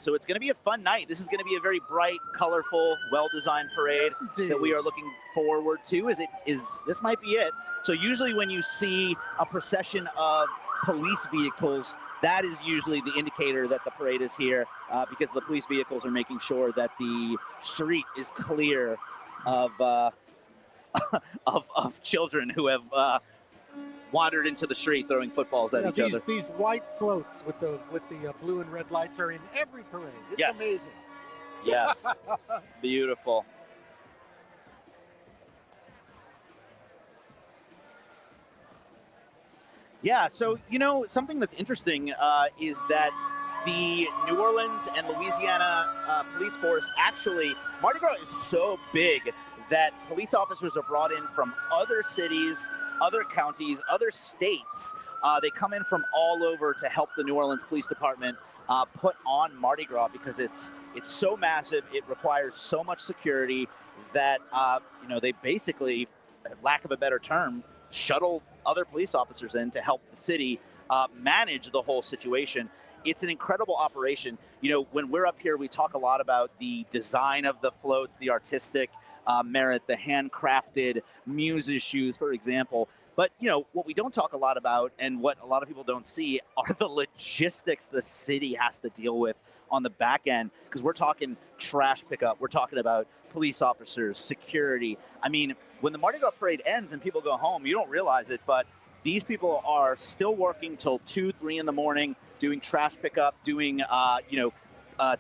So it's going to be a fun night. This is going to be a very bright, colorful, well-designed parade that we are looking forward to. This might be it. So usually when you see a procession of police vehicles, that is usually the indicator that the parade is here, because the police vehicles are making sure that the street is clear of of children who have wandered into the street throwing footballs at each other. These white floats with the blue and red lights are in every parade. It's amazing. Yes. Beautiful. Yeah, so, something that's interesting is that the New Orleans and Louisiana police force, actually, Mardi Gras is so big that police officers are brought in from other cities, other counties, other states. They come in from all over to help the New Orleans Police Department put on Mardi Gras, because it's so massive, it requires so much security that, they basically, lack of a better term, shuttle other police officers in to help the city manage the whole situation. It's an incredible operation. When we're up here, we talk a lot about the design of the floats, the artistic merit, the handcrafted muse shoes, for example. But, what we don't talk a lot about, and what a lot of people don't see, are the logistics the city has to deal with on the back end, because we're talking trash pickup. We're talking about police officers, security. I mean, when the Mardi Gras parade ends and people go home, you don't realize it, but these people are still working till 2, 3 in the morning, doing trash pickup, doing,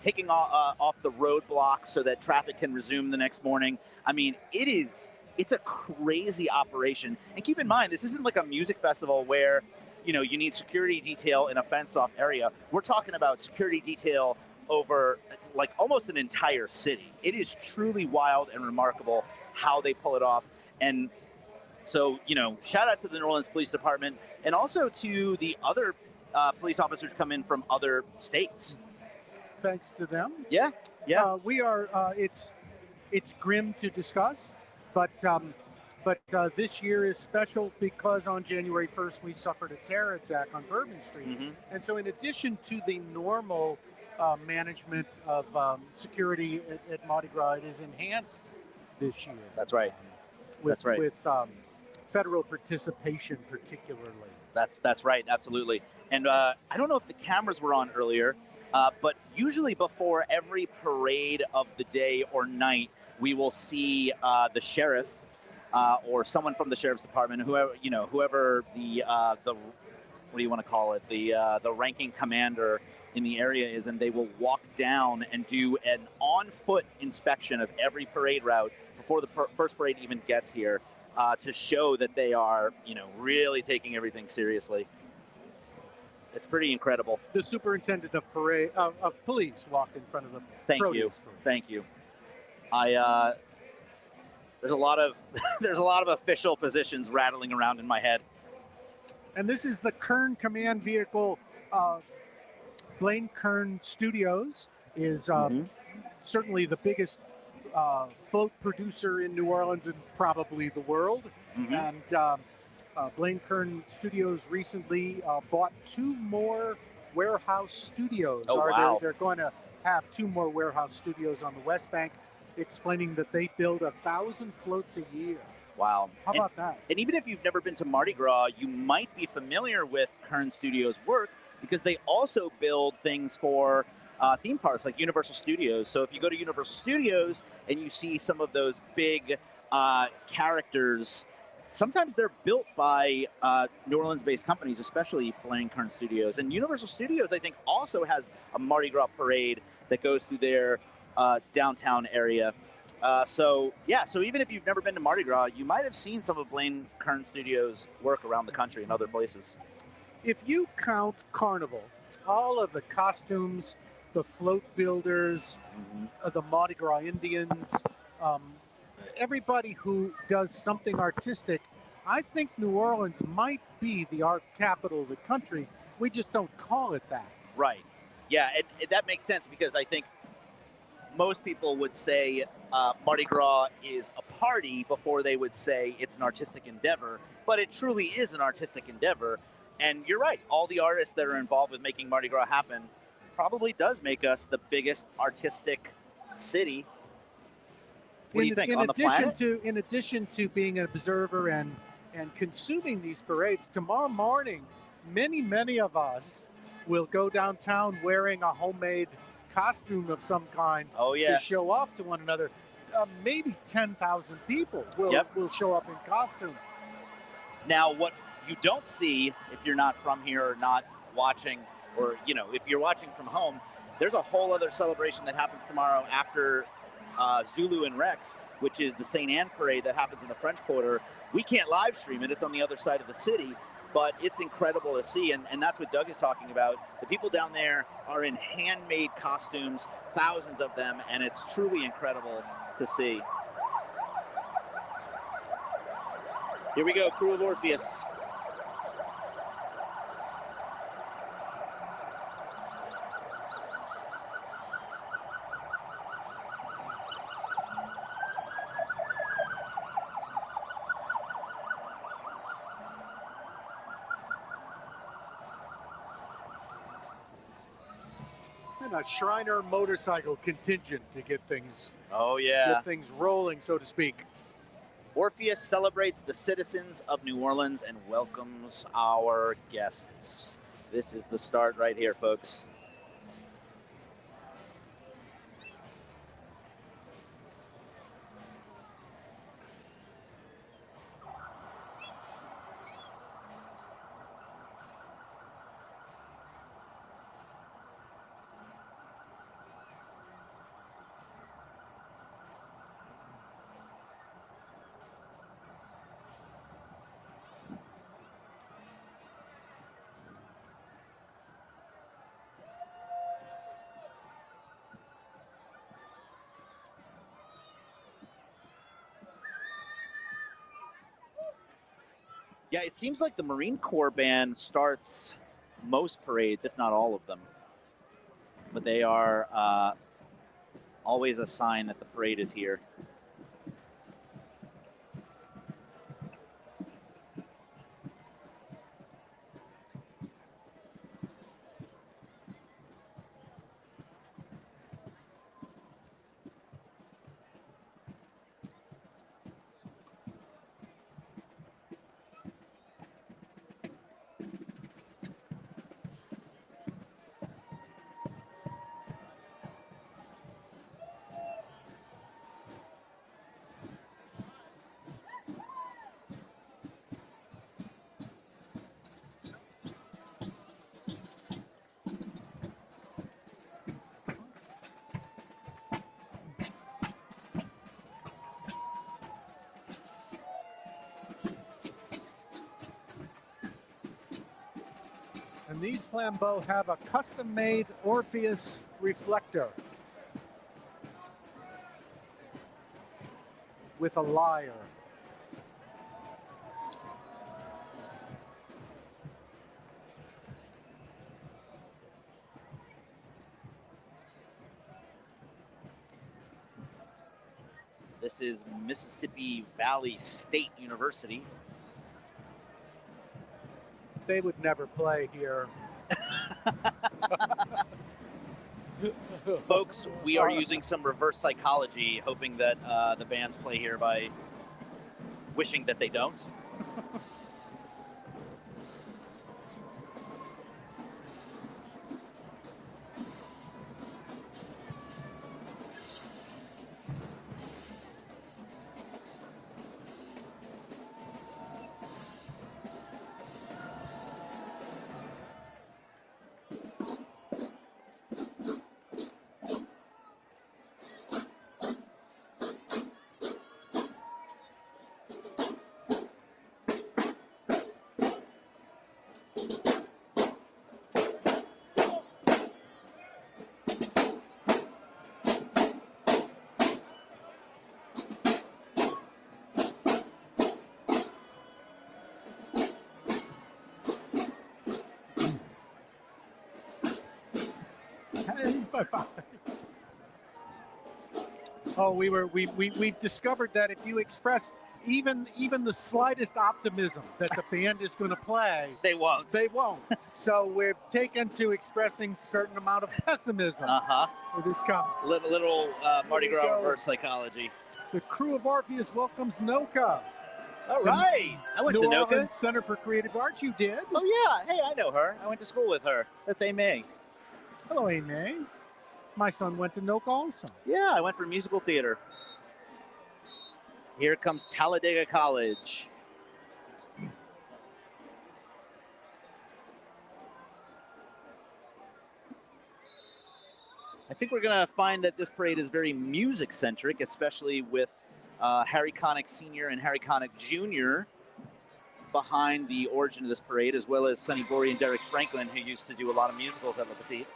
taking off the roadblocks so that traffic can resume the next morning. I mean, it's a crazy operation. And keep in mind, this isn't like a music festival where, you need security detail in a fenced-off area. We're talking about security detail over, like, almost an entire city. It is truly wild and remarkable how they pull it off. And so, shout out to the New Orleans Police Department, and also to the other police officers come in from other states. Thanks to them. Yeah. We are, it's grim to discuss, but this year is special because on January 1st, we suffered a terror attack on Bourbon Street. Mm-hmm. And so in addition to the normal management of security at Mardi Gras, it is enhanced this year. That's right. With federal participation particularly. That's right, absolutely. And I don't know if the cameras were on earlier, but usually before every parade of the day or night, we will see the sheriff or someone from the sheriff's department, whoever the what do you want to call it, the ranking commander in the area is, and they will walk down and do an on-foot inspection of every parade route before the first parade even gets here, to show that they are, really taking everything seriously. It's pretty incredible. The superintendent of police walked in front of the Proteus parade. Thank you. There's a lot of official positions rattling around in my head. And this is the Kern Command Vehicle. Blaine Kern Studios is certainly the biggest float producer in New Orleans and probably the world. Mm-hmm. And Blaine Kern Studios recently bought 2 more warehouse studios. Oh, wow. They're going to have 2 more warehouse studios on the West Bank, explaining that they build 1,000 floats a year. Wow. How about that? And even if you've never been to Mardi Gras, you might be familiar with Kern Studios' work because they also build things for theme parks like Universal Studios. So if you go to Universal Studios and you see some of those big characters, sometimes they're built by New Orleans-based companies, especially Blaine Kern Studios. And Universal Studios, I think, also has a Mardi Gras parade that goes through their downtown area. So even if you've never been to Mardi Gras, you might have seen some of Blaine Kern Studios' work around the country and other places. If you count Carnival, all of the costumes, the float builders, the Mardi Gras Indians, everybody who does something artistic, I think New Orleans might be the art capital of the country. We just don't call it that. Right. Yeah, that makes sense because I think most people would say Mardi Gras is a party before they would say it's an artistic endeavor, but it truly is an artistic endeavor. And you're right, all the artists that are involved with making Mardi Gras happen probably does make us the biggest artistic city. What do you think, on the planet? In addition to being an observer and consuming these parades, tomorrow morning, many of us will go downtown wearing a homemade costume of some kind to show off to one another. Maybe 10,000 people will show up in costume. Now, what you don't see if you're not from here or not watching, or if you're watching from home, there's a whole other celebration that happens tomorrow after Zulu and Rex, which is the St. Anne parade that happens in the French Quarter. We can't live stream it. It's on the other side of the city, but it's incredible to see, and that's what Doug is talking about. The people down there are in handmade costumes, thousands of them, and it's truly incredible to see. Here we go, Krewe of Orpheus. And a Shriner motorcycle contingent to get things get things rolling, so to speak. Orpheus celebrates the citizens of New Orleans and welcomes our guests. This is the start right here, folks. Yeah, it seems like the Marine Corps band starts most parades, if not all of them. But they are always a sign that the parade is here. And these flambeaux have a custom-made Orpheus reflector with a lyre. This is Mississippi Valley State University. They would never play here. Folks, we are using some reverse psychology, hoping that the bands play here by wishing that they don't. Bye-bye. Oh, we've discovered that if you express even the slightest optimism that the band is going to play, they won't. They won't. So we're taken to expressing certain amount of pessimism. Where this comes. Little Mardi Gras reverse psychology. The Krewe of Orpheus welcomes NOCA. All right. I went New to NOCA. Orleans Center for Creative Arts. You did? Oh, yeah. Hey, I know her. I went to school with her. That's Amy. Hello, Amy. My son went to NOCA also. Yeah, I went for musical theater. Here comes Talladega College. I think we're going to find that this parade is very music-centric, especially with Harry Connick Sr. and Harry Connick Jr. behind the origin of this parade, as well as Sonny Bory and Derek Franklin, who used to do a lot of musicals at Le Petit.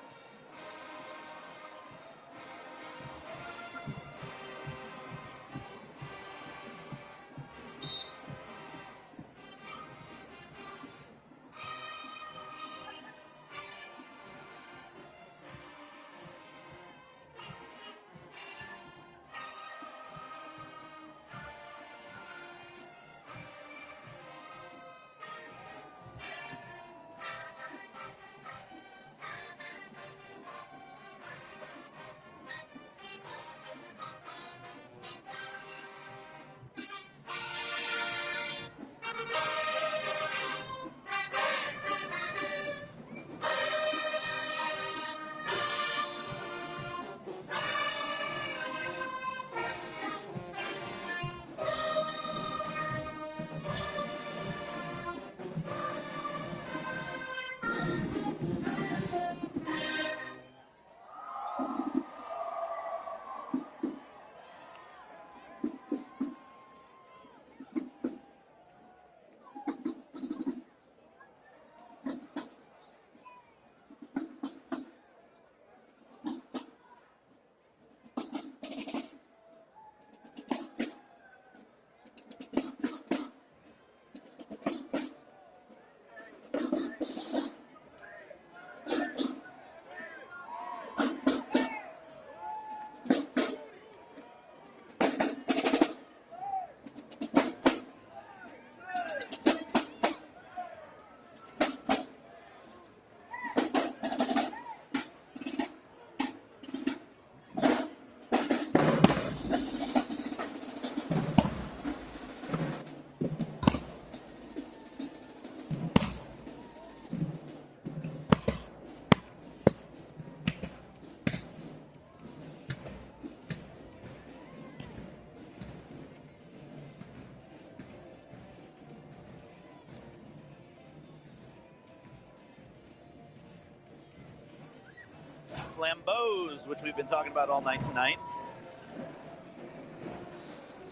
Flambeaus, which we've been talking about all night tonight.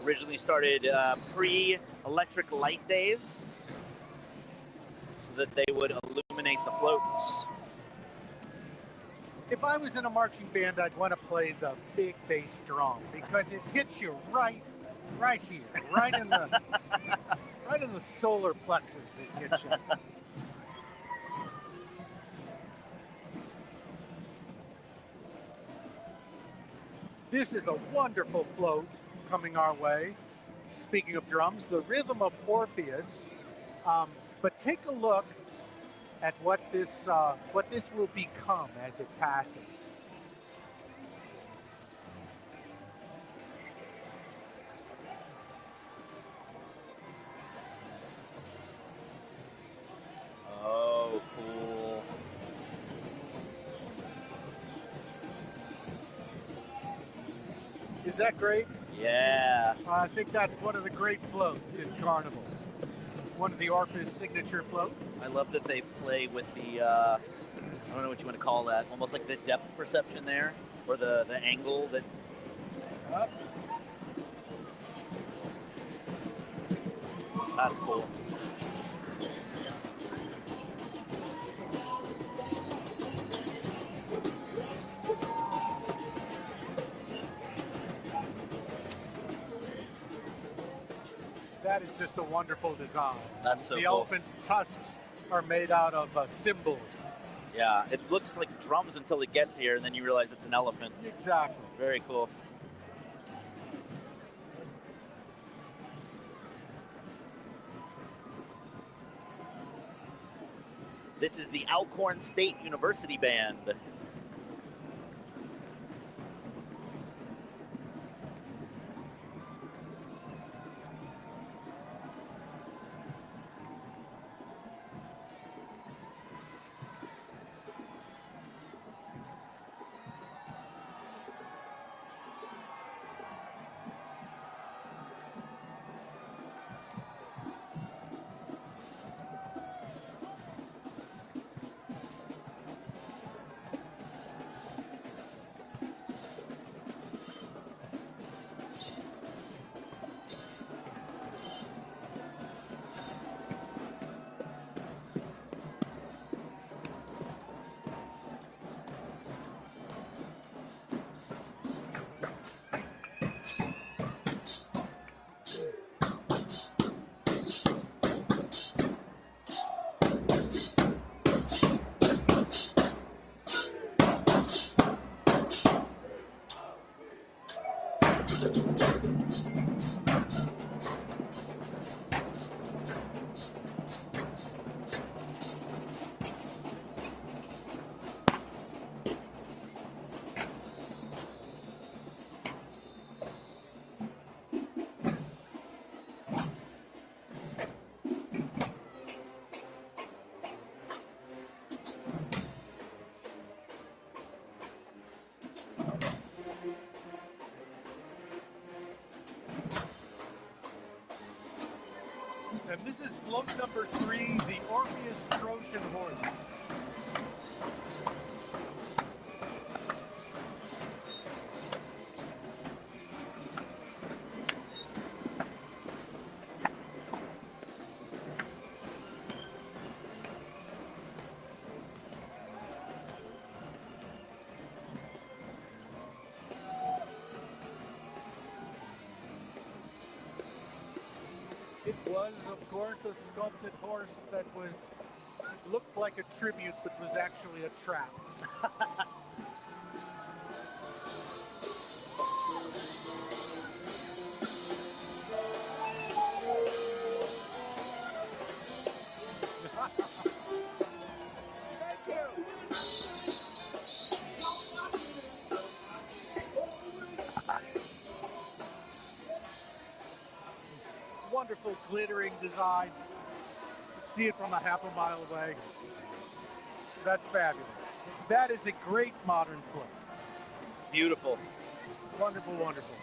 Originally started pre-electric light days so that they would illuminate the floats. If I was in a marching band, I'd want to play the big bass drum because it hits you right here, right in the solar plexus. It hits you. This is a wonderful float coming our way. Speaking of drums, the Rhythm of Orpheus. But take a look at what this will become as it passes. Oh, cool. Is that great? Yeah. I think that's one of the great floats in Carnival. One of the Orpheus signature floats. I love that they play with the, I don't know what you want to call that, almost like the depth perception there, or the angle that... That's cool. That is just a wonderful design. That's so the cool. elephant's tusks are made out of symbols. Yeah, it looks like drums until it gets here, and then you realize it's an elephant. Exactly. Very cool. This is the Alcorn State University Band. And this is float number 3, the Orpheus Trojan Horse. It was, of course, a sculpted horse that looked like a tribute, but was actually a trap. Wonderful glittering design. You can see it from a half a mile away. That's fabulous. That is a great modern float. Beautiful. Wonderful, wonderful.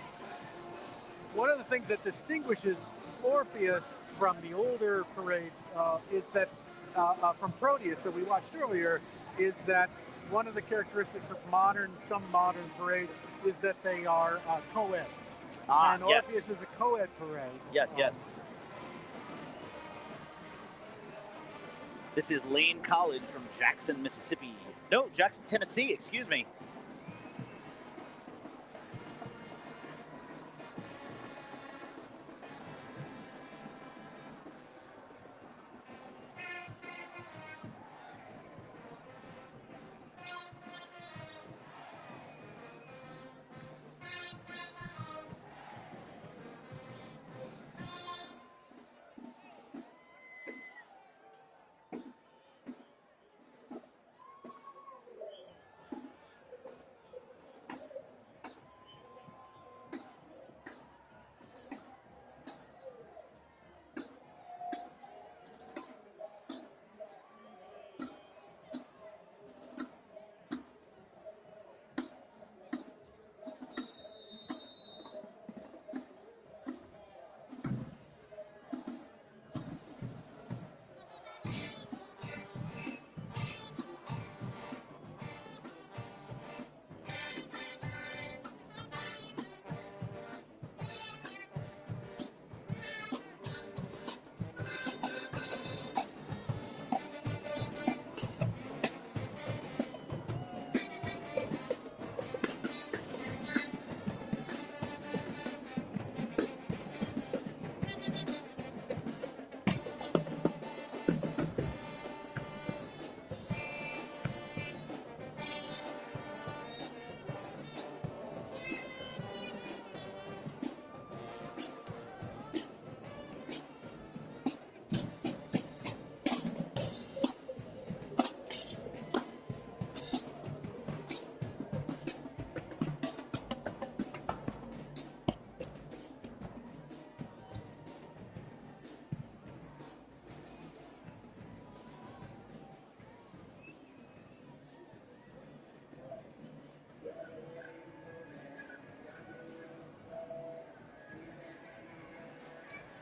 One of the things that distinguishes Orpheus from the older parade is that, from Proteus that we watched earlier, is that one of the characteristics of some modern parades is that they are co-ed. And Orpheus is a co-ed parade. Yes, yes. This is Lane College from Jackson, Mississippi. No, Jackson, Tennessee, excuse me.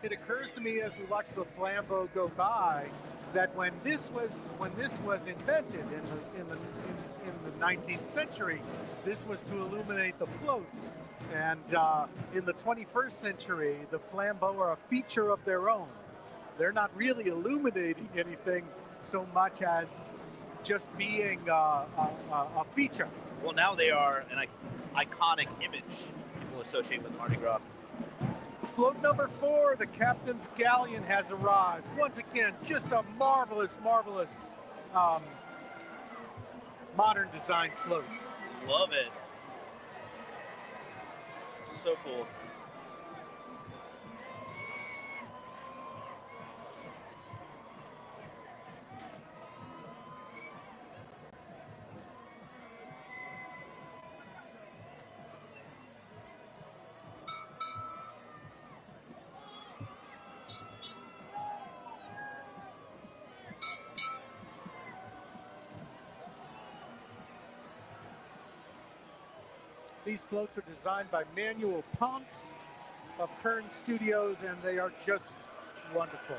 It occurs to me as we watch the flambeau go by that when this was invented in the 19th century, this was to illuminate the floats. And in the 21st century, the flambeaux are a feature of their own. They're not really illuminating anything so much as just being a feature. Well, now they are an iconic image people associate with Mardi Gras. Float number 4, the captain's galleon, has arrived. Once again, just a marvelous, marvelous modern design float. Love it. So cool. These floats are designed by Manuel Ponce of Kern Studios, and they are just wonderful.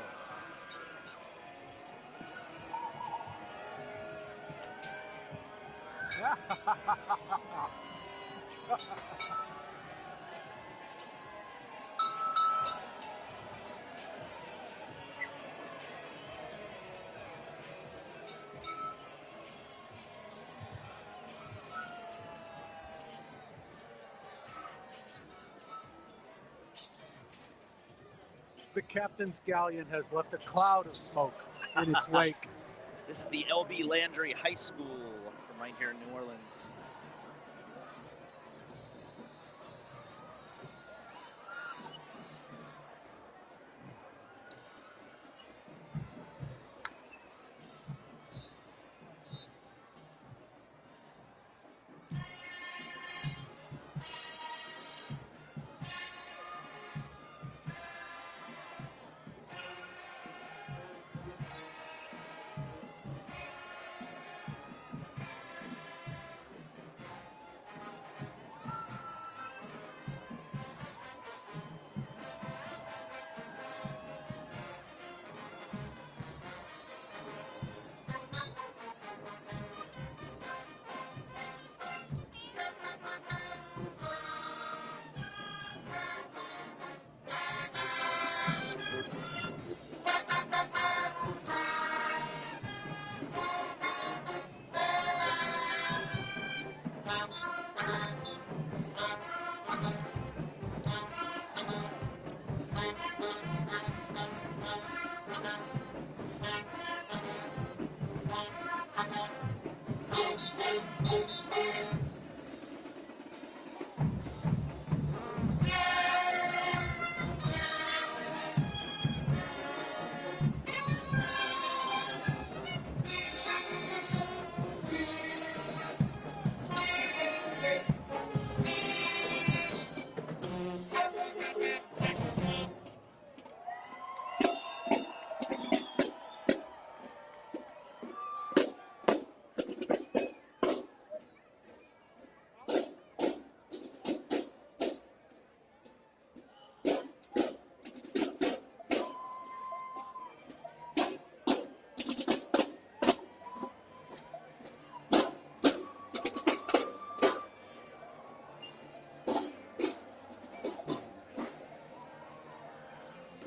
The captain's galleon has left a cloud of smoke in its wake. This is the L.B. Landry High School from right here in New Orleans.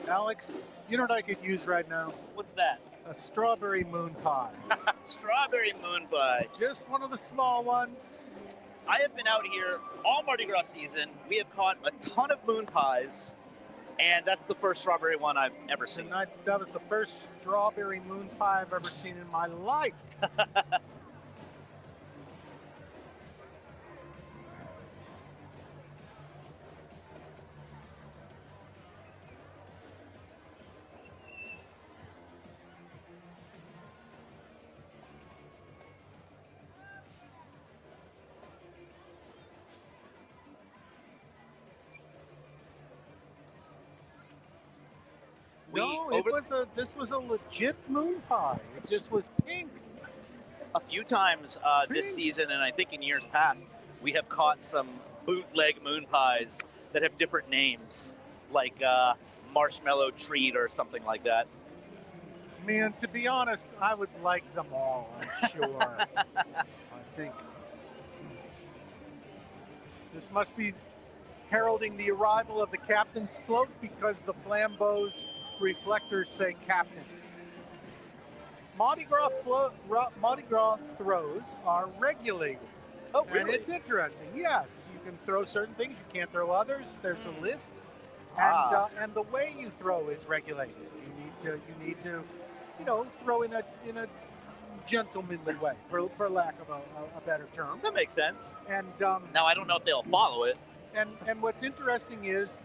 Alex, you know what I could use right now? What's that? A strawberry moon pie. Strawberry moon pie. Just one of the small ones. I have been out here all Mardi Gras season. We have caught a ton of moon pies, and that's the first strawberry one I've ever seen. And that was the first strawberry moon pie I've ever seen in my life. No, this was a legit moon pie. It just was pink. A few times this season, and I think in years past, we have caught some bootleg moon pies that have different names, like marshmallow treat or something like that. Man, to be honest, I would like them all, I'm sure. I think this must be heralding the arrival of the captain's float because the flambeau's reflectors say captain. Mardi Gras throws are regulated. Oh, really? And it's interesting. Yes, you can throw certain things, you can't throw others. There's a list. And the way you throw is regulated. You need to throw in a gentlemanly way, for lack of a better term. That makes sense. And now I don't know if they'll follow it. And what's interesting is,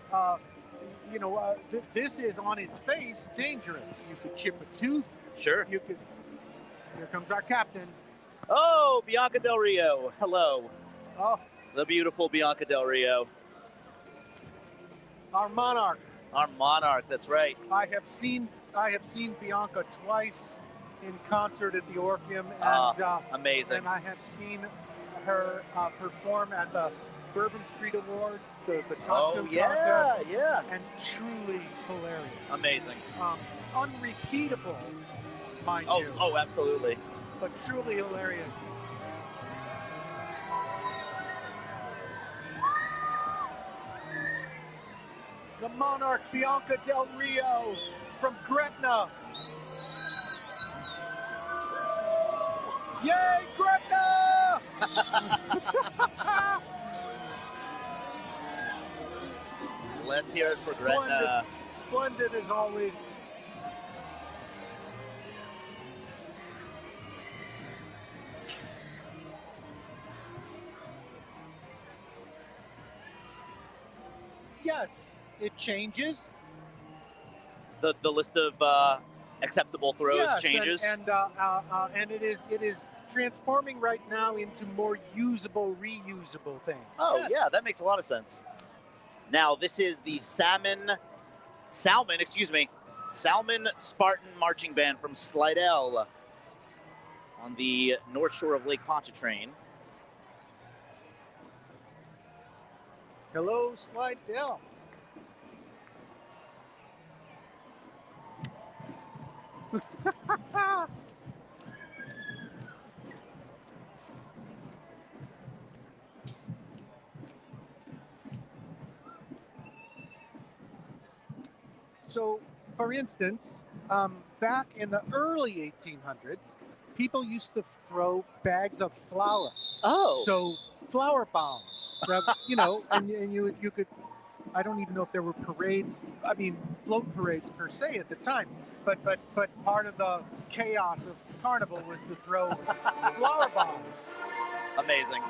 this is on its face dangerous. You could chip a tooth. Sure. You could. Here comes our captain. Oh, Bianca Del Rio. Hello. Oh, the beautiful Bianca Del Rio. Our monarch. Our monarch. That's right. I have seen Bianca twice in concert at the Orpheum, and amazing. And I have seen her perform at the Bourbon Street Awards, the costume contest. Yeah. And truly hilarious. Amazing. Unrepeatable, mind you. Oh, absolutely. But truly hilarious. The monarch, Bianca Del Rio from Gretna. Yay, Gretna! Let's hear it for Gretna. Splendid as always. Yes, it changes. The list of acceptable throws changes. And it is transforming right now into more usable, reusable things. Oh, yes. Yeah, that makes a lot of sense. Now, this is the Salmon Spartan Marching Band from Slidell on the north shore of Lake Pontchartrain. Hello, Slidell. So, for instance, back in the early 1800s, people used to throw bags of flour. Oh. So, flour bombs, and you could, I don't even know if there were parades, float parades per se at the time, but part of the chaos of Carnival was to throw flour bombs. Amazing.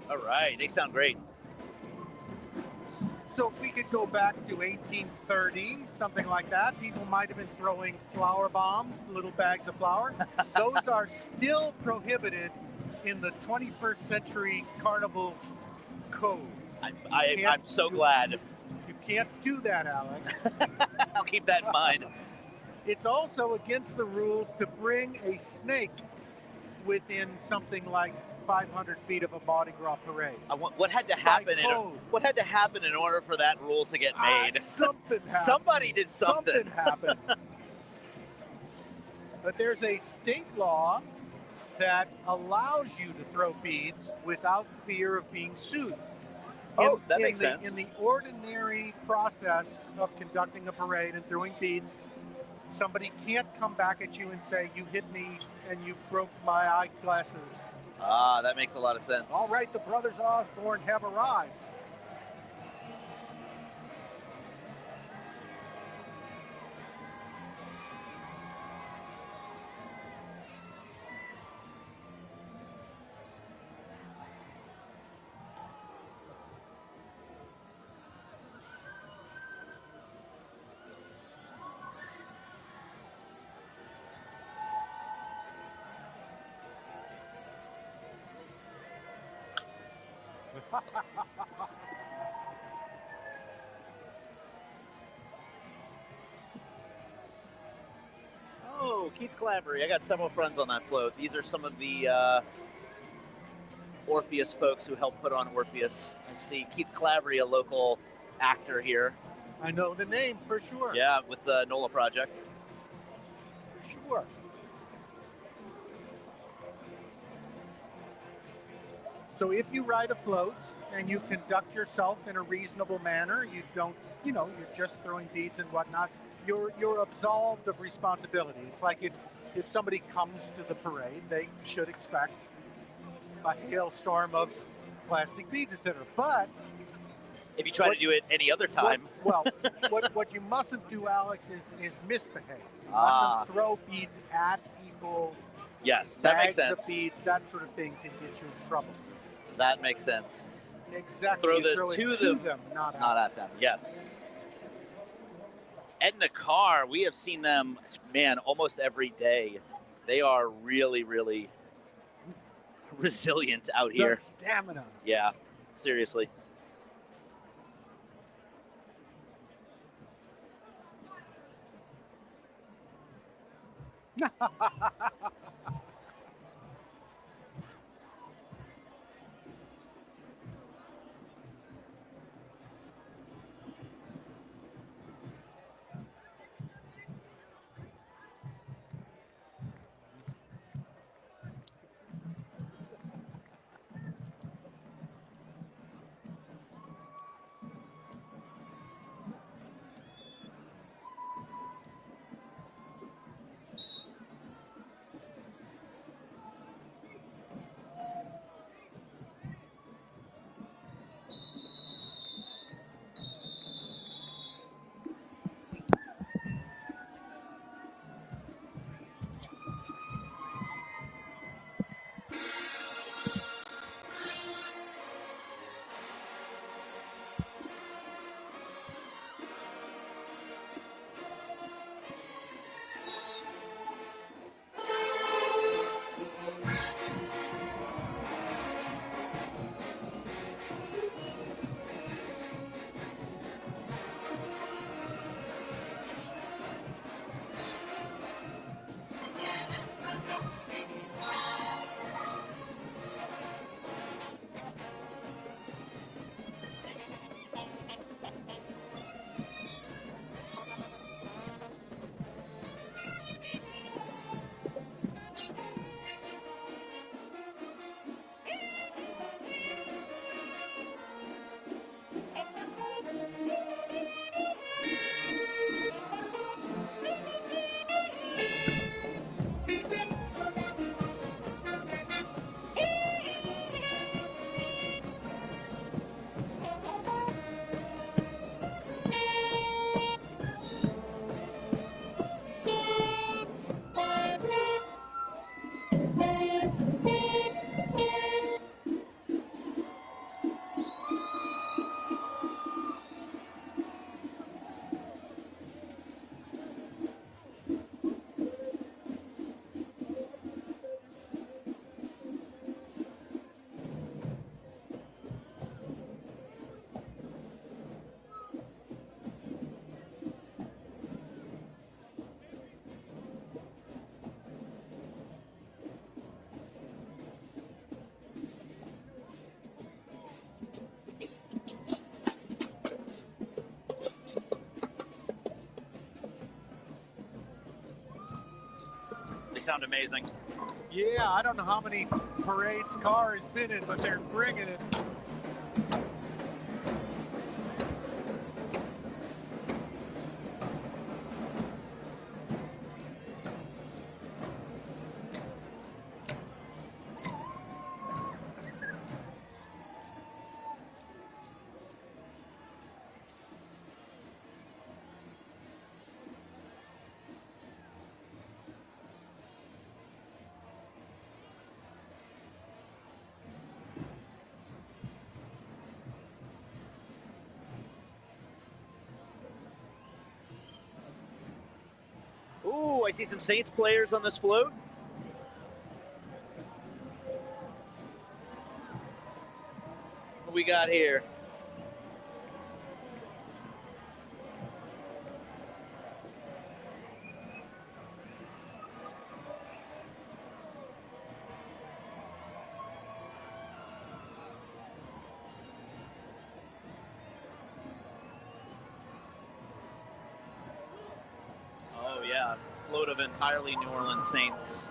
All right, they sound great. So if we could go back to 1830, something like that, people might have been throwing flour bombs, little bags of flour. Those are still prohibited in the 21st century Carnival Code. I'm so glad. You can't do that, Alex. I'll keep that in mind. It's also against the rules to bring a snake within something like 500 feet of a Mardi Gras parade. What had to happen? What had to happen in order for that rule to get made? Something happened. Somebody did something. Something happened. But there's a state law that allows you to throw beads without fear of being sued. Oh, that makes sense. In the ordinary process of conducting a parade and throwing beads, somebody can't come back at you and say, you hit me and you broke my eyeglasses. Ah, that makes a lot of sense. All right, the brothers Osborne have arrived. Oh, Keith Clavery. I got several friends on that float. These are some of the Orpheus folks who helped put on Orpheus. I see Keith Clavery, a local actor here. I know the name for sure. Yeah, with the NOLA project. For sure. So if you ride a float and you conduct yourself in a reasonable manner, you don't, you're just throwing beads and whatnot, you're absolved of responsibility. It's like if somebody comes to the parade, they should expect a hailstorm of plastic beads, etc. But if you try to do it any other time, what you mustn't do, Alex, is misbehave. You mustn't throw beads at people. Yes, that makes sense. Bags of beads, that sort of thing can get you in trouble. That makes sense. Exactly. Throw it to them, not at them. Yes. Edna Carr, we have seen them, man, almost every day. They are really, really resilient out here. The stamina. Yeah, seriously. They sound amazing. Yeah, I don't know how many parades Carr has been in, but they're bringing it. I see some Saints players on this float. What we got here? Oh yeah, float of entirely New Orleans Saints.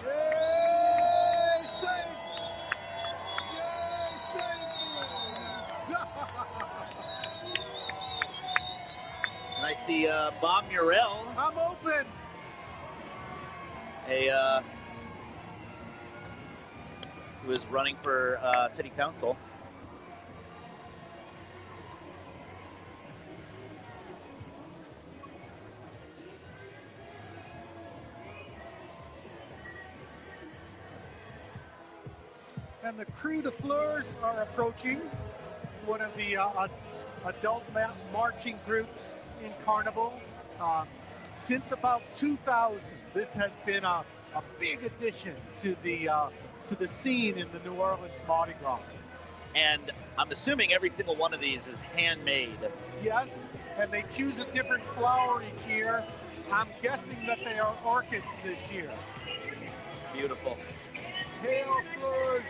Yay, Saints! Yay, Saints! And I see Bob Murrell. I'm open. Who is running for city council. And the Krewe de Fleurs are approaching, one of the adult marching groups in Carnival. Since about 2000, this has been a big addition to the scene in the New Orleans Mardi Gras. And I'm assuming every single one of these is handmade. Yes, and they choose a different flower each year. I'm guessing that they are orchids this year. Beautiful. Hail Fleurs!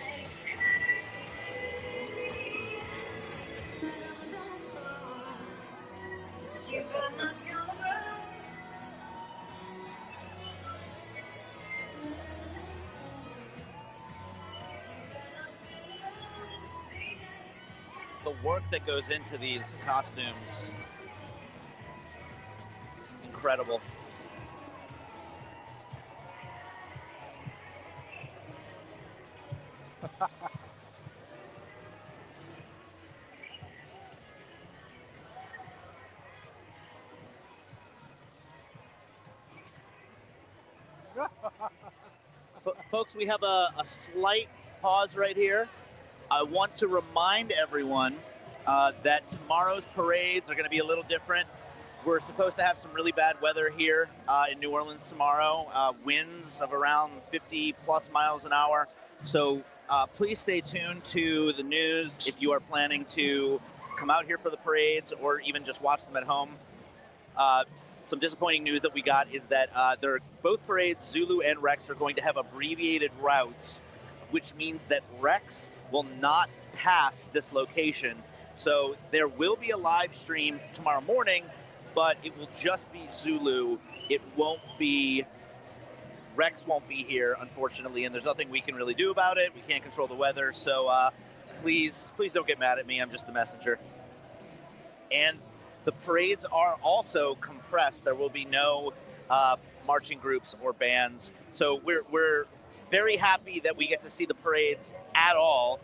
The work that goes into these costumes, incredible. Folks, we have a slight pause right here. I want to remind everyone that tomorrow's parades are going to be a little different. We're supposed to have some really bad weather here in New Orleans tomorrow, winds of around 50 plus miles an hour. So please stay tuned to the news if you are planning to come out here for the parades or even just watch them at home. Some disappointing news that we got is that both parades, Zulu and Rex, are going to have abbreviated routes, which means that Rex will not pass this location. So there will be a live stream tomorrow morning, but it will just be Zulu. It won't be, Rex won't be here, unfortunately, and there's nothing we can really do about it. We can't control the weather, so please don't get mad at me. I'm just the messenger. And the parades are also compressed. There will be no marching groups or bands. So we're very happy that we get to see the parades at all.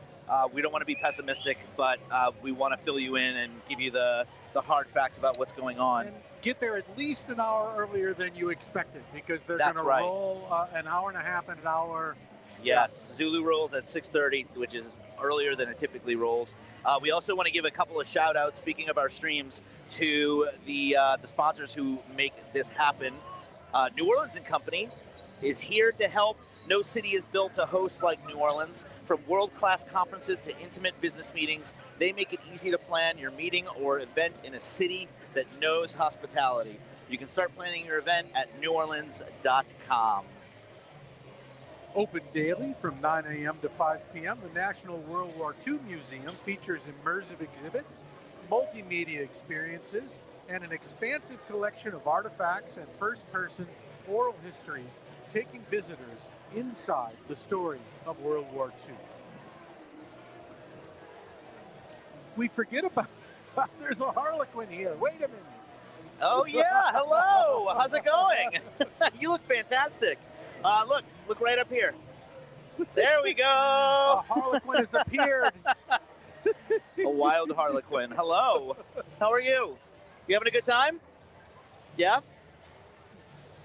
We don't want to be pessimistic, but we want to fill you in and give you the hard facts about what's going on. And get there at least an hour earlier than you expected, because they're going to right. roll an hour and a half and an hour. Yes, Zulu rolls at 6:30, which is earlier than it typically rolls. We also want to give a couple of shout outs, speaking of our streams, to the sponsors who make this happen. New Orleans & Company is here to help. No city is built to host like New Orleans. From world-class conferences to intimate business meetings, they make it easy to plan your meeting or event in a city that knows hospitality. You can start planning your event at neworleans.com. Open daily from 9 a.m. to 5 p.m., the National World War II Museum features immersive exhibits, multimedia experiences, and an expansive collection of artifacts and first-person oral histories, taking visitors inside the story of World War II. We forget about there's a Harlequin here. Wait a minute. Oh yeah, hello. How's it going? You look fantastic. Look right up here. There we go. A Harlequin has appeared. A wild Harlequin. Hello. How are you? You having a good time? Yeah?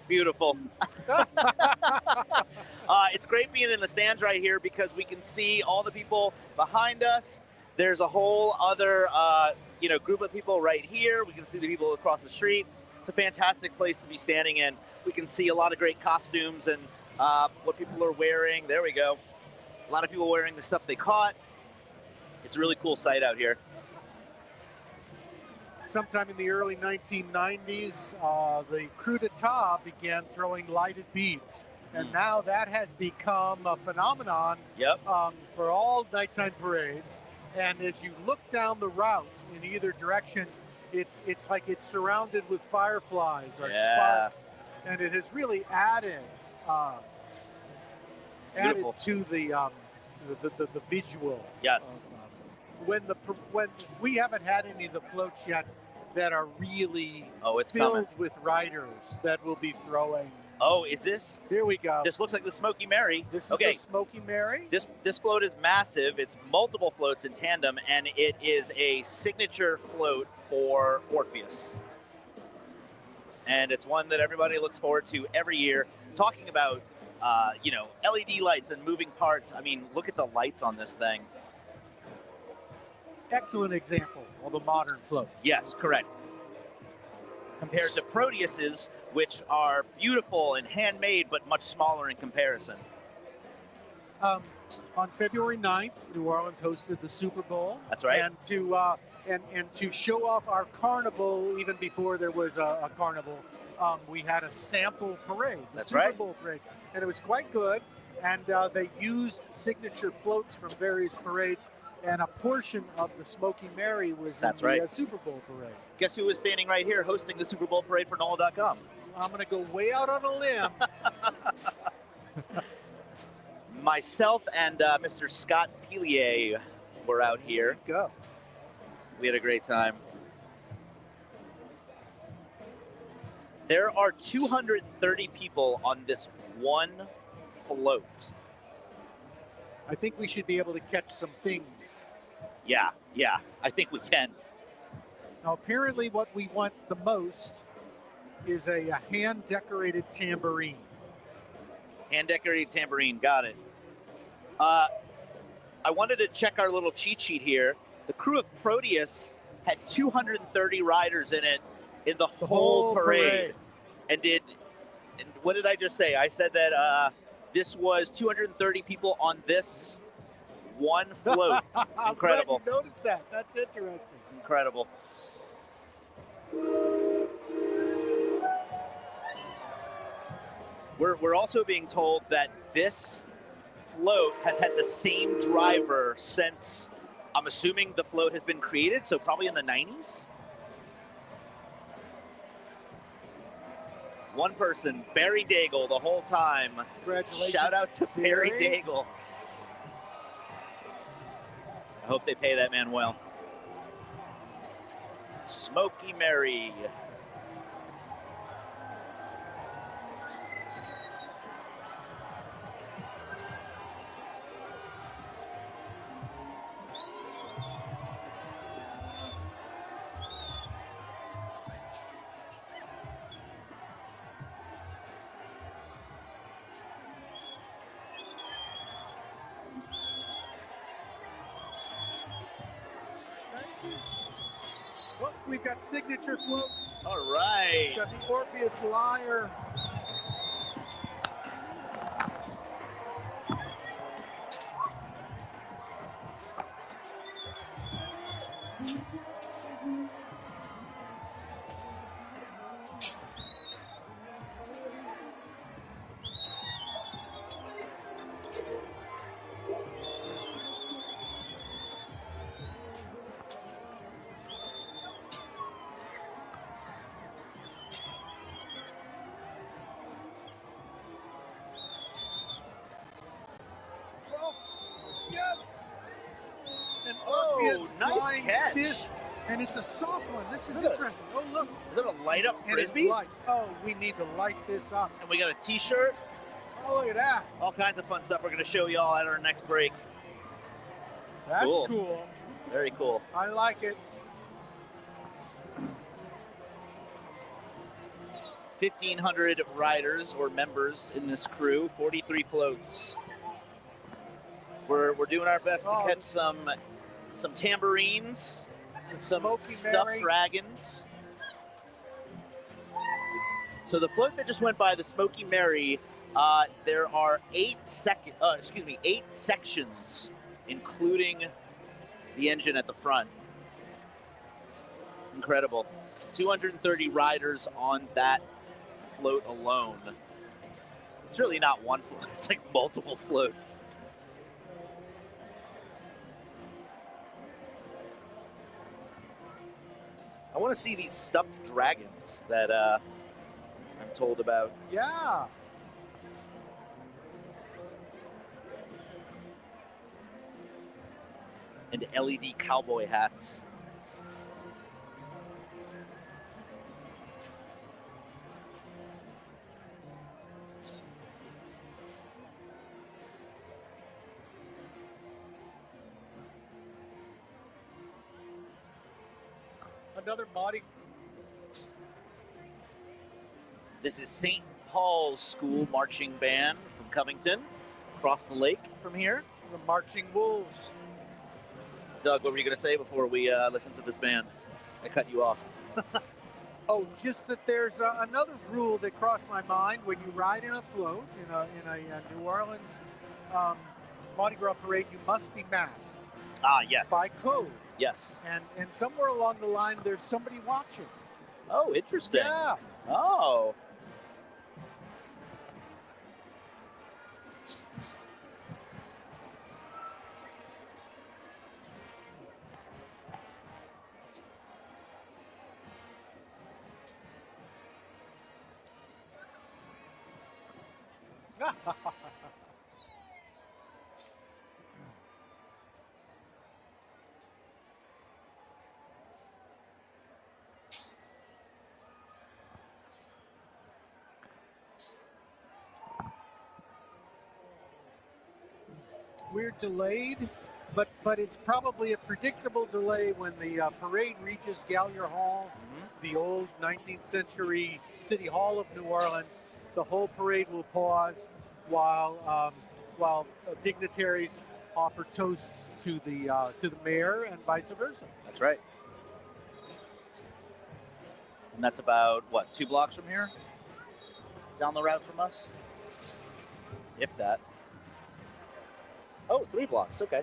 Beautiful. It's great being in the stands right here because we can see all the people behind us. There's a whole other group of people right here. We can see the people across the street. It's a fantastic place to be standing in. We can see a lot of great costumes and what people are wearing. There we go. A lot of people wearing the stuff they caught. It's a really cool sight out here. Sometime in the early 1990s, the Krewe d'Etat began throwing lighted beads. And now that has become a phenomenon for all nighttime parades. And as you look down the route in either direction, it's like it's surrounded with fireflies or sparks. And it has really added to the visual. Yes. When we haven't had any of the floats yet that are really it's filled coming with riders that will be throwing. Oh, is this? Here we go. This looks like the Smoky Mary. This is the Smoky Mary. This float is massive. It's multiple floats in tandem, and it is a signature float for Orpheus. And it's one that everybody looks forward to every year. Talking about, LED lights and moving parts. I mean, look at the lights on this thing. Excellent example of a modern float. Yes, correct. Compared to Proteus's, which are beautiful and handmade, but much smaller in comparison. On February 9th, New Orleans hosted the Super Bowl. That's right. And to show off our carnival, even before there was a carnival, we had a sample parade, the Super Bowl parade, and it was quite good. And they used signature floats from various parades. And a portion of the Smoky Mary was in the Super Bowl parade. Guess who was standing right here hosting the Super Bowl parade for NOLA.com? I'm going to go way out on a limb. Myself and Mr. Scott Pelier were out here. Go. We had a great time. There are 230 people on this one float. I think we should be able to catch some things. Yeah, I think we can. Now, apparently what we want the most is a hand-decorated tambourine. Hand-decorated tambourine, got it. I wanted to check our little cheat sheet here. The Krewe of Proteus had 230 riders in it in the whole parade. And what did I just say? I said that this was 230 people on this one float. Incredible. I'm glad you noticed that. That's interesting. Incredible. We're also being told that this float has had the same driver since, I'm assuming the float has been created, so probably in the 90s? One person, Barry Daigle, the whole time. Congratulations. Shout out to Barry Daigle. I hope they pay that man well. Smoky Mary. Well, we've got signature floats. All right. We've got the Orpheus Lyre. Yes! An Orpheus nice flying catch. disc, and it's a soft one. This is Good. interesting. Oh, look. Is it a light-up And it frisbee? lights. Oh, we need to light this up. And we got a T-shirt. Oh, look at that. All kinds of fun stuff we're going to show y'all at our next break. That's cool. Very cool. I like it. 1,500 riders or members in this crew, 43 floats. We're doing our best to catch some tambourines some Smoky stuffed Mary. dragons. So the float that just went by, the Smoky Mary, there are 8 sections, including the engine at the front. Incredible. 230 riders on that float alone. It's really not one float, it's like multiple floats. I want to see these stuffed dragons that I'm told about. Yeah. And LED cowboy hats. Another Mardi. This is St. Paul's School Marching Band from Covington, across the lake from here. The Marching Wolves. Doug, what were you going to say before we listen to this band? I cut you off. Oh, just that there's another rule that crossed my mind when you ride in a float in a New Orleans Mardi Gras parade. You must be masked. Ah, yes. By code. Yes. And somewhere along the line, there's somebody watching. Oh, interesting. Yeah. Oh. We're delayed, but it's probably a predictable delay when the parade reaches Gallier Hall, the old 19th century City Hall of New Orleans. The whole parade will pause while dignitaries offer toasts to the mayor and vice versa. That's right. And that's about, what, 2 blocks from here? Down the route from us? If that. Oh, 3 blocks, okay.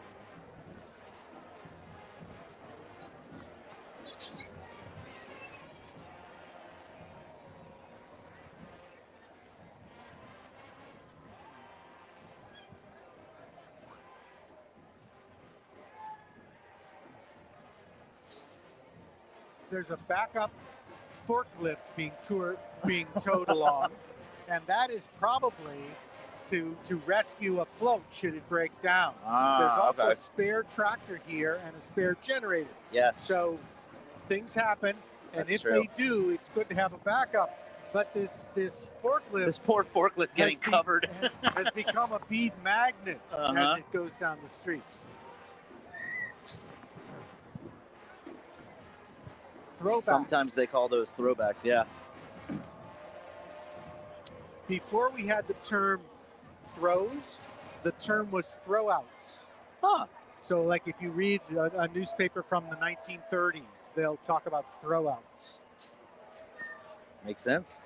There's a backup forklift being towed along, and that is probably to rescue a float should it break down. There's also a spare tractor here and a spare generator. Yes. So things happen, and That's if true. they do, it's good to have a backup. But this forklift, This poor forklift getting covered. has become a bead magnet as it goes down the street. Throwbacks. Sometimes they call those throwbacks, yeah. Before we had the term throws, the term was throwouts. Huh. So like if you read a newspaper from the 1930s, they'll talk about throwouts. Makes sense.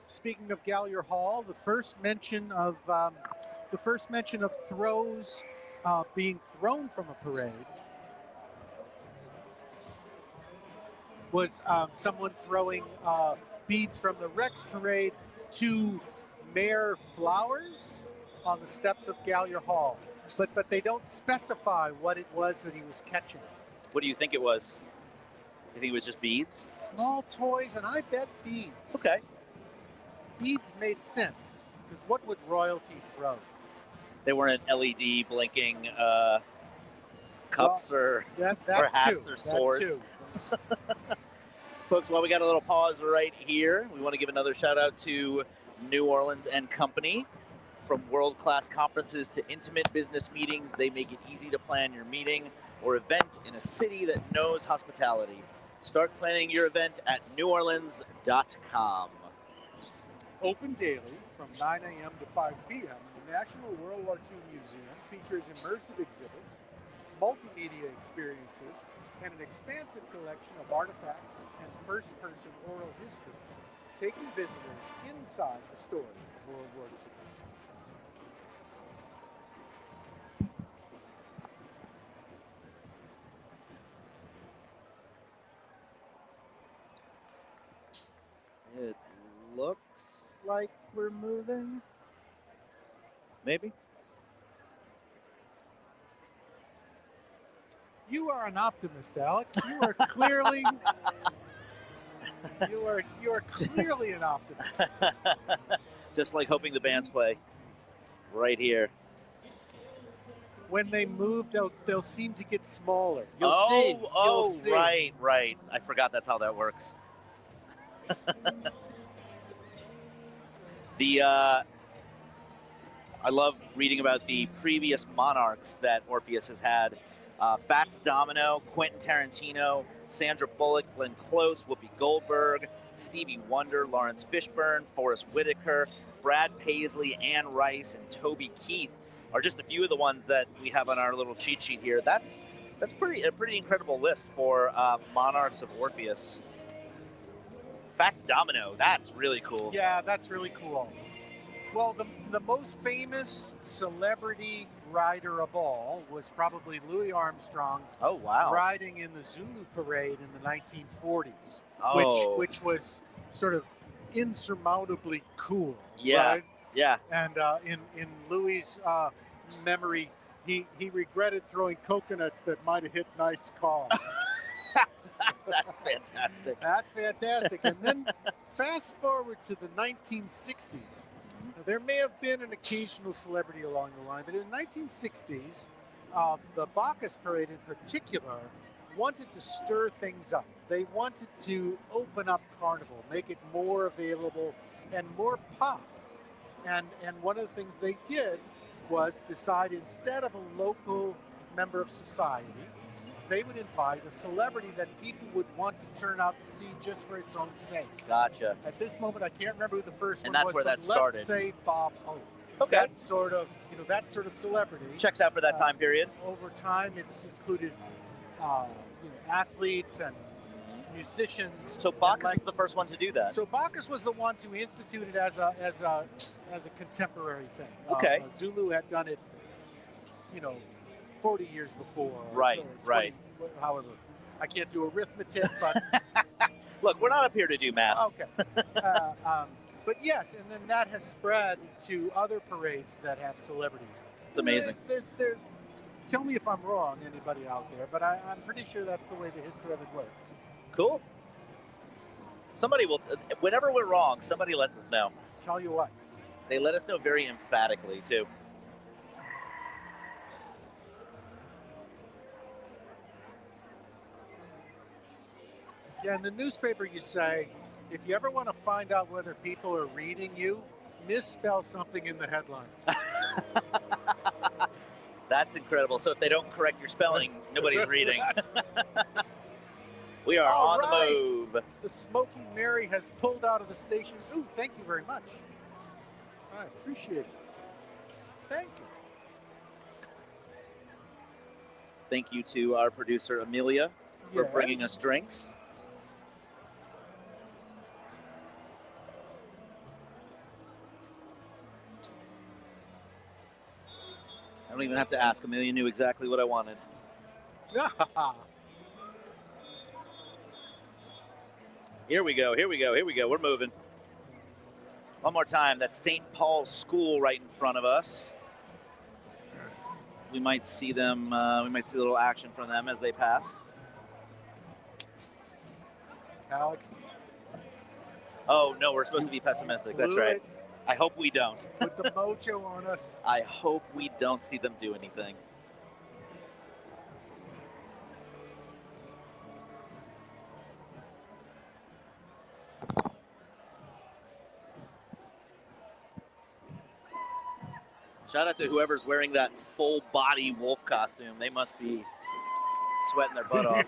Speaking of Gallier Hall, the first mention of throws being thrown from a parade was someone throwing beads from the Rex parade to Mayor Flowers on the steps of Gallier Hall. But they don't specify what it was that he was catching. What do you think it was? You think it was just beads? Small toys, and I bet beads. Okay. Beads made sense, because what would royalty throw? They weren't LED blinking cups or hats too, or swords. too. Folks, while we got a little pause right here, we want to give another shout out to New Orleans and Company. From world-class conferences to intimate business meetings, they make it easy to plan your meeting or event in a city that knows hospitality. Start planning your event at neworleans.com. Open daily from 9 a.m. to 5 p.m. The National World War II Museum features immersive exhibits, multimedia experiences, and an expansive collection of artifacts and first-person oral histories, taking visitors inside the story of World War II. It looks like we're moving. Maybe. You are an optimist, Alex. You are clearly you are clearly an optimist. Just like hoping the bands play right here. When they move, they'll seem to get smaller. You'll see. Right. I forgot that's how that works. I love reading about the previous monarchs that Orpheus has had. Fats Domino, Quentin Tarantino, Sandra Bullock, Glenn Close, Whoopi Goldberg, Stevie Wonder, Lawrence Fishburne, Forrest Whitaker, Brad Paisley, Anne Rice, and Toby Keith are just a few of the ones that we have on our little cheat sheet here. That's a pretty incredible list for monarchs of Orpheus. Fats Domino, that's really cool. Yeah, that's really cool. Well, the most famous celebrity rider of all was probably Louis Armstrong. Oh, wow. Riding in the Zulu parade in the 1940s, which was sort of insurmountably cool. Yeah, right? yeah. And in Louis' memory, he regretted throwing coconuts that might have hit nice cars. That's fantastic. That's fantastic. And then fast forward to the 1960s. Now, there may have been an occasional celebrity along the line, but in the 1960s, the Bacchus Parade in particular wanted to stir things up. They wanted to open up Carnival, make it more available and more pop. And one of the things they did was decide, instead of a local member of society, they would invite a celebrity that people would want to turn out to see just for its own sake. Gotcha. At this moment, I can't remember who the first And one that's was, where but that started. let's say Bob Hope. Okay. That sort of celebrity. Checks out for that time period. Over time, it's included athletes and musicians. So Bacchus was the first one to do that. So Bacchus was the one to institute it as a contemporary thing. Okay. Zulu had done it, 40 years before. Right, or 20, however, I can't do arithmetic, but look, we're not up here to do math. Okay. But yes, and then that has spread to other parades that have celebrities. It's amazing. There's tell me if I'm wrong, anybody out there, but I'm pretty sure that's the way the history of it worked. Cool. Somebody will, whenever we're wrong, somebody lets us know. Tell you what. They let us know very emphatically, too. Yeah, in the newspaper you say, if you ever want to find out whether people are reading you, misspell something in the headline. That's incredible. So if they don't correct your spelling, nobody's reading. We are on the move. The Smoky Mary has pulled out of the station. Ooh, thank you very much. I appreciate it. Thank you. Thank you to our producer, Amelia, for bringing us drinks. I don't even have to ask. Amelia knew exactly what I wanted. Here we go. We're moving. One more time. That's St. Paul's School right in front of us. We might see them. We might see a little action from them as they pass. Alex. Oh, no, we're supposed to be pessimistic. That's right. I hope we don't. Put the mojo on us. I hope we don't see them do anything. Shout out to whoever's wearing that full body wolf costume. They must be sweating their butt off.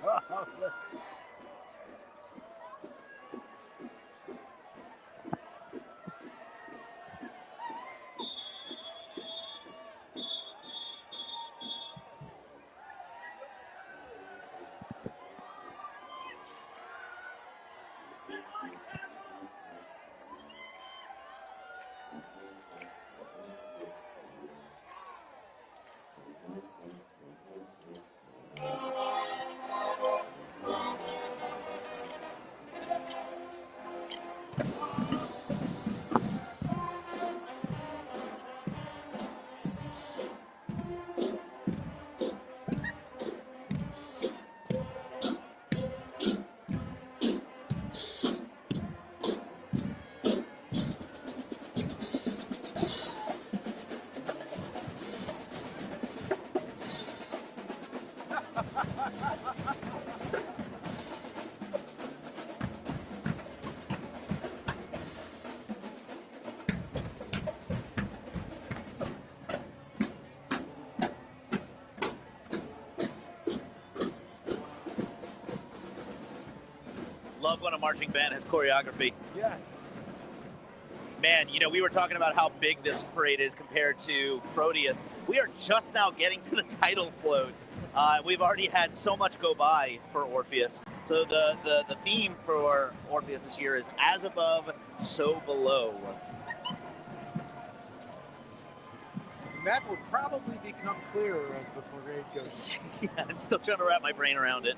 Love when a marching band has choreography. Yes. Man, you know, we were talking about how big this parade is compared to Proteus. We are just now getting to the title float. We've already had so much go by for Orpheus. So the theme for Orpheus this year is as above, so below. And that will probably become clearer as the parade goes. Yeah, I'm still trying to wrap my brain around it.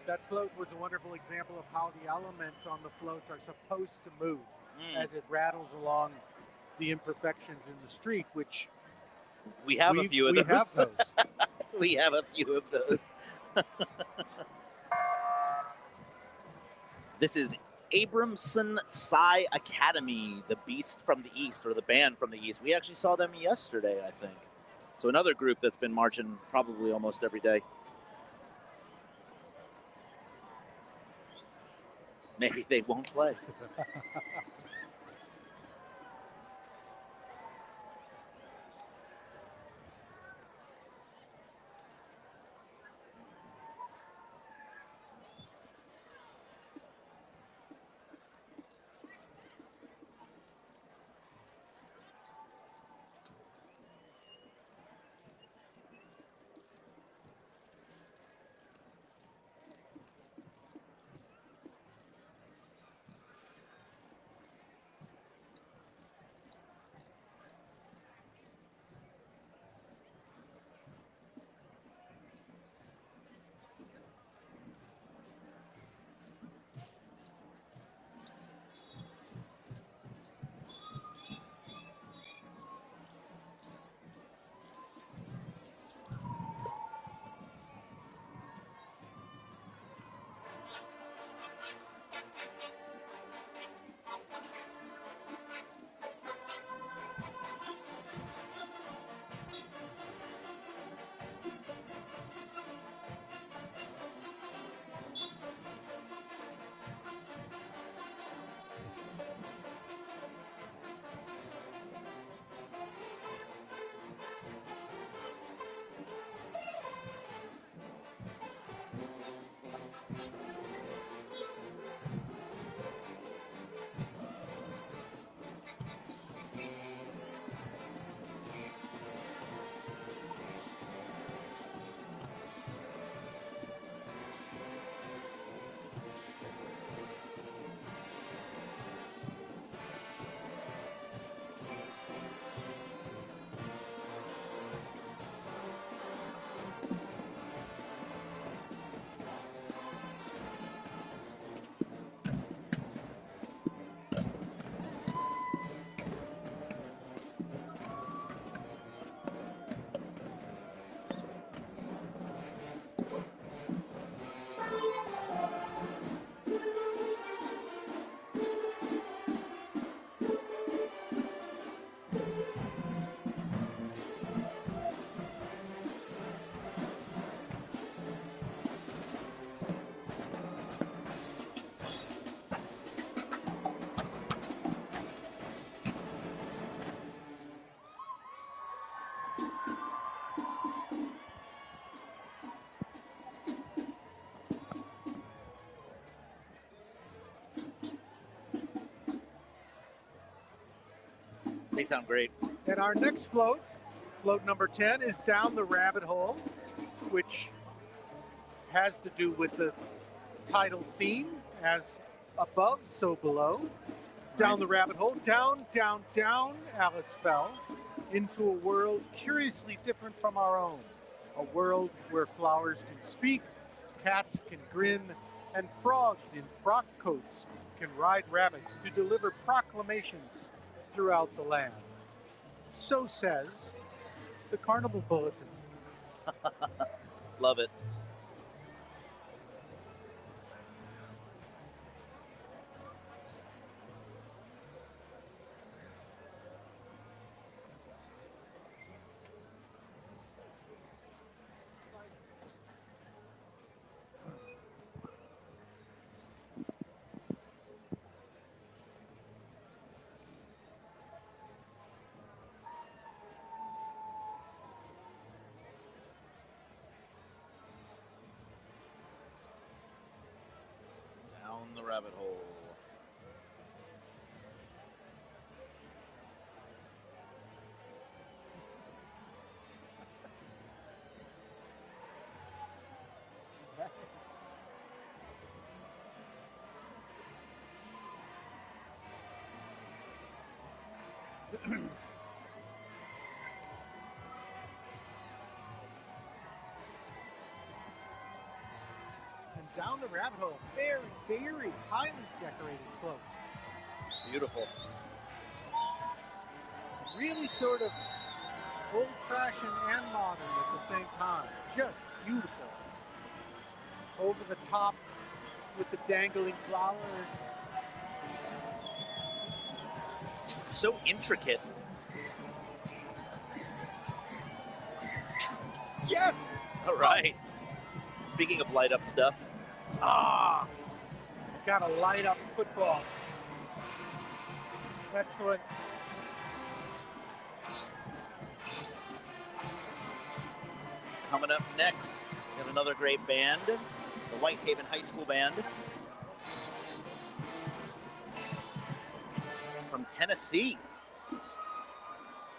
That float was a wonderful example of how the elements on the floats are supposed to move as it rattles along the imperfections in the street, which we have a few of those. We have those. We have a few of those. This is Abramson Psi Academy, the Beast from the East, or the band from the East. We actually saw them yesterday, I think. So another group that's been marching probably almost every day. Maybe they won't play. They sound great. And our next float, float number 10, is Down the Rabbit Hole, which has to do with the title theme, as above, so below. Down the rabbit hole, down, down, down, Alice fell into a world curiously different from our own. A world where flowers can speak, cats can grin, and frogs in frock coats can ride rabbits to deliver proclamations throughout the land. So says the Carnival Bulletin. Love it. Down the rabbit hole. And down the rabbit hole, very, very highly decorated float. Beautiful. Really sort of old-fashioned and modern at the same time. Just beautiful. Over the top with the dangling flowers. So intricate. Yes! All right. Speaking of light up stuff. Ah! Gotta light up football. Excellent. Coming up next, got another great band, the Whitehaven High School Band from Tennessee.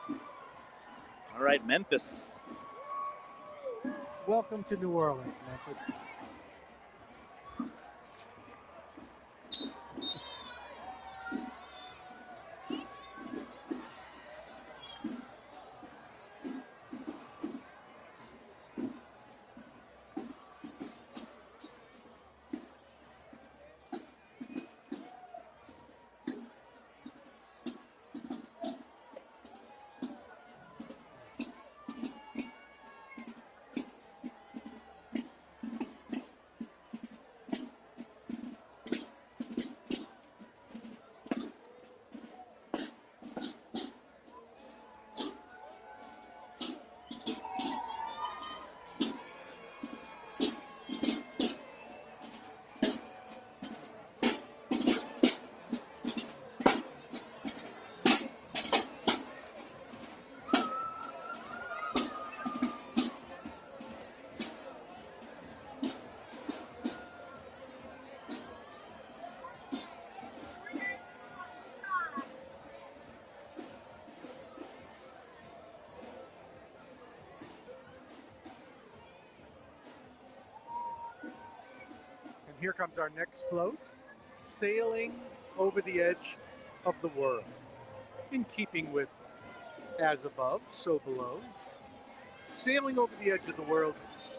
All right, Memphis. Welcome to New Orleans, Memphis. Here comes our next float, sailing over the edge of the world. In keeping with as above, so below. Sailing over the edge of the world,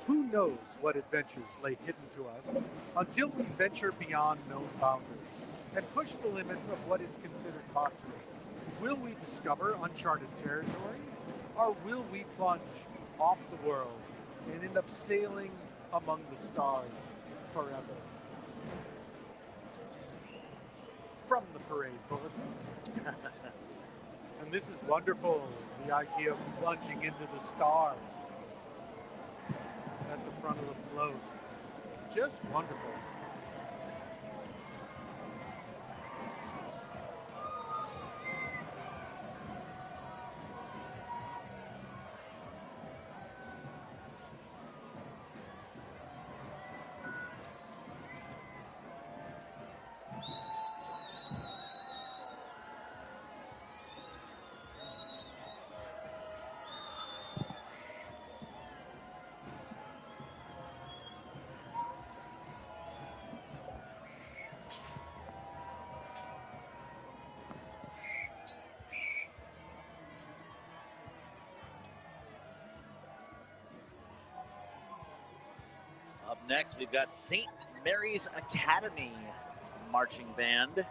who knows what adventures lay hidden to us until we venture beyond known boundaries and push the limits of what is considered possible. Will we discover uncharted territories, or will we plunge off the world and end up sailing among the stars forever? From the parade bulletin. And this is wonderful, the idea of plunging into the stars at the front of the float. Just wonderful. next, we've got St. Mary's Academy Marching Band.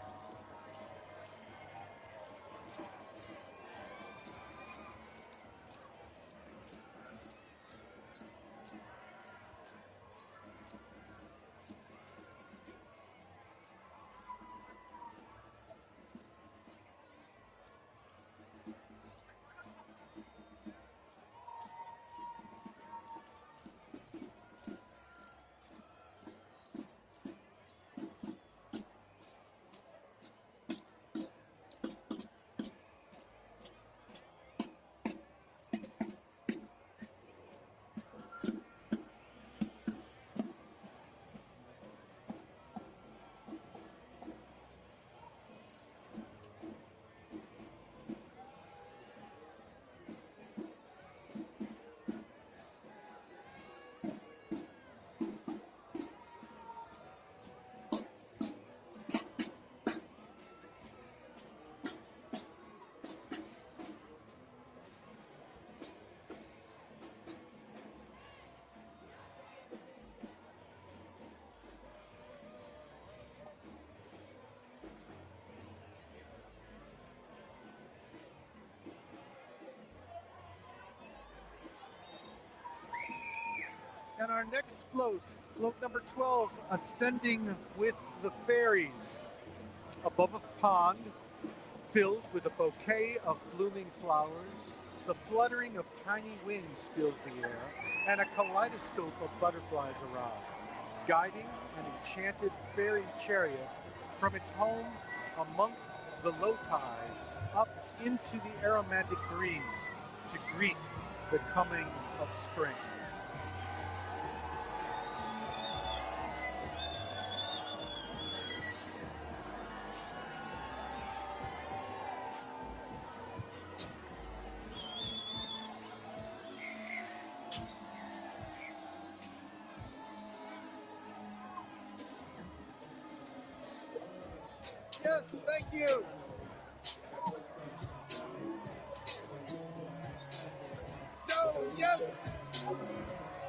And our next float, float number 12, ascending with the fairies above a pond filled with a bouquet of blooming flowers. The fluttering of tiny wings fills the air, and a kaleidoscope of butterflies arrive, guiding an enchanted fairy chariot from its home amongst the low tide up into the aromatic breeze to greet the coming of spring. Yes, thank you. No, yes.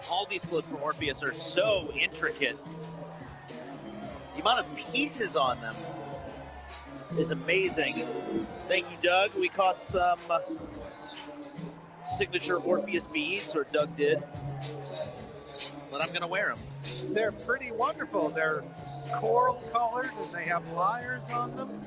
All these floats for Orpheus are so intricate. The amount of pieces on them is amazing. Thank you, Doug. We caught some signature Orpheus beads, or Doug did. But I'm going to wear them. They're pretty wonderful. They're coral colored and they have lyres on them.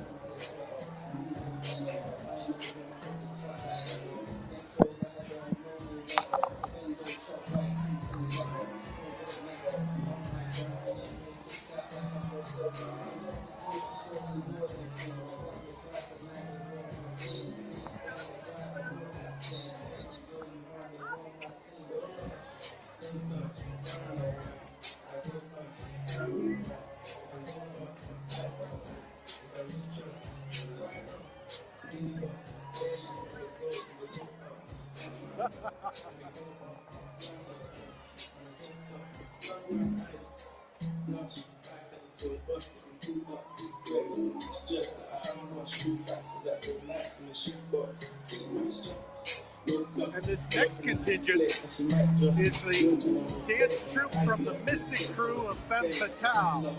And this next contingent is the dance troupe from the Mystic Crew of Femme Fatale.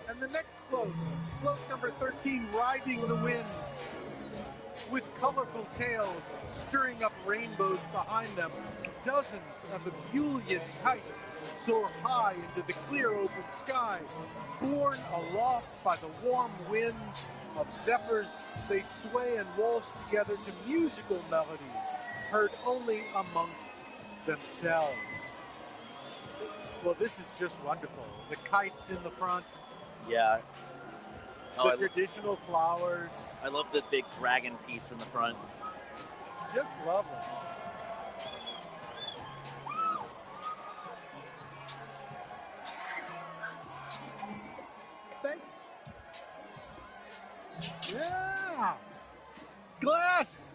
And the next float, float number 13, Riding the Winds, with colorful tails stirring up rainbows behind them. Dozens of ebullient kites soar high into the clear open sky. Borne aloft by the warm winds of zephyrs, they sway and waltz together to musical melodies heard only amongst themselves. Well, this is just wonderful. The kites in the front. Yeah. The traditional flowers. I love the big dragon piece in the front. Just lovely. Yeah. Glass.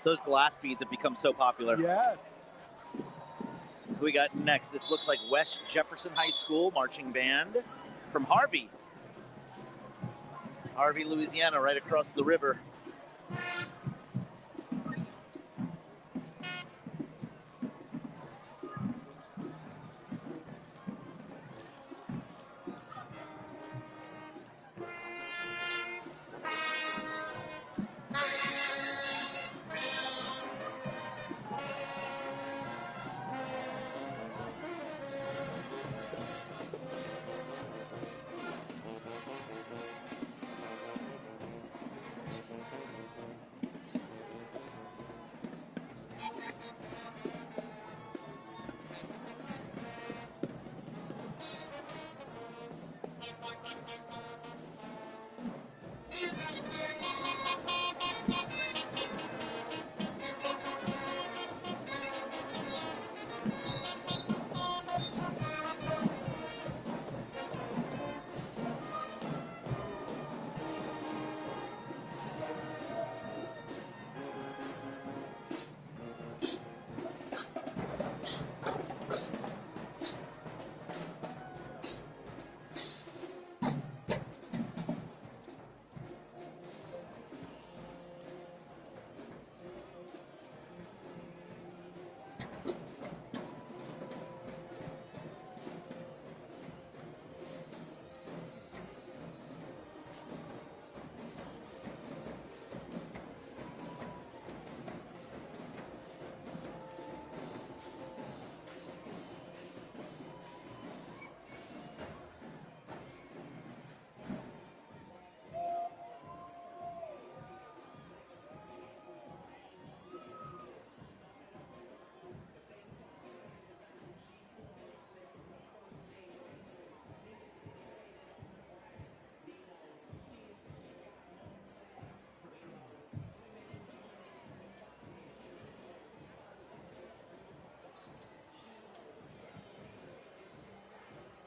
Those glass beads have become so popular. Yes. Who we got next? This looks like West Jefferson High School marching band from Harvey, Louisiana, right across the river.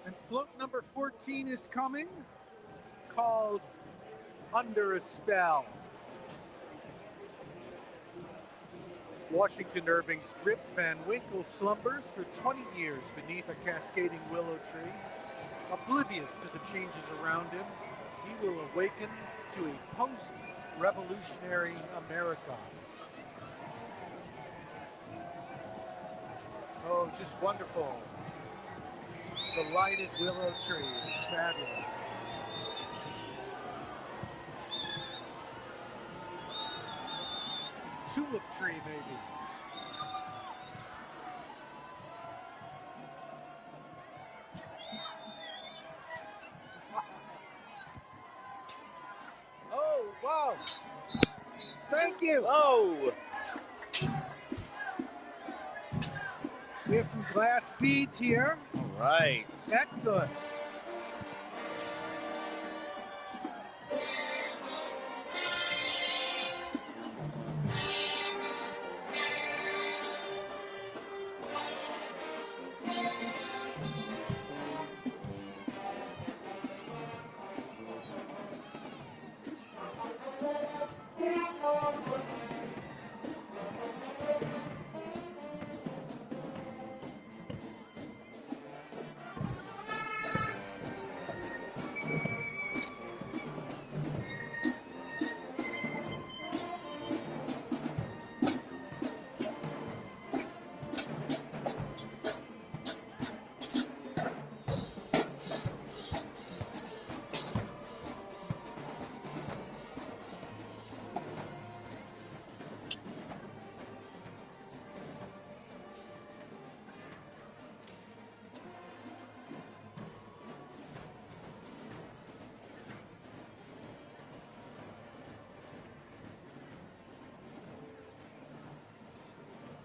And float number 14 is coming, called Under a Spell. Washington Irving's Rip Van Winkle slumbers for 20 years beneath a cascading willow tree. Oblivious to the changes around him, he will awaken to a post-revolutionary America. Oh, just wonderful. The lighted willow tree is fabulous. Tulip tree, maybe. Oh, wow. Thank you. Oh. We have some glass beads here. All right. Excellent.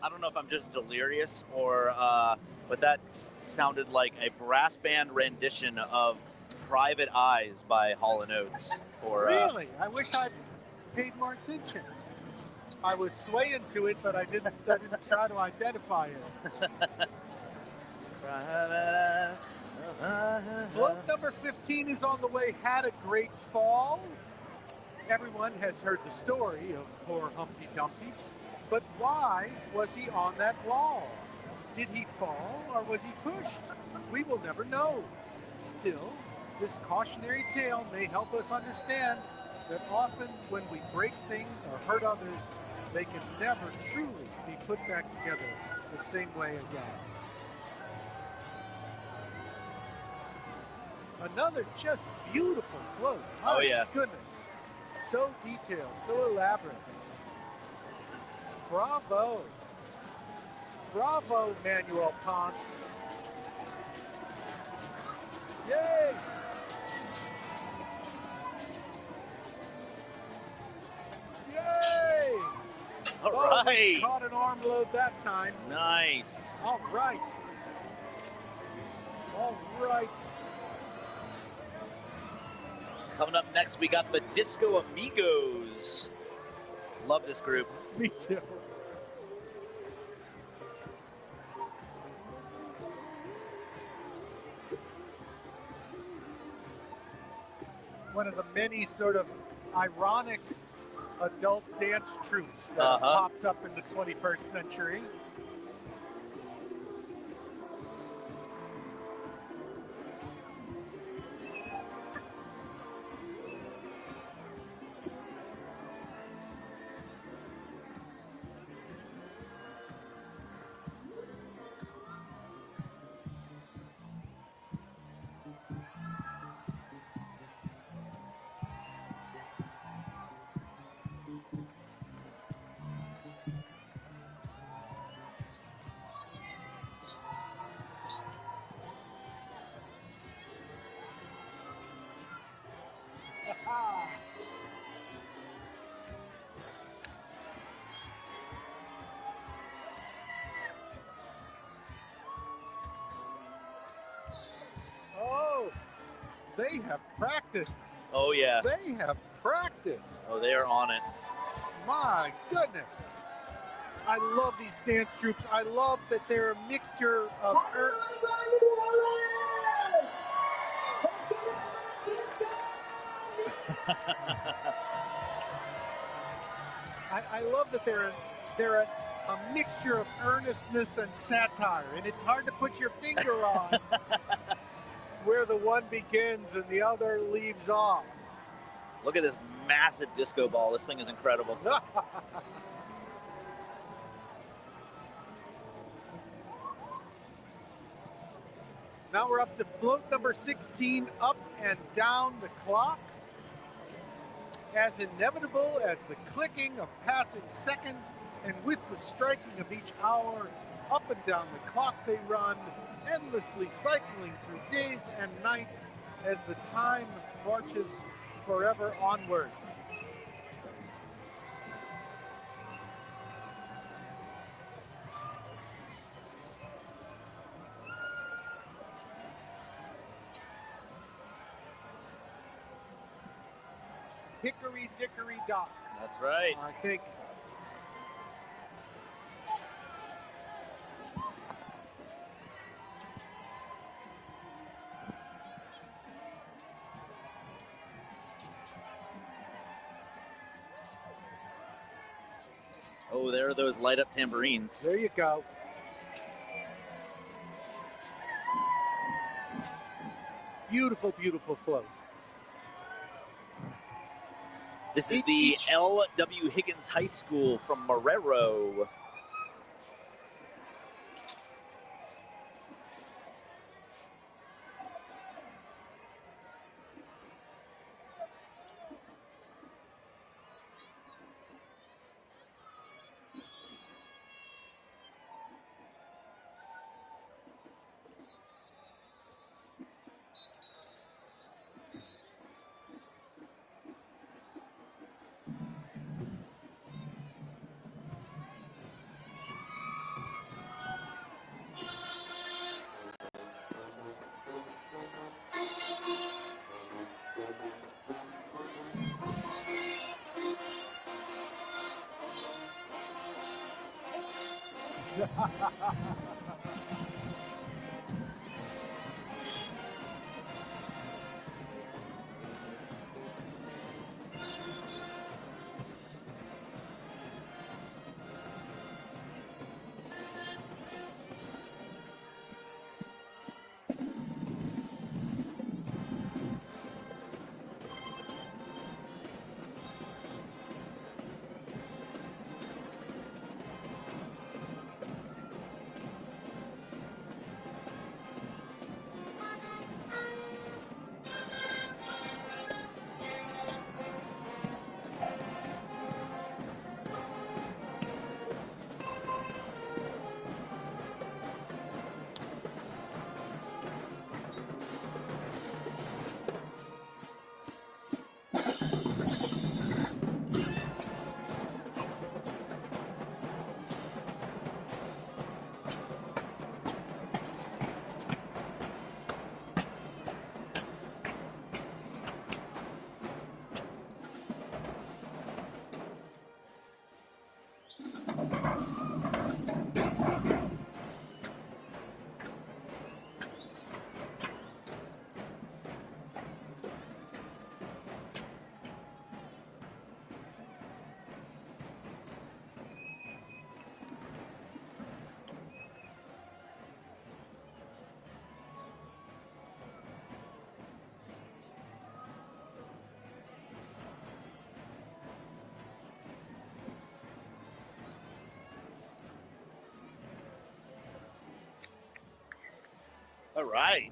I don't know if I'm just delirious or, but that sounded like a brass band rendition of Private Eyes by Hall & Oates. Or, Really? I wish I'd paid more attention. I was swaying to it, but I didn't try to identify it. Float number 15 is on the way. Had a great fall. Everyone has heard the story of poor Humpty Dumpty, but why was he on that wall? Did he fall or was he pushed? We will never know. Still, this cautionary tale may help us understand that often when we break things or hurt others, they can never truly be put back together the same way again. Another just beautiful float. Oh, yeah. My goodness. So detailed, so elaborate. Bravo. Bravo, Manuel Ponce. Yay! Yay! All Oh, we right. caught an arm load that time. Nice. All right. All right. Coming up next, we got the Disco Amigos. Love this group. Me too. One of the many sort of ironic adult dance troupes that have popped up in the 21st century. Oh, they have practiced. Oh, yeah. They have practiced. Oh, they are on it. My goodness. I love these dance troupes. I love that they're a mixture of I love that they're a mixture of earnestness and satire, and it's hard to put your finger on where the one begins and the other leaves off. Look at this massive disco ball. This thing is incredible. Now we're up to float number 16, up and down the clock. As inevitable as the clicking of passing seconds, and with the striking of each hour, up and down the clock they run, endlessly cycling through days and nights as the time marches forever onward. Hickory dickory dock. That's right. I think. Oh, there are those light up tambourines. There you go. Beautiful, beautiful float. This is the L.W. Higgins High School from Marrero. All right.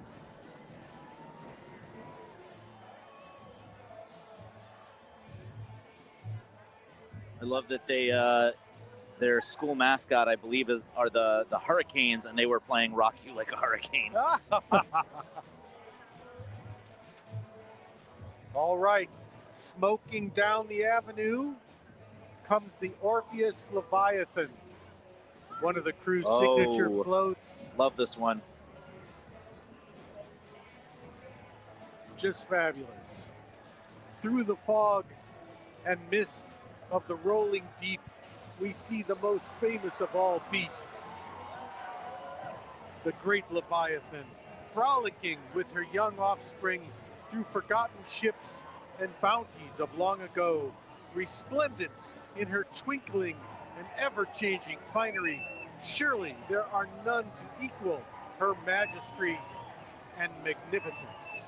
I love that they their school mascot, I believe, are the Hurricanes, and they were playing Rock You Like a Hurricane. All right, smoking down the avenue comes the Orpheus Leviathan, one of the crew's signature floats. Love this one. Just fabulous. Through the fog and mist of the rolling deep, we see the most famous of all beasts, the great Leviathan, frolicking with her young offspring through forgotten ships and bounties of long ago, resplendent in her twinkling and ever-changing finery. Surely there are none to equal her majesty and magnificence.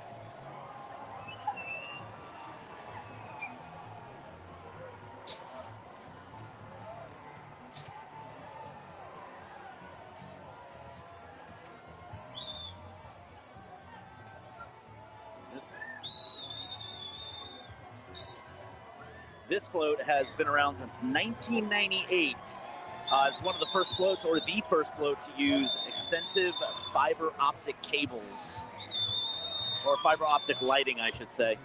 This float has been around since 1998. It's one of the first floats, or the first float, to use extensive fiber optic cables, or fiber optic lighting, I should say.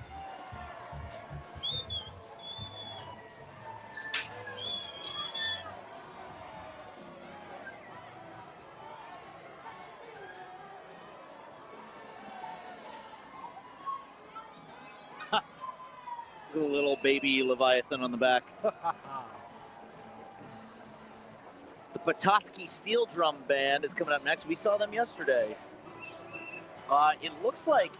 Little baby Leviathan on the back. The Petoskey Steel Drum Band is coming up next. We saw them yesterday. It looks like,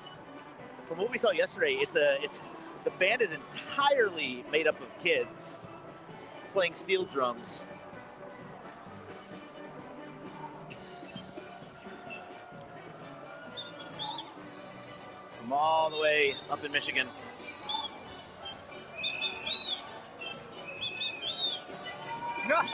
from what we saw yesterday, the band is entirely made up of kids playing steel drums. From all the way up in Michigan. Yeah!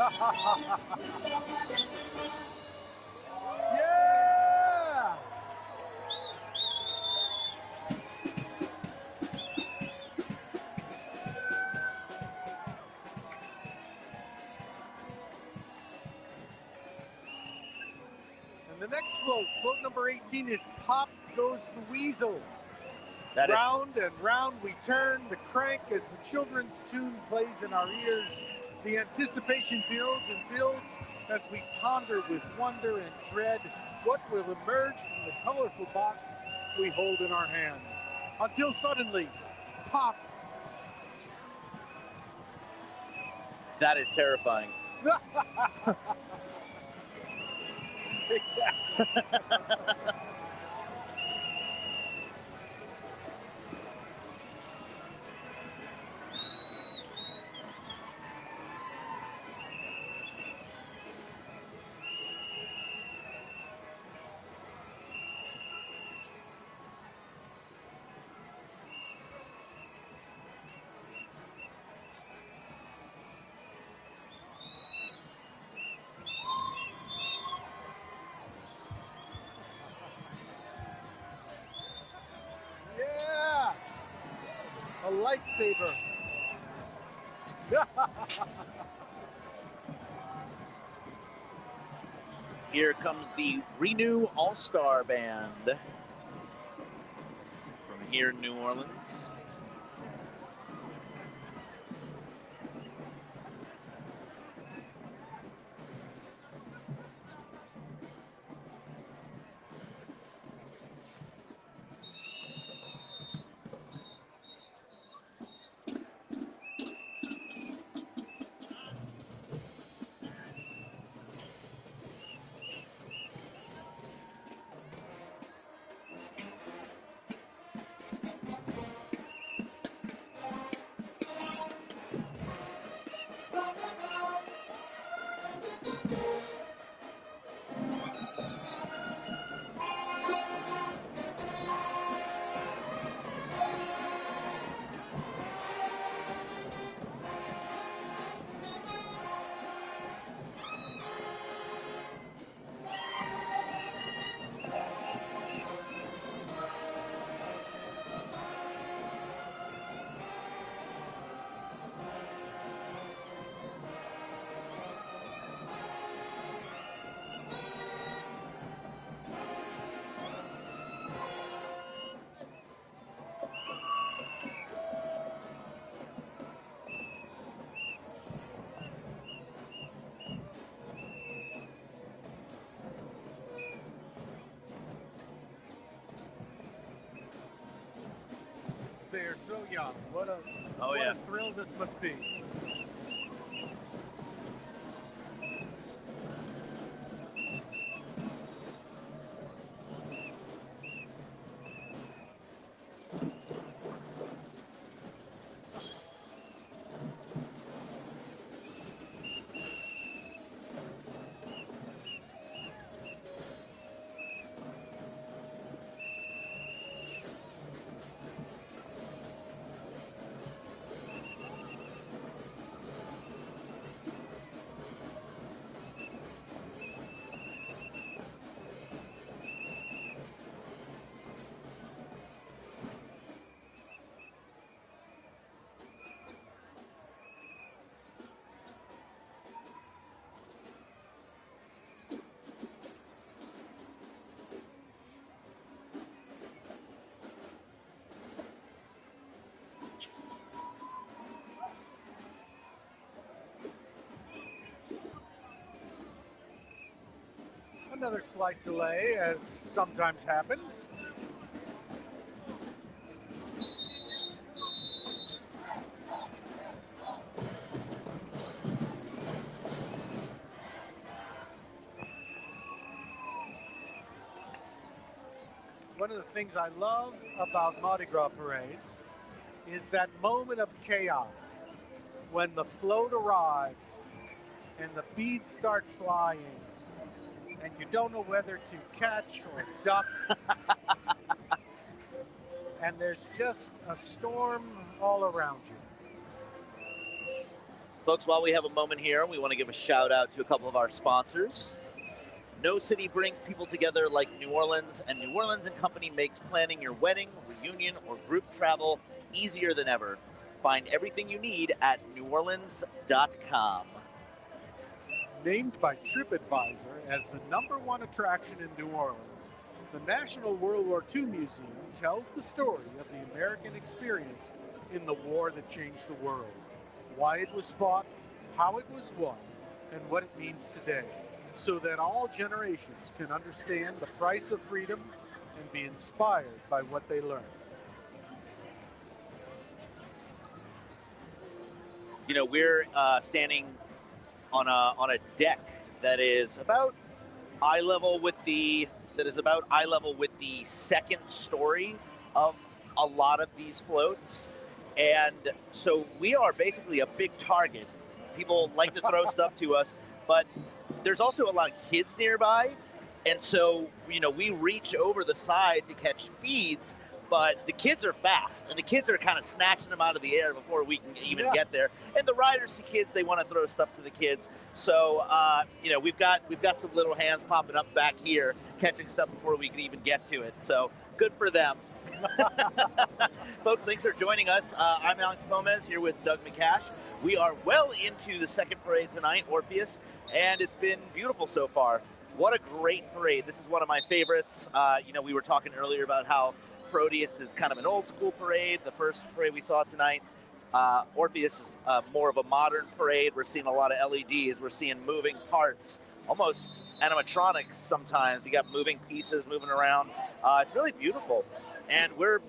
And the next float number 18, is Pop Goes the Weasel. Round and round we turn the crank as the children's tune plays in our ears. The anticipation builds and builds as we ponder with wonder and dread what will emerge from the colorful box we hold in our hands. Until suddenly, pop. That is terrifying. Exactly. Yeah! A lightsaber. Here comes the Renew All-Star Band from here in New Orleans. they are so young. What a thrill this must be. Another slight delay, as sometimes happens. One of the things I love about Mardi Gras parades is that moment of chaos when the float arrives and the beads start flying and you don't know whether to catch or duck. And there's just a storm all around you. Folks, while we have a moment here, we want to give a shout out to a couple of our sponsors. No city brings people together like New Orleans, and New Orleans & Company makes planning your wedding, reunion, or group travel easier than ever. Find everything you need at neworleans.com. Named by TripAdvisor as the #1 attraction in New Orleans, the National World War II Museum tells the story of the American experience in the war that changed the world, why it was fought, how it was won, and what it means today, so that all generations can understand the price of freedom and be inspired by what they learned. You know, we're standing on a deck that is about eye level with the second story of a lot of these floats, and so we are basically a big target. People like to throw stuff to us, but there's also a lot of kids nearby, and so we reach over the side to catch beads. But the kids are fast, and the kids are kind of snatching them out of the air before we can even get there. And the riders see kids, they want to throw stuff to the kids. So, we've got some little hands popping up back here, catching stuff before we can even get to it. So good for them. Folks, thanks for joining us. I'm Alex Gomez here with Doug McCash. We are well into the second parade tonight, Orpheus, and it's been beautiful so far. What a great parade. This is one of my favorites. We were talking earlier about how Proteus is kind of an old school parade, the first parade we saw tonight. Orpheus is more of a modern parade. We're seeing a lot of LEDs. We're seeing moving parts, almost animatronics sometimes. You got moving pieces moving around. It's really beautiful. And we're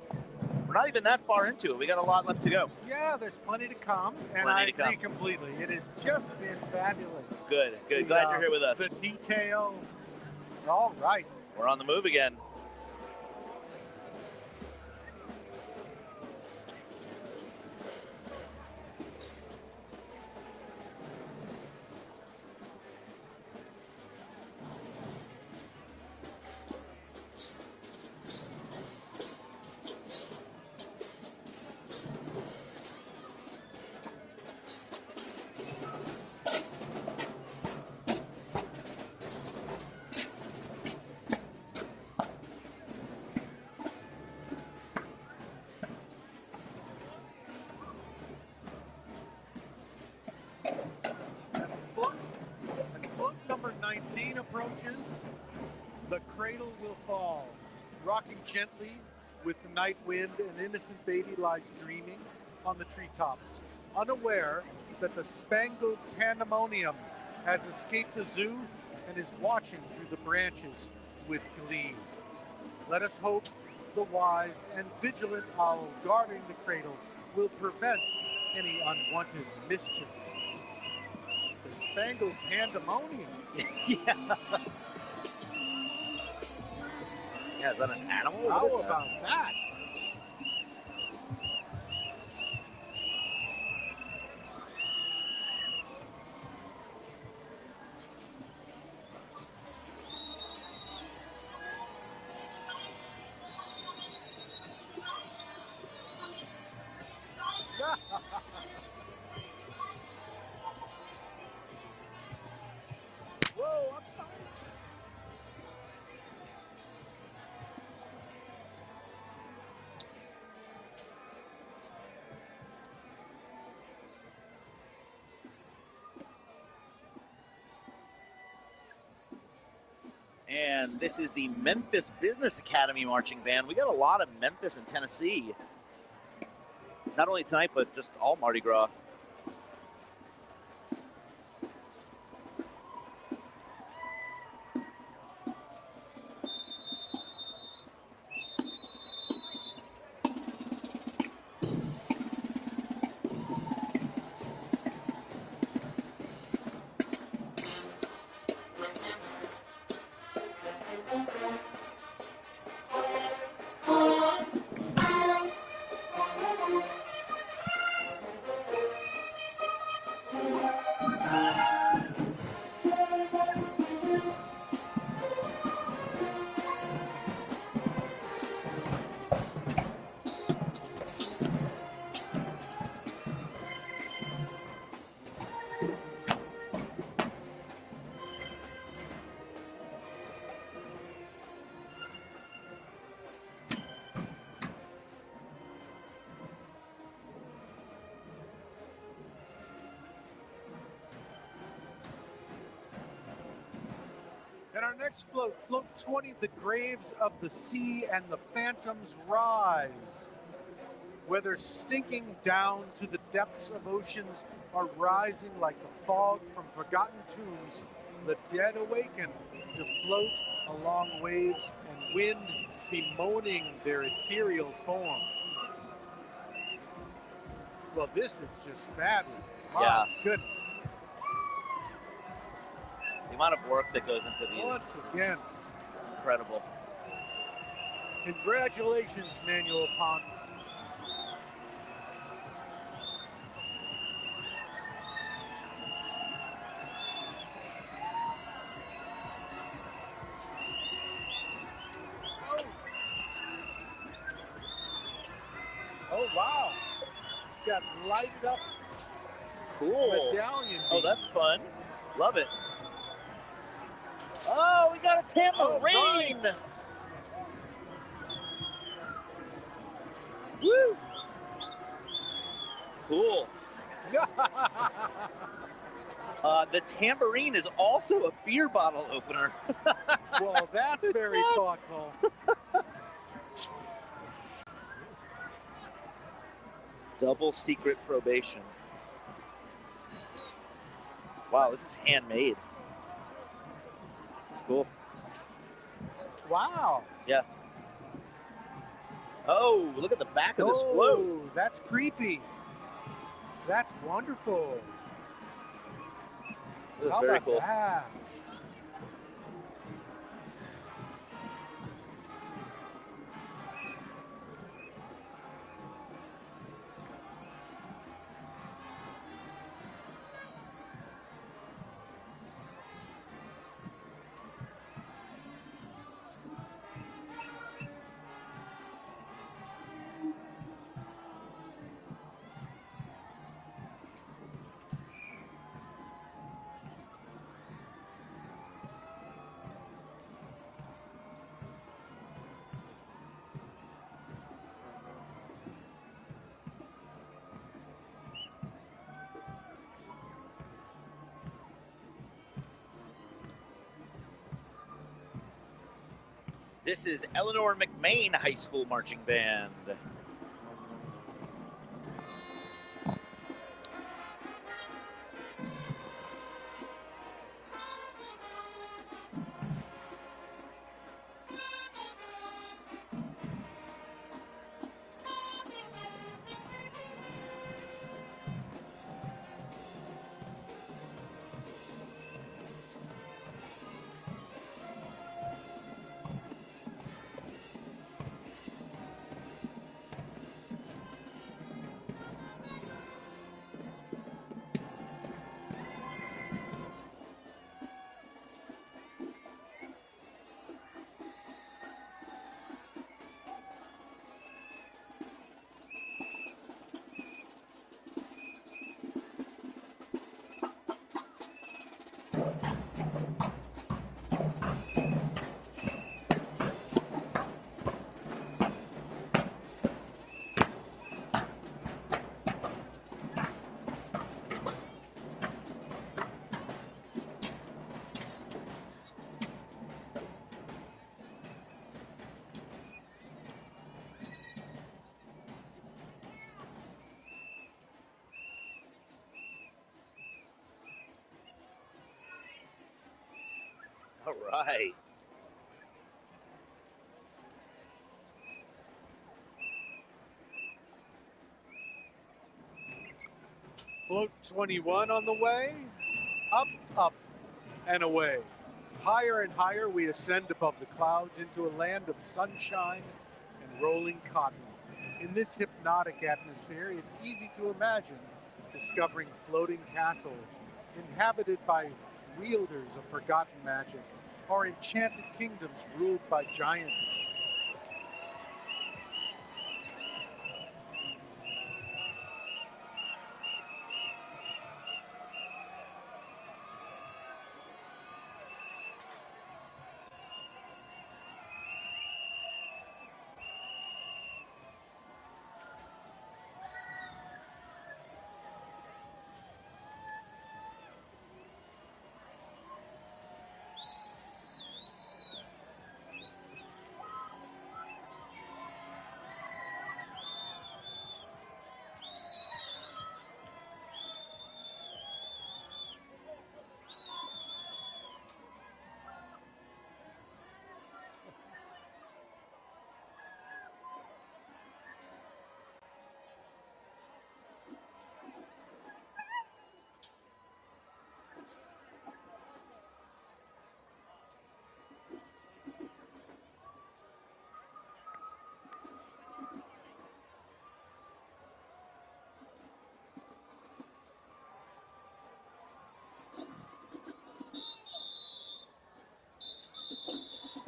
not even that far into it. We got a lot left to go. Yeah, there's plenty to come, and I agree completely. It has just been fabulous. Good. Glad you're here with us. The detail. All right. We're on the move again. Approaches, the cradle will fall, rocking gently with the night wind. An innocent baby lies dreaming on the treetops, unaware that the spangled pandemonium has escaped the zoo and is watching through the branches with glee. Let us hope the wise and vigilant owl guarding the cradle will prevent any unwanted mischief. The Spangled Pandemonium. Yeah. Yeah, is that an animal? How What is that? about that? Whoa, I'm sorry. And this is the Memphis Business Academy Marching Band. We got a lot of Memphis and Tennessee. Not only tonight, but just all Mardi Gras. And our next float, float 20, the graves of the sea and the phantoms rise. Whether sinking down to the depths of oceans or rising like the fog from forgotten tombs, the dead awaken to float along waves and wind bemoaning their ethereal form. Well, this is just fabulous. My goodness. The amount of work that goes into these. Once again. Incredible. Congratulations, Manuel Ponce. Oh, wow. Got lighted up. Cool. Medallion. Oh, that's fun. Love it. Oh, we got a tambourine. Right. Woo. Cool. The tambourine is also a beer bottle opener. Well, that's very thoughtful. Double secret probation. Wow, this is handmade. This is cool. Wow. Yeah. Oh, look at the back of this float. That's creepy. That's wonderful. This is How very about cool. that? This is Eleanor McMain High School Marching Band. All right. Float 21 on the way. Up, up, and away. Higher and higher we ascend above the clouds into a land of sunshine and rolling cotton. In this hypnotic atmosphere, it's easy to imagine discovering floating castles inhabited by wielders of forgotten magic, or enchanted kingdoms ruled by giants.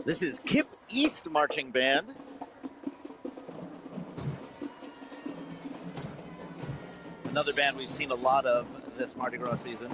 This is Kip East Marching Band. Another band we've seen a lot of this Mardi Gras season.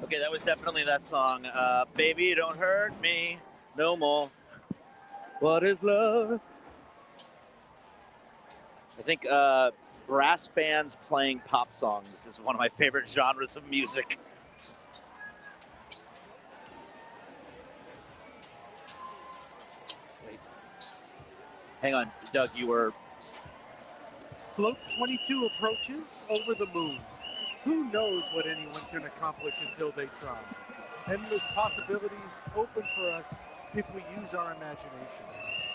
Okay, that was definitely that song. Baby, don't hurt me no more. What is love? I think brass bands playing pop songs is one of my favorite genres of music. Wait. Hang on, Doug, you were... Float 22 approaches over the moon. Who knows what anyone can accomplish until they try? Endless possibilities open for us if we use our imagination.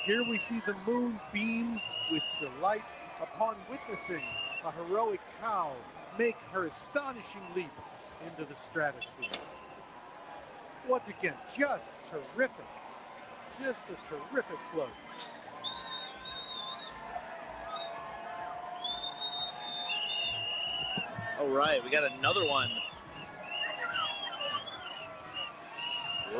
Here we see the moon beam with delight upon witnessing a heroic cow make her astonishing leap into the stratosphere. Once again, just terrific. Just a terrific float. All right, we got another one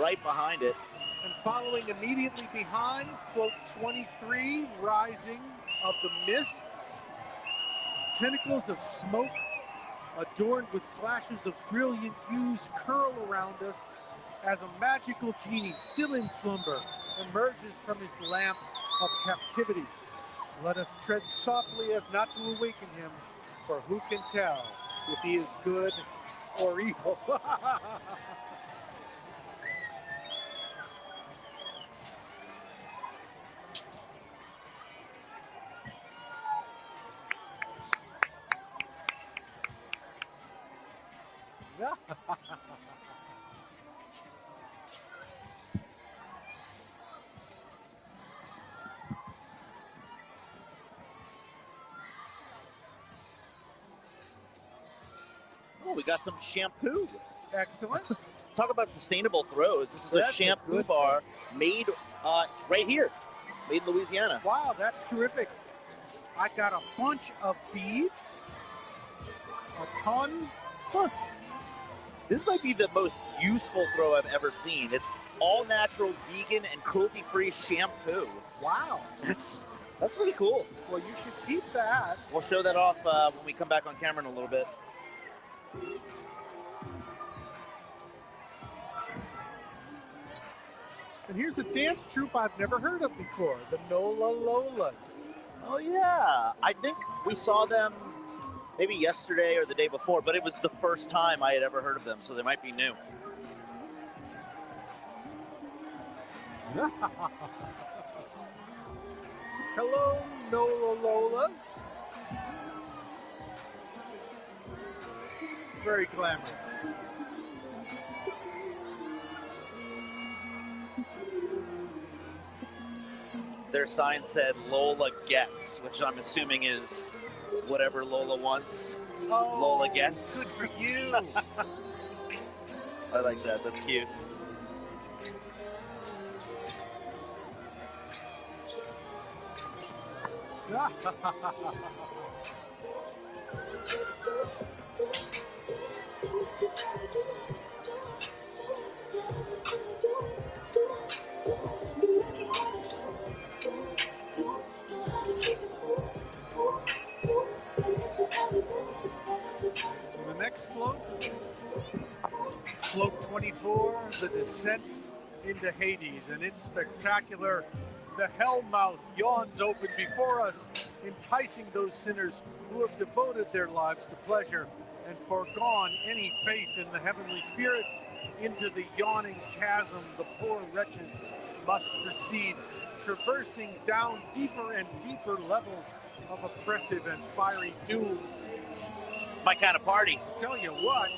right behind it. And following immediately behind, float 23, rising of the mists. Tentacles of smoke adorned with flashes of brilliant hues curl around us as a magical genie, still in slumber, emerges from his lamp of captivity. Let us tread softly as not to awaken him, for who can tell if he is good or evil. Oh, we got some shampoo. Excellent. talk about sustainable throws. This is That's a a shampoo good bar made right here, made in Louisiana. Wow, that's terrific. I got a bunch of beads, a ton. Huh. This might be the most useful throw I've ever seen. It's all natural, vegan, and cruelty-free shampoo. Wow. That's pretty cool. Well, you should keep that. We'll show that off when we come back on camera in a little bit. And here's a dance troupe I've never heard of before, the Nola Lolas. Oh, yeah. I think we saw them maybe yesterday or the day before, but it was the first time I had ever heard of them, so they might be new. Hello, Nola Lolas. Very glamorous. Their sign said Lola gets, which I'm assuming is whatever Lola wants, Oh, Lola gets. Good for you. I like that. That's cute. The next float, float 24, the descent into Hades, and it's spectacular. The hell mouth yawns open before us, enticing those sinners who have devoted their lives to pleasure and foregone any faith in the heavenly spirit. Into the yawning chasm the poor wretches must proceed, traversing down deeper and deeper levels of oppressive and fiery doom. My kind of party. I'll tell you what,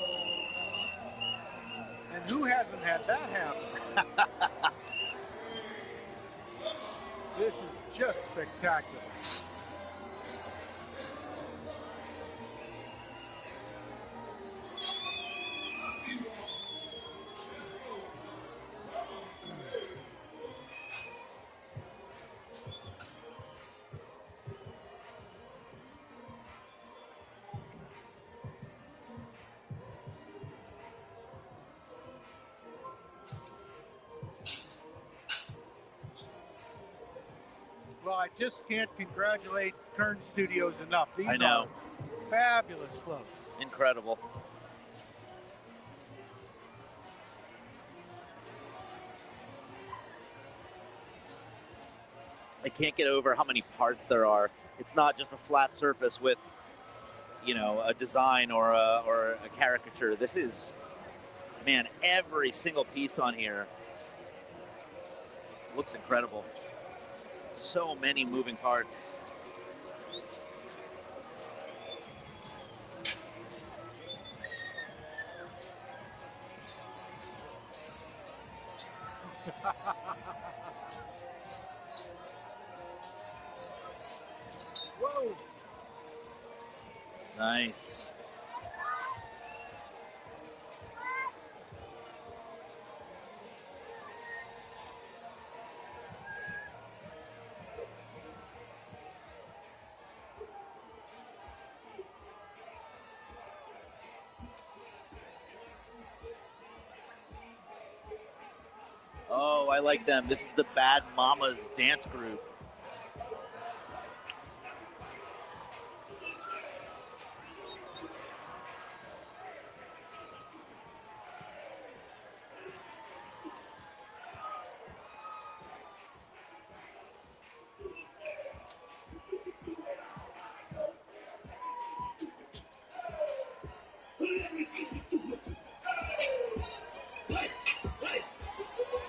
and who hasn't had that happen? This is just spectacular. Well, I just can't congratulate Kern Studios enough. These I know. are fabulous floats. Incredible. I can't get over how many parts there are. It's not just a flat surface with, you know, a design or a caricature. This is, man, every single piece on here looks incredible. So many moving parts. Whoa! Nice. Oh, I like them. This is the Bad Mamas dance group.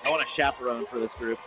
I want a chaperone for this group.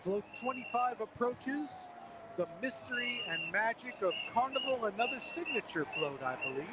Float 25 approaches the mystery and magic of Carnival, another signature float, I believe.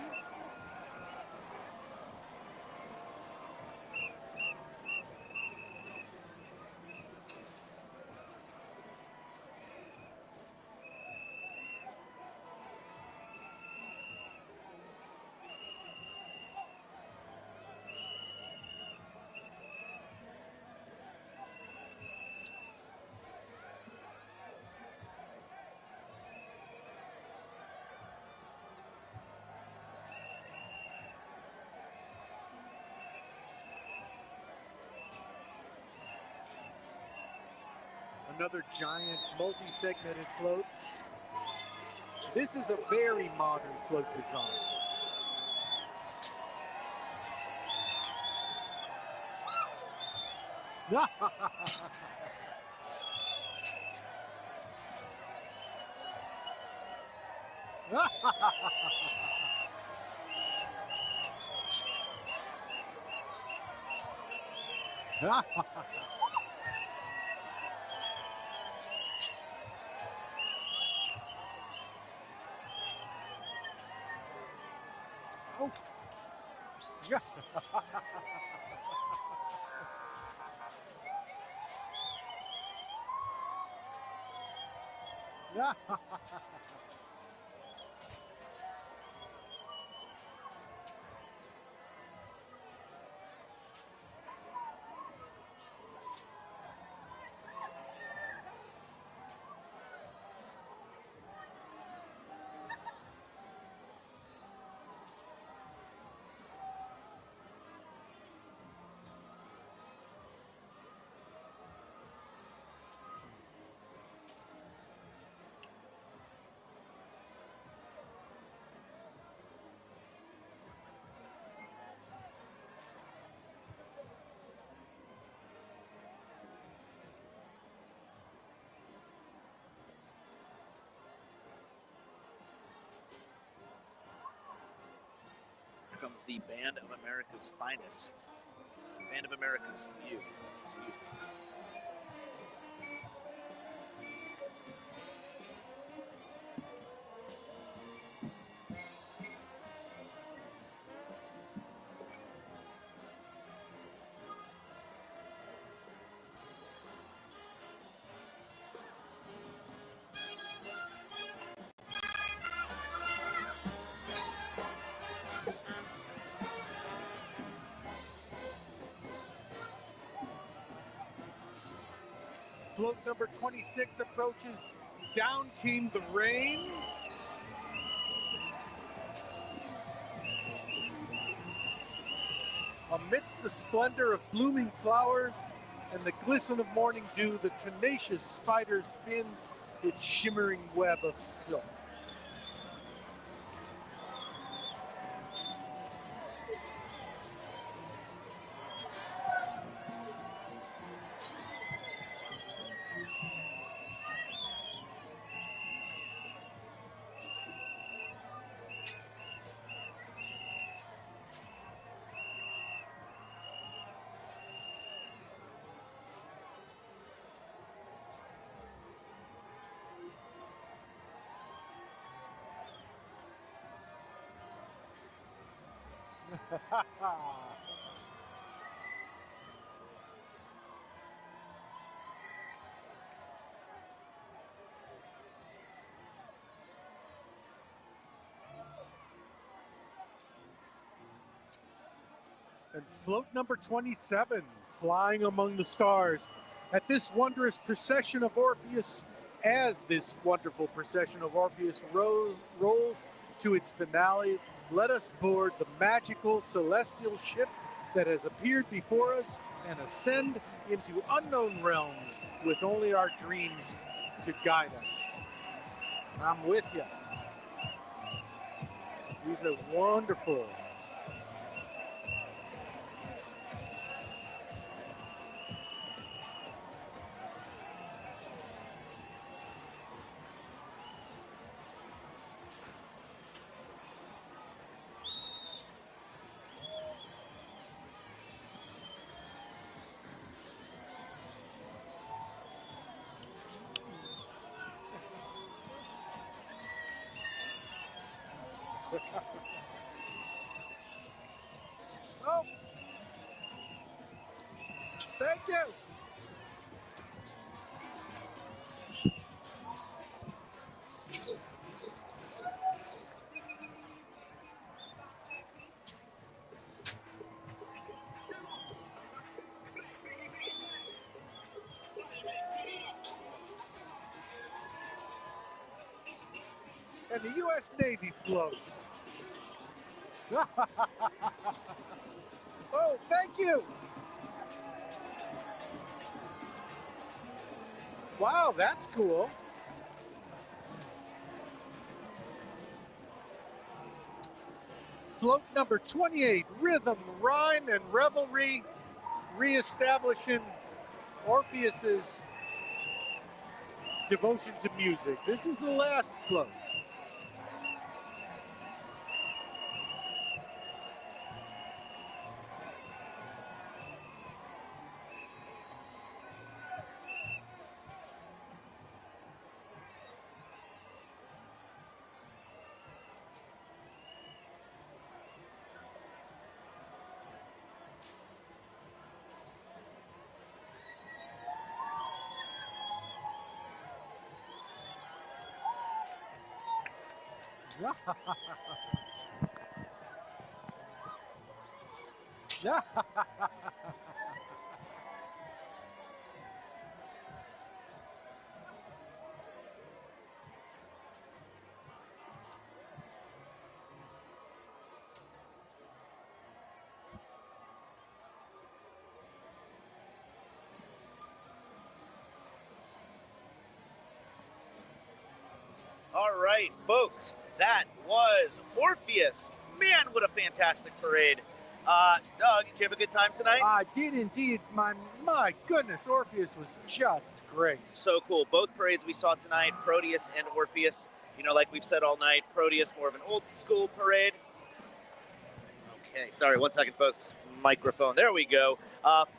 Another giant multi-segmented float. This is a very modern float design. Oh. Here comes the Band of America's Finest. Band of America's Few. Excuse me. Float number 26 approaches. Down came the rain. Amidst the splendor of blooming flowers and the glisten of morning dew, the tenacious spider spins its shimmering web of silk. And float number 27, flying among the stars. At this wondrous procession of Orpheus, as this wonderful procession of Orpheus rolls to its finale, let us board the magical celestial ship that has appeared before us and ascend into unknown realms with only our dreams to guide us. I'm with you. These are wonderful. Oh. Thank you. And the U.S. Navy floats. Oh, thank you. Wow, that's cool. Float number 28, Rhythm, Rhyme, and Revelry, reestablishing Orpheus's devotion to music. This is the last float. All right, folks, that was Orpheus. Man, what a fantastic parade. Doug, did you have a good time tonight? I did indeed. My goodness, Orpheus was just great. So cool. Both parades we saw tonight, Proteus and Orpheus. You know, like we've said all night, Proteus more of an old school parade. Okay, sorry, 1 second, folks. Microphone. There we go.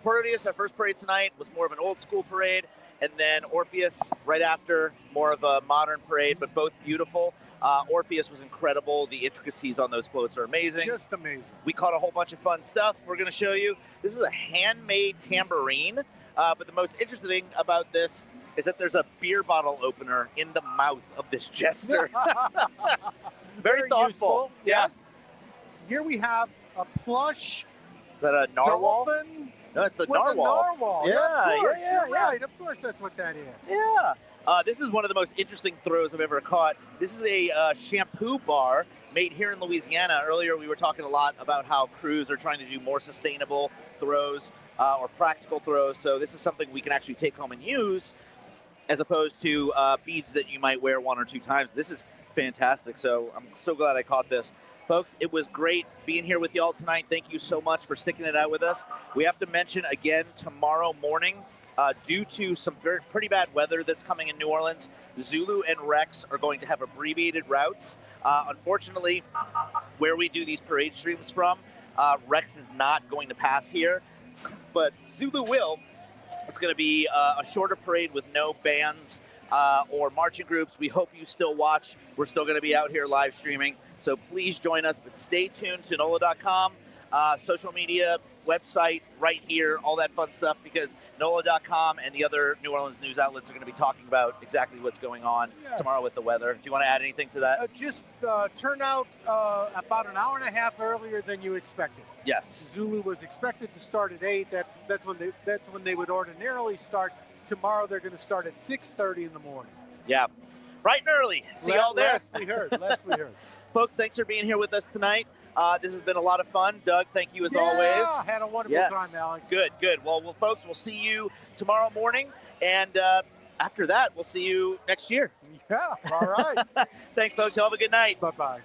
Proteus, our first parade tonight, was more of an old school parade. And then Orpheus, right after, more of a modern parade, but both beautiful. Orpheus was incredible. The intricacies on those floats are amazing. Just amazing. We caught a whole bunch of fun stuff we're going to show you. This is a handmade tambourine. But the most interesting thing about this is that there's a beer bottle opener in the mouth of this jester. Very thoughtful. Useful. Yes. Here we have a plush. Is that a narwhal? Dolphin. No, it's a with narwhal. A narwhal. Yeah, of course. yeah, You're right. Of course, that's what that is. Yeah. This is one of the most interesting throws I've ever caught. This is a shampoo bar made here in Louisiana. Earlier, we were talking a lot about how crews are trying to do more sustainable throws or practical throws. So this is something we can actually take home and use as opposed to beads that you might wear 1 or 2 times. This is fantastic. So I'm so glad I caught this. Folks, it was great being here with y'all tonight. Thank you so much for sticking it out with us. We have to mention again tomorrow morning, due to some pretty bad weather that's coming in New Orleans, Zulu and Rex are going to have abbreviated routes. Unfortunately, where we do these parade streams from, Rex is not going to pass here, but Zulu will. It's going to be a shorter parade with no bands or marching groups. We hope you still watch. We're still going to be out here live streaming. So please join us, but stay tuned to NOLA.com, social media, website, right here, all that fun stuff, because NOLA.com and the other New Orleans news outlets are going to be talking about exactly what's going on tomorrow with the weather. Do you want to add anything to that? Just turn out about an hour and a half earlier than you expected. Yes. Zulu was expected to start at 8. That's when they would ordinarily start. Tomorrow they're going to start at 6:30 in the morning. Yeah, bright and early. See y'all there. Last we heard. Folks, thanks for being here with us tonight. This has been a lot of fun. Doug, thank you as always. Yeah, had a wonderful time, Alex. Good. Well, folks, we'll see you tomorrow morning. And after that, we'll see you next year. Yeah, all right. Thanks, folks. Have a good night. Bye-bye.